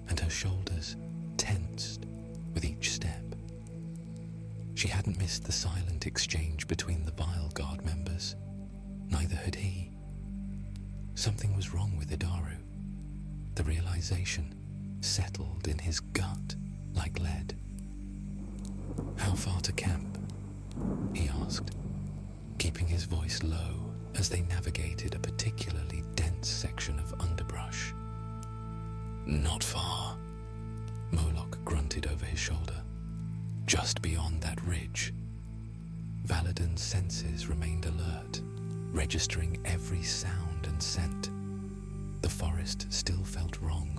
and her shoulders tensed with each step. She hadn't missed the silent exchange between the Vile Guard members. Neither had he. Something was wrong with Idaru. The realization settled in his gut like lead. "How far to camp?" he asked, keeping his voice low as they navigated a particularly dense section of underbrush. "Not far," Moloch grunted over his shoulder. "Just beyond that ridge." Valadin's senses remained alert, registering every sound and scent. The forest still felt wrong.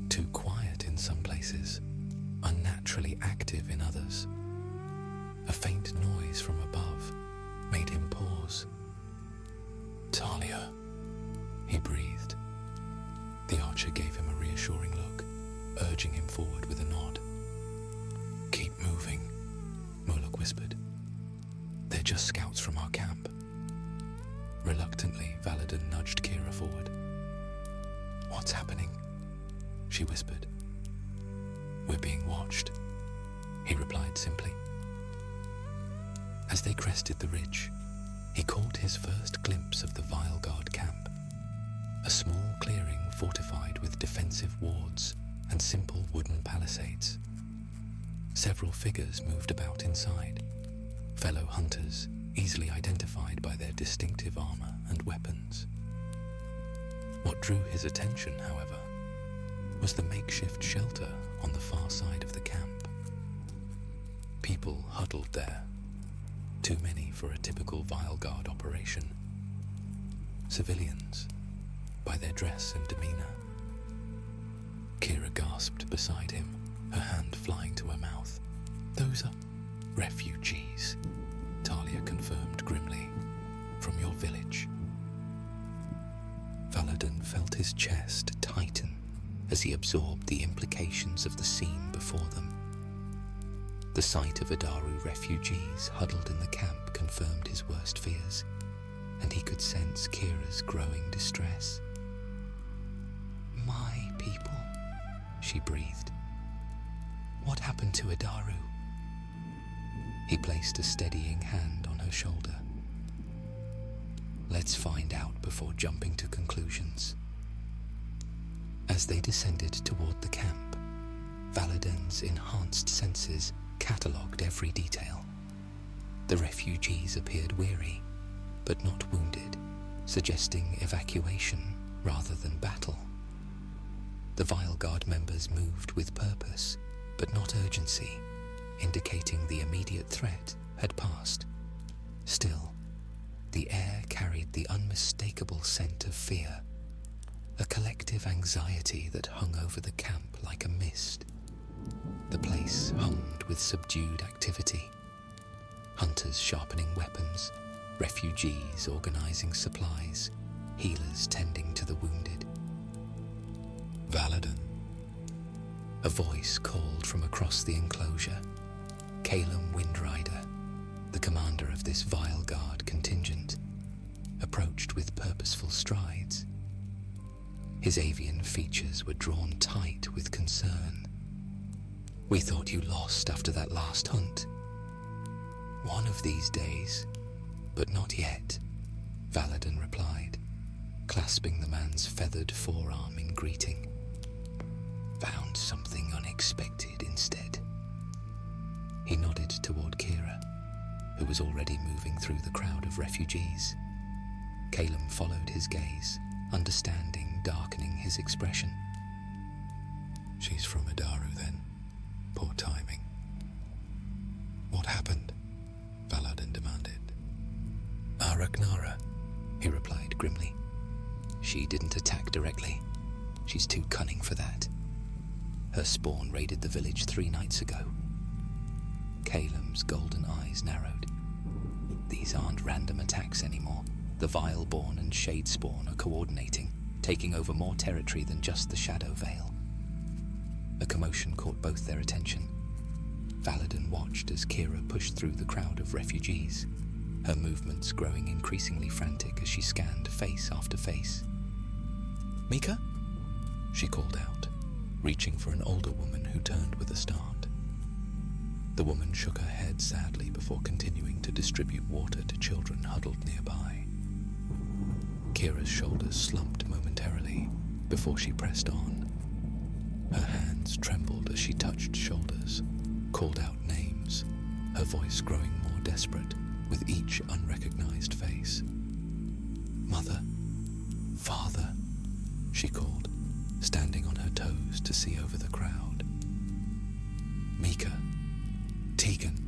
Too quiet in some places, unnaturally active in others. A faint noise from above made him pause. "Talia," he breathed. The archer gave him a reassuring look, urging him forward with a nod. "Keep moving," Moloch whispered. "They're just scouts from our camp." Reluctantly, Valadin nudged Kira forward. "What's happening?" she whispered. "We're being watched," he replied simply. As they crested the ridge, he caught his first glimpse of the Vile Guard camp, a small clearing fortified with defensive wards and simple wooden palisades. Several figures moved about inside, fellow hunters easily identified by their distinctive armor and weapons. What drew his attention, however, was the makeshift shelter on the far side of the camp. People huddled there, too many for a typical Vile Guard operation. Civilians, by their dress and demeanor. Kira gasped beside him, her hand flying to her mouth. "Those are refugees," Talia confirmed grimly, "from your village." Valadin felt his chest tighten as he absorbed the implications of the scene before them. The sight of Idaru refugees huddled in the camp confirmed his worst fears, and he could sense Kira's growing distress. "My people," she breathed. "What happened to Idaru?" He placed a steadying hand on her shoulder. "Let's find out before jumping to conclusions." As they descended toward the camp, Valadin's enhanced senses catalogued every detail. The refugees appeared weary, but not wounded, suggesting evacuation rather than battle. The Vile Guard members moved with purpose, but not urgency, indicating the immediate threat had passed. Still, the air carried the unmistakable scent of fear, a collective anxiety that hung over the camp like a mist. The place hummed with subdued activity. Hunters sharpening weapons, refugees organizing supplies, healers tending to the wounded. Valadin. A voice called from across the enclosure. Calum Windrider, the commander of this Vile Guard contingent, approached with purposeful strides. His avian features were drawn tight with concern. "We thought you lost after that last hunt." "One of these days, but not yet," Valadin replied, clasping the man's feathered forearm in greeting. "Found something unexpected instead." He nodded toward Kira, who was already moving through the crowd of refugees. Calum followed his gaze, understanding darkening his expression. "She's from Adaru then. Poor timing." "What happened?" Valadin demanded. "Aragnara," he replied grimly. "She didn't attack directly. She's too cunning for that. Her spawn raided the village 3 nights ago." Calum's golden eyes narrowed. "These aren't random attacks anymore. The Vileborn and Shadespawn are coordinating, taking over more territory than just the Shadow Vale." A commotion caught both their attention. Valadin watched as Kira pushed through the crowd of refugees, her movements growing increasingly frantic as she scanned face after face. "Mika?" she called out, reaching for an older woman who turned with a start. The woman shook her head sadly before continuing to distribute water to children huddled nearby. Kira's shoulders slumped momentarily before she pressed on. Her hands trembled as she touched shoulders, called out names, her voice growing more desperate with each unrecognized face. "Mother, father," she called, standing on her toes to see over the crowd. "Mika, Tegan."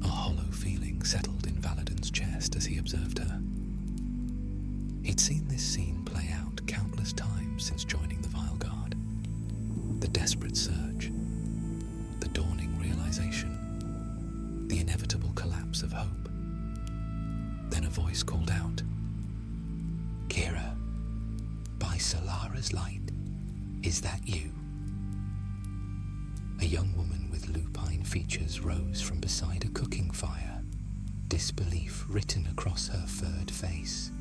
A hollow feeling settled in Valadin's chest as he observed her. He'd seen this scene play out countless times since joining the Vile Guard. The desperate search, the dawning realization, the inevitable collapse of hope. Then a voice called out, "Kira, by Solara's light, is that you?" A young woman with lupine features rose from beside a cooking fire, disbelief written across her furred face.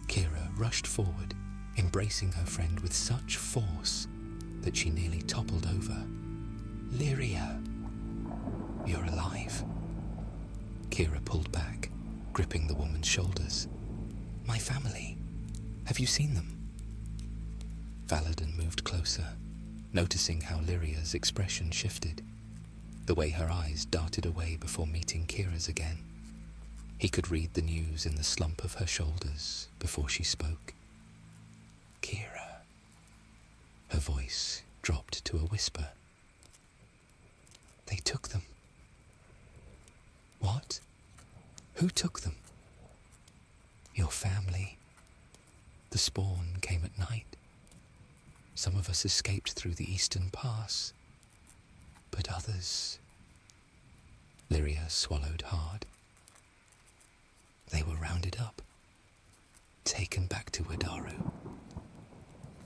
Kira rushed forward, embracing her friend with such force that she nearly toppled over. "Lyria, you're alive." Kira pulled back, gripping the woman's shoulders. "My family, have you seen them?" Valadin moved closer, noticing how Lyria's expression shifted, the way her eyes darted away before meeting Kira's again. He could read the news in the slump of her shoulders before she spoke. "Kira." Her voice dropped to a whisper. "They took them." "What? Who took them?" "Your family. The spawn came at night. Some of us escaped through the eastern pass, but others..." Lyria swallowed hard. "They were rounded up, taken back to Adaru.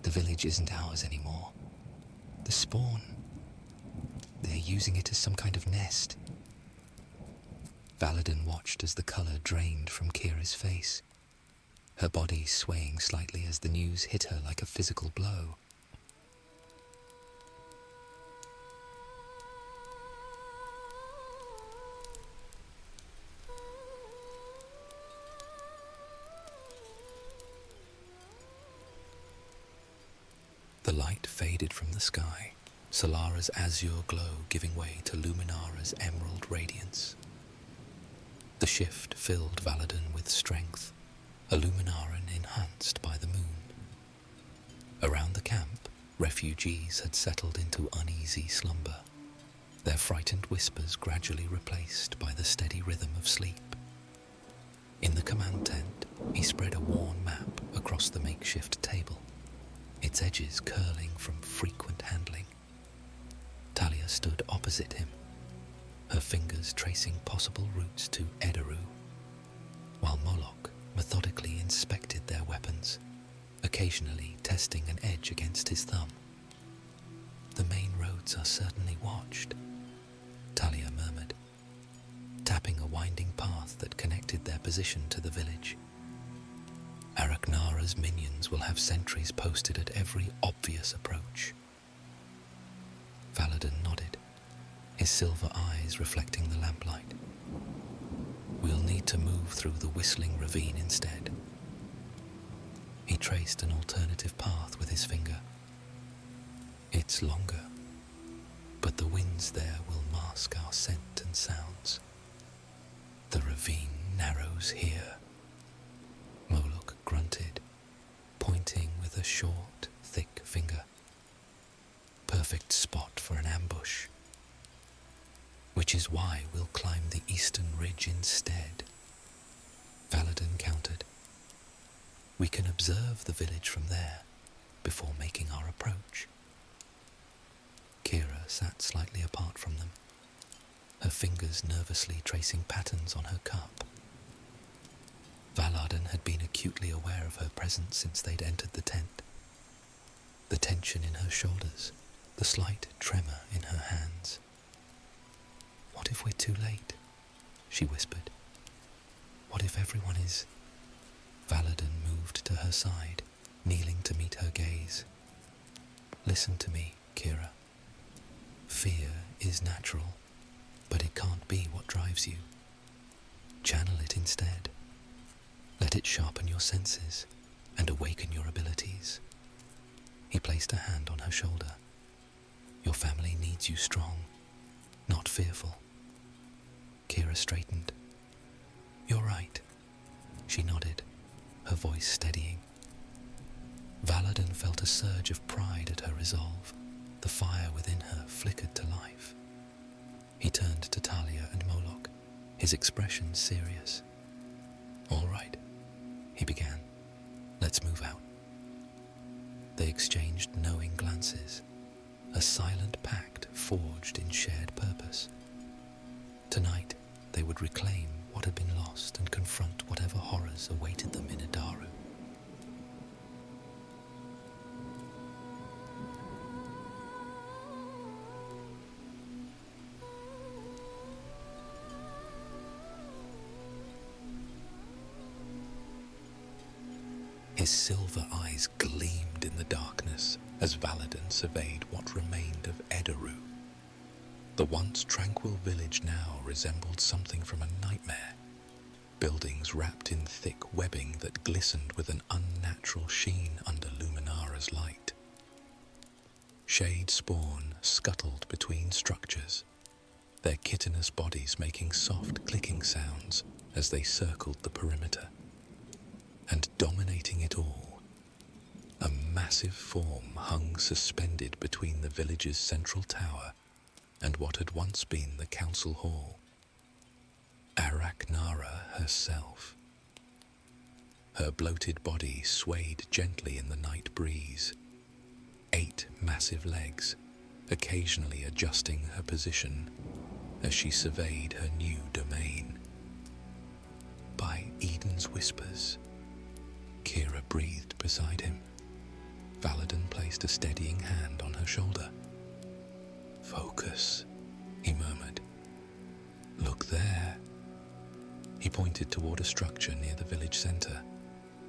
The village isn't ours anymore. The spawn, they're using it as some kind of nest." Valadin watched as the color drained from Kira's face, her body swaying slightly as the news hit her like a physical blow. The light faded from the sky, Solara's azure glow giving way to Luminara's emerald radiance. The shift filled Valadan with strength, a Luminaran enhanced by the moon. Around the camp, refugees had settled into uneasy slumber, their frightened whispers gradually replaced by the steady rhythm of sleep. In the command tent, he spread a worn map across the makeshift table, its edges curling from frequent handling. Talia stood opposite him, her fingers tracing possible routes to Ederu, while Moloch methodically inspected their weapons, occasionally testing an edge against his thumb. "The main roads are certainly watched," Talia murmured, tapping a winding path that connected their position to the village. "Araknara's minions will have sentries posted at every obvious approach." Valadan nodded, his silver eyes reflecting the lamplight. "We'll need to move through the whistling ravine instead." He traced an alternative path with his finger. "It's longer, but the winds there will mask our scent and sounds. The ravine narrows here." Moloch grunted, pointing with a short, thick finger. "Perfect spot for an ambush. Which is why we'll climb the eastern ridge instead," Valadan countered. "We can observe the village from there before making our approach." Kira sat slightly apart from them, her fingers nervously tracing patterns on her cup. Valadan had been acutely aware of her presence since they'd entered the tent. The tension in her shoulders, the slight tremor in her hands. "What if we're too late?" she whispered. "What if everyone is—" Valadan moved to her side, kneeling to meet her gaze. "Listen to me, Kira. Fear is natural, but it can't be what drives you. Channel it instead. Let it sharpen your senses and awaken your abilities." He placed a hand on her shoulder. "Your family needs you strong, not fearful." Kira straightened. "You're right," she nodded, her voice steadying. Valadan felt a surge of pride at her resolve. The fire within her flickered to life. He turned to Talia and Moloch, his expression serious. "All right," he began. "Let's move out." They exchanged knowing glances, a silent pact forged in shared purpose. Tonight, they would reclaim what had been lost and confront whatever horrors awaited them in Adaru. His silver eyes gleamed in the darkness as Valadan surveyed what remained of Ederu. The once tranquil village now resembled something from a nightmare. Buildings wrapped in thick webbing that glistened with an unnatural sheen under Luminara's light. Shade spawn scuttled between structures, their chitinous bodies making soft clicking sounds as they circled the perimeter. And dominating it all, a massive form hung suspended between the village's central tower and what had once been the council hall. Araknara herself. Her bloated body swayed gently in the night breeze, 8 massive legs, occasionally adjusting her position as she surveyed her new domain. By Eden's whispers, Kira breathed beside him. Valadan placed a steadying hand on her shoulder. "Focus," he murmured. "Look there." He pointed toward a structure near the village center,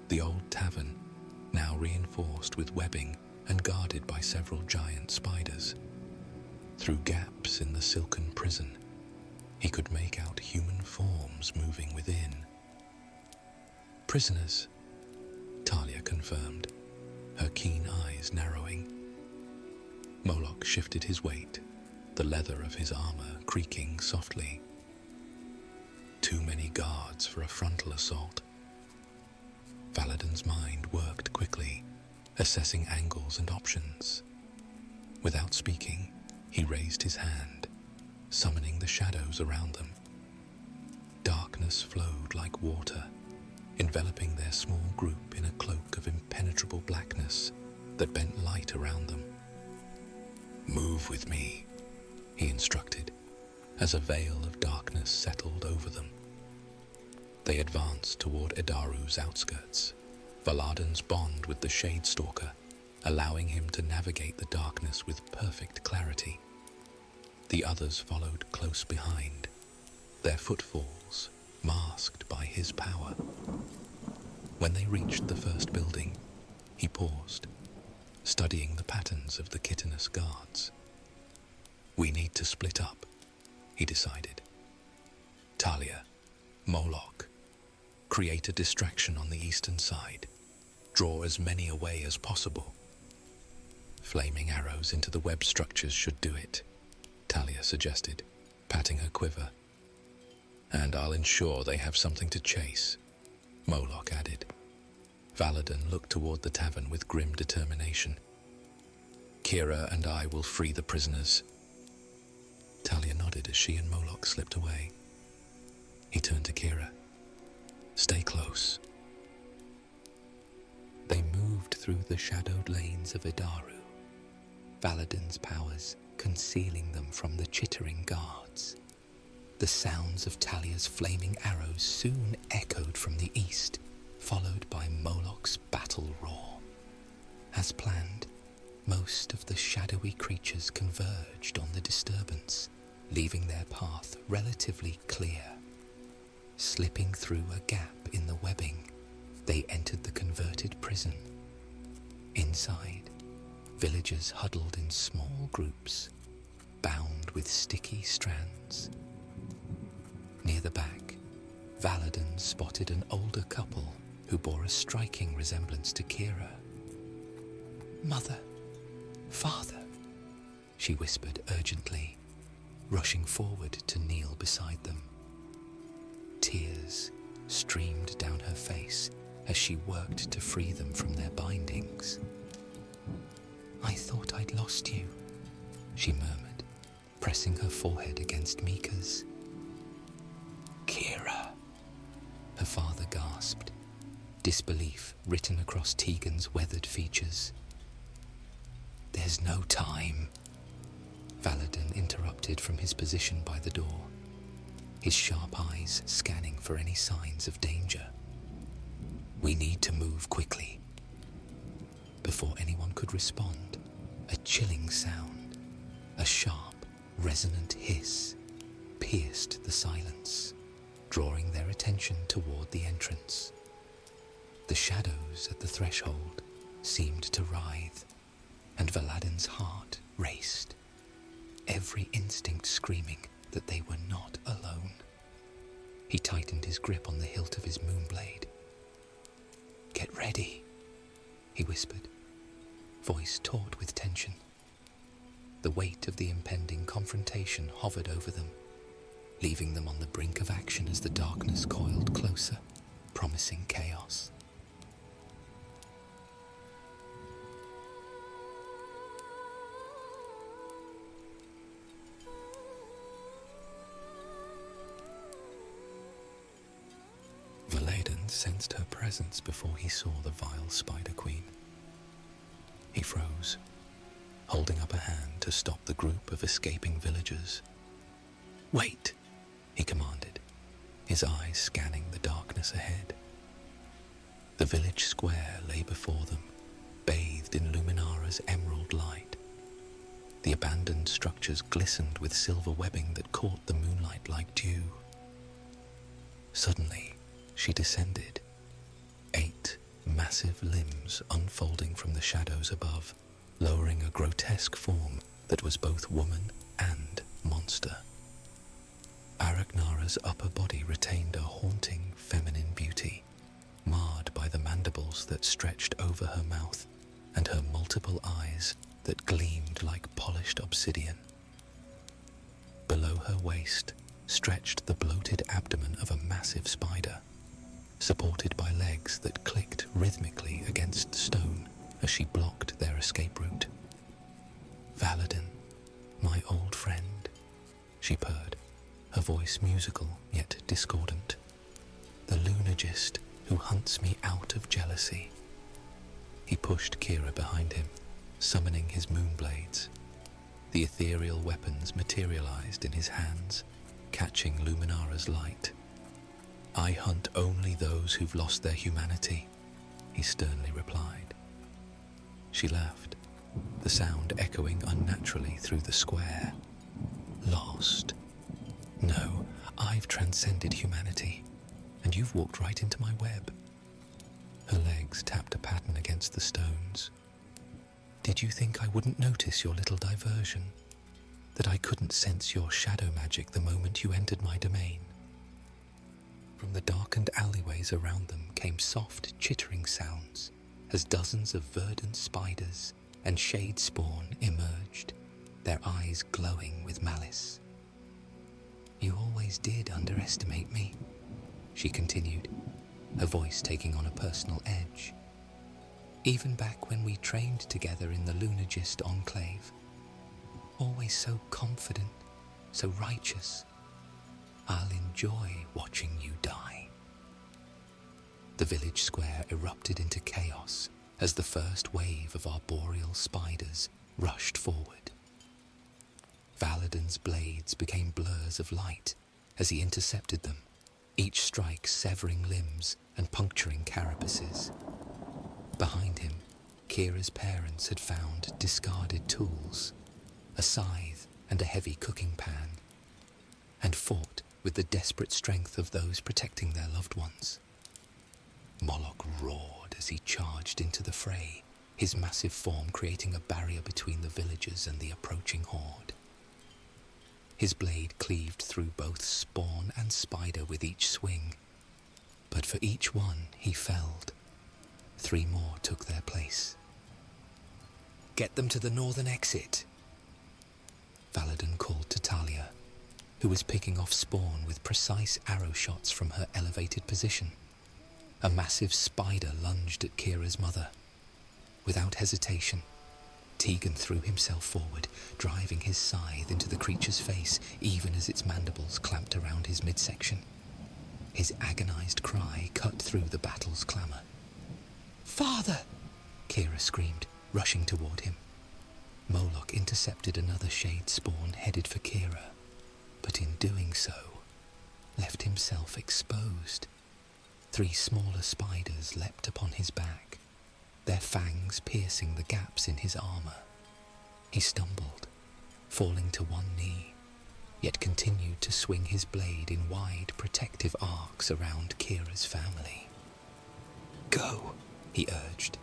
the old tavern, now reinforced with webbing and guarded by several giant spiders. Through gaps in the silken prison, he could make out human forms moving within. "Prisoners," Talia confirmed, her keen eyes narrowing. Moloch shifted his weight, the leather of his armor creaking softly. Too many guards for a frontal assault. Valadin's mind worked quickly, assessing angles and options. Without speaking, he raised his hand, summoning the shadows around them. Darkness flowed like water, enveloping their small group in a cloak of impenetrable blackness that bent light around them. "Move with me," he instructed, as a veil of darkness settled over them. They advanced toward Edaru's outskirts, Valadin's bond with the Shadestalker, allowing him to navigate the darkness with perfect clarity. The others followed close behind, their footfalls masked by his power. When they reached the first building, he paused, studying the patterns of the chitinous guards. "We need to split up," he decided. "Talia, Moloch, create a distraction on the eastern side. Draw as many away as possible." "Flaming arrows into the web structures should do it," Talia suggested, patting her quiver. "And I'll ensure they have something to chase," Moloch added. Valadin looked toward the tavern with grim determination. "Kira and I will free the prisoners." Talia nodded as she and Moloch slipped away. He turned to Kira. "Stay close." They moved through the shadowed lanes of Edaru, Valadin's powers concealing them from the chittering guards. The sounds of Talia's flaming arrows soon echoed from the east, followed by Moloch's battle roar. As planned, most of the shadowy creatures converged on the disturbance, leaving their path relatively clear. Slipping through a gap in the webbing, they entered the converted prison. Inside, villagers huddled in small groups, bound with sticky strands. Near the back, Valadin spotted an older couple who bore a striking resemblance to Kira. "Mother, father," she whispered urgently, rushing forward to kneel beside them. Tears streamed down her face as she worked to free them from their bindings. "I thought I'd lost you," she murmured, pressing her forehead against Mika's. "Kira," her father gasped, disbelief written across Tegan's weathered features. "There's no time," Valadin interrupted from his position by the door, his sharp eyes scanning for any signs of danger. "We need to move quickly." Before anyone could respond, a chilling sound, a sharp, resonant hiss, pierced the silence, drawing their attention toward the entrance. The shadows at the threshold seemed to writhe, and Valadin's heart raced, every instinct screaming that they were not alone. He tightened his grip on the hilt of his moonblade. "Get ready," he whispered, voice taut with tension. The weight of the impending confrontation hovered over them, leaving them on the brink of action as the darkness coiled closer, promising chaos. Valadin sensed her presence before he saw the vile Spider Queen. He froze, holding up a hand to stop the group of escaping villagers. "Wait," he commanded, his eyes scanning the darkness ahead. The village square lay before them, bathed in Luminara's emerald light. The abandoned structures glistened with silver webbing that caught the moonlight like dew. Suddenly, she descended, 8 massive limbs unfolding from the shadows above, lowering a grotesque form that was both woman and monster. Aragnara's upper body retained a haunting feminine beauty, marred by the mandibles that stretched over her mouth and her multiple eyes that gleamed like polished obsidian. Below her waist stretched the bloated abdomen of a massive spider, supported by legs that clicked rhythmically against stone as she blocked their escape route. "Valadin, my old friend," she purred, her voice musical yet discordant. "The lunagist who hunts me out of jealousy." He pushed Kira behind him, summoning his moonblades. The ethereal weapons materialized in his hands, catching Luminara's light. "I hunt only those who've lost their humanity," he sternly replied. She laughed, the sound echoing unnaturally through the square. "Lost? No, I've transcended humanity, and you've walked right into my web." Her legs tapped a pattern against the stones. "Did you think I wouldn't notice your little diversion? That I couldn't sense your shadow magic the moment you entered my domain?" From the darkened alleyways around them came soft, chittering sounds as dozens of verdant spiders and shade spawn emerged, their eyes glowing with malice. "You always did underestimate me," she continued, her voice taking on a personal edge. "Even back when we trained together in the Lunagist Enclave. Always so confident, so righteous. I'll enjoy watching you die." The village square erupted into chaos as the first wave of arboreal spiders rushed forward. Valadin's blades became blurs of light as he intercepted them, each strike severing limbs and puncturing carapaces. Behind him, Kira's parents had found discarded tools, a scythe and a heavy cooking pan, and fought with the desperate strength of those protecting their loved ones. Moloch roared as he charged into the fray, his massive form creating a barrier between the villagers and the approaching horde. His blade cleaved through both spawn and spider with each swing, but for each one he felled. 3 more took their place. "Get them to the northern exit," Valadin called to Talia, who was picking off spawn with precise arrow shots from her elevated position. A massive spider lunged at Kira's mother. Without hesitation, Tegan threw himself forward, driving his scythe into the creature's face even as its mandibles clamped around his midsection. His agonized cry cut through the battle's clamor. "Father!" Kira screamed, rushing toward him. Moloch intercepted another shade spawn headed for Kira, but in doing so, left himself exposed. 3 smaller spiders leapt upon his back, their fangs piercing the gaps in his armor. He stumbled, falling to one knee, yet continued to swing his blade in wide protective arcs around Kira's family. "Go," he urged,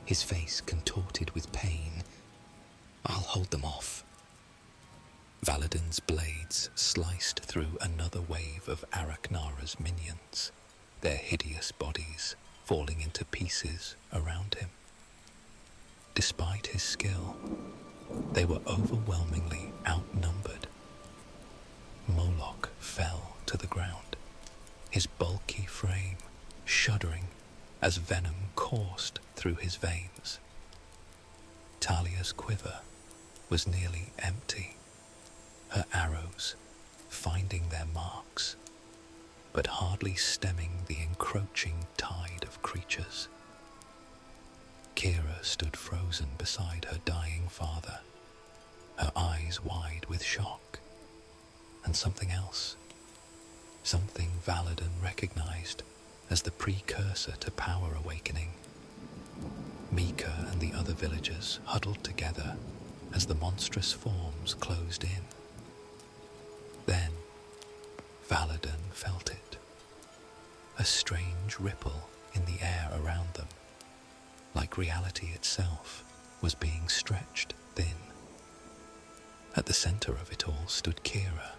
his face contorted with pain. "I'll hold them off." Valadin's blades sliced through another wave of Arachnara's minions, their hideous bodies falling into pieces around him. Despite his skill, they were overwhelmingly outnumbered. Moloch fell to the ground, his bulky frame shuddering as venom coursed through his veins. Talia's quiver was nearly empty, her arrows finding their marks, but hardly stemming the encroaching tide of creatures. Kira stood frozen beside her dying father, her eyes wide with shock, and something else, something Valadin recognized as the precursor to power awakening. Mika and the other villagers huddled together as the monstrous forms closed in. Then Valadin felt it, a strange ripple in the air around them, like reality itself was being stretched thin. At the center of it all stood Kira,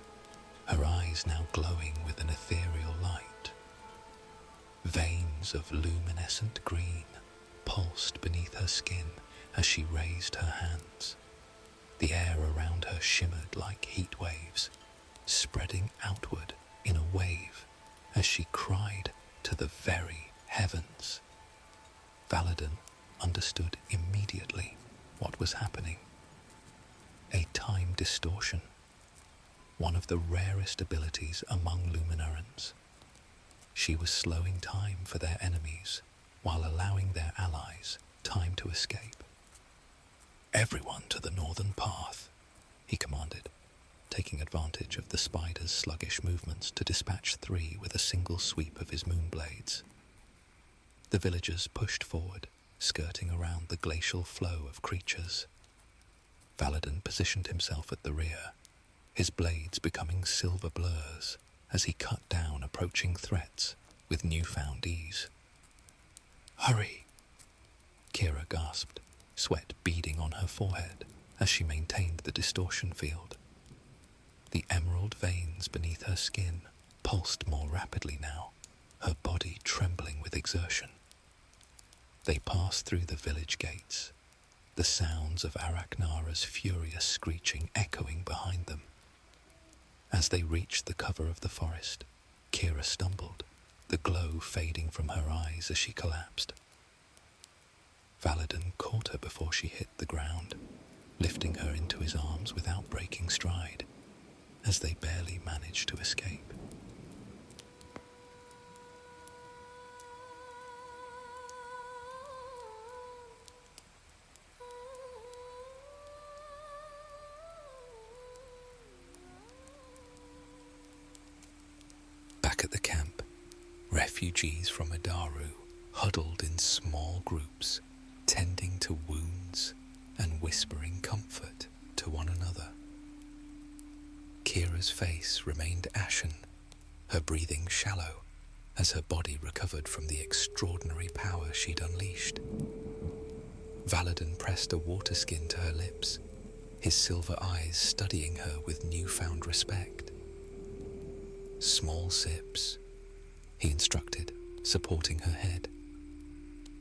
her eyes now glowing with an ethereal light. Veins of luminescent green pulsed beneath her skin as she raised her hands, the shimmered like heat waves, spreading outward in a wave as she cried to the very heavens. Valadin understood immediately what was happening. A time distortion, one of the rarest abilities among Luminarans. She was slowing time for their enemies while allowing their allies time to escape. "Everyone to the northern path," he commanded, taking advantage of the spider's sluggish movements to dispatch 3 with a single sweep of his moonblades. The villagers pushed forward, skirting around the glacial flow of creatures. Valadin positioned himself at the rear, his blades becoming silver blurs as he cut down approaching threats with newfound ease. "Hurry!" Kira gasped, sweat beading on her forehead as she maintained the distortion field. The emerald veins beneath her skin pulsed more rapidly now, her body trembling with exertion. They passed through the village gates, the sounds of Arachnara's furious screeching echoing behind them. As they reached the cover of the forest, Kira stumbled, the glow fading from her eyes as she collapsed. Valadin caught her before she hit the ground, lifting her into his arms without breaking stride, as they barely managed to escape. Back at the camp, refugees from Adaru huddled in small groups, tending to wounds and whispering comfort to one another. Kira's face remained ashen, her breathing shallow as her body recovered from the extraordinary power she'd unleashed. Valadin pressed a water skin to her lips, his silver eyes studying her with newfound respect. "Small sips," he instructed, supporting her head.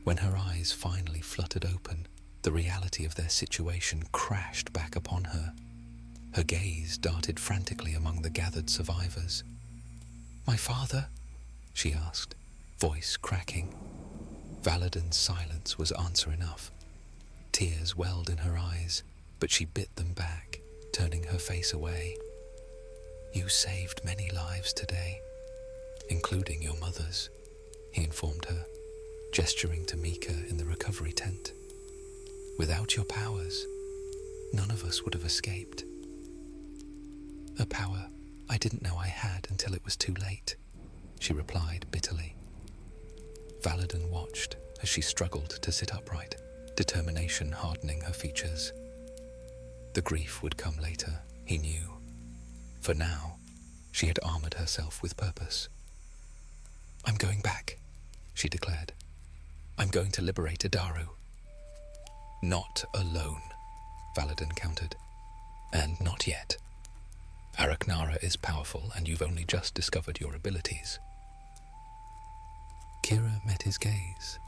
When her eyes finally fluttered open, the reality of their situation crashed back upon her. Her gaze darted frantically among the gathered survivors. "My father?" she asked, voice cracking. Valadin's silence was answer enough. Tears welled in her eyes, but she bit them back, turning her face away. "You saved many lives today, including your mother's," he informed her, gesturing to Mika in the recovery tent. "Without your powers, none of us would have escaped." "A power I didn't know I had until it was too late," she replied bitterly. Valadin watched as she struggled to sit upright, determination hardening her features. The grief would come later, he knew. For now, she had armored herself with purpose. "I'm going back," she declared. "I'm going to liberate Adaru." "Not alone," Valadin countered. "And not yet. Arachnara is powerful, and you've only just discovered your abilities." Kira met his gaze,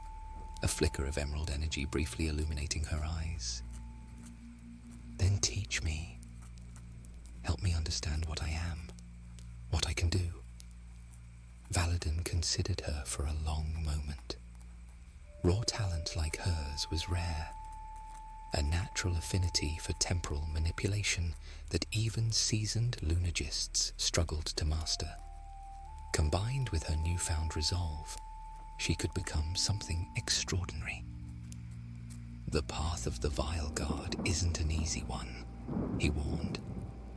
a flicker of emerald energy briefly illuminating her eyes. "Then teach me. Help me understand what I am, what I can do." Valadin considered her for a long moment. Raw talent like hers was rare, a natural affinity for temporal manipulation that even seasoned lunagists struggled to master. Combined with her newfound resolve, she could become something extraordinary. "The path of the Vile Guard isn't an easy one," he warned.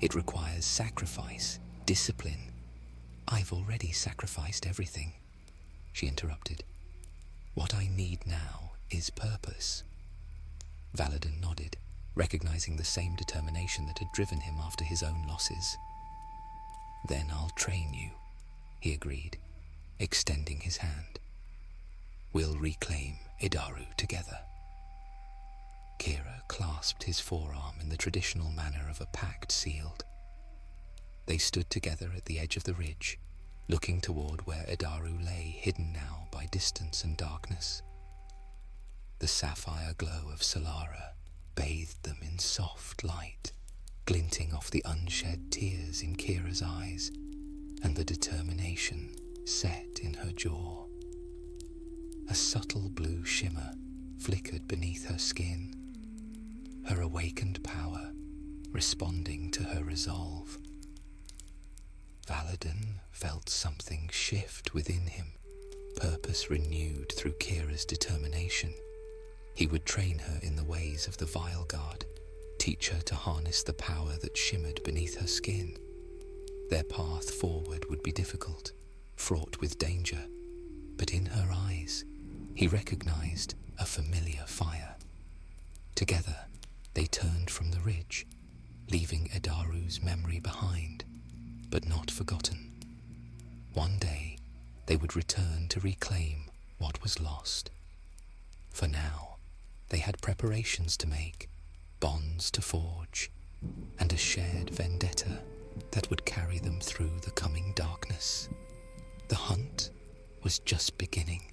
"It requires sacrifice, discipline." "I've already sacrificed everything," she interrupted. "What I need now is purpose." Valadin nodded, recognizing the same determination that had driven him after his own losses. "Then I'll train you," he agreed, extending his hand. "We'll reclaim Adaru together." Kira clasped his forearm in the traditional manner of a pact sealed. They stood together at the edge of the ridge, looking toward where Adaru lay hidden now by distance and darkness. The sapphire glow of Solara bathed them in soft light, glinting off the unshed tears in Kira's eyes and the determination set in her jaw. A subtle blue shimmer flickered beneath her skin, her awakened power responding to her resolve. Valadin felt something shift within him, purpose renewed through Kira's determination. He would train her in the ways of the Vile Guard, teach her to harness the power that shimmered beneath her skin. Their path forward would be difficult, fraught with danger, but in her eyes, he recognized a familiar fire. Together, they turned from the ridge, leaving Edaru's memory behind, but not forgotten. One day, they would return to reclaim what was lost. For now, they had preparations to make, bonds to forge, and a shared vendetta that would carry them through the coming darkness. The hunt was just beginning.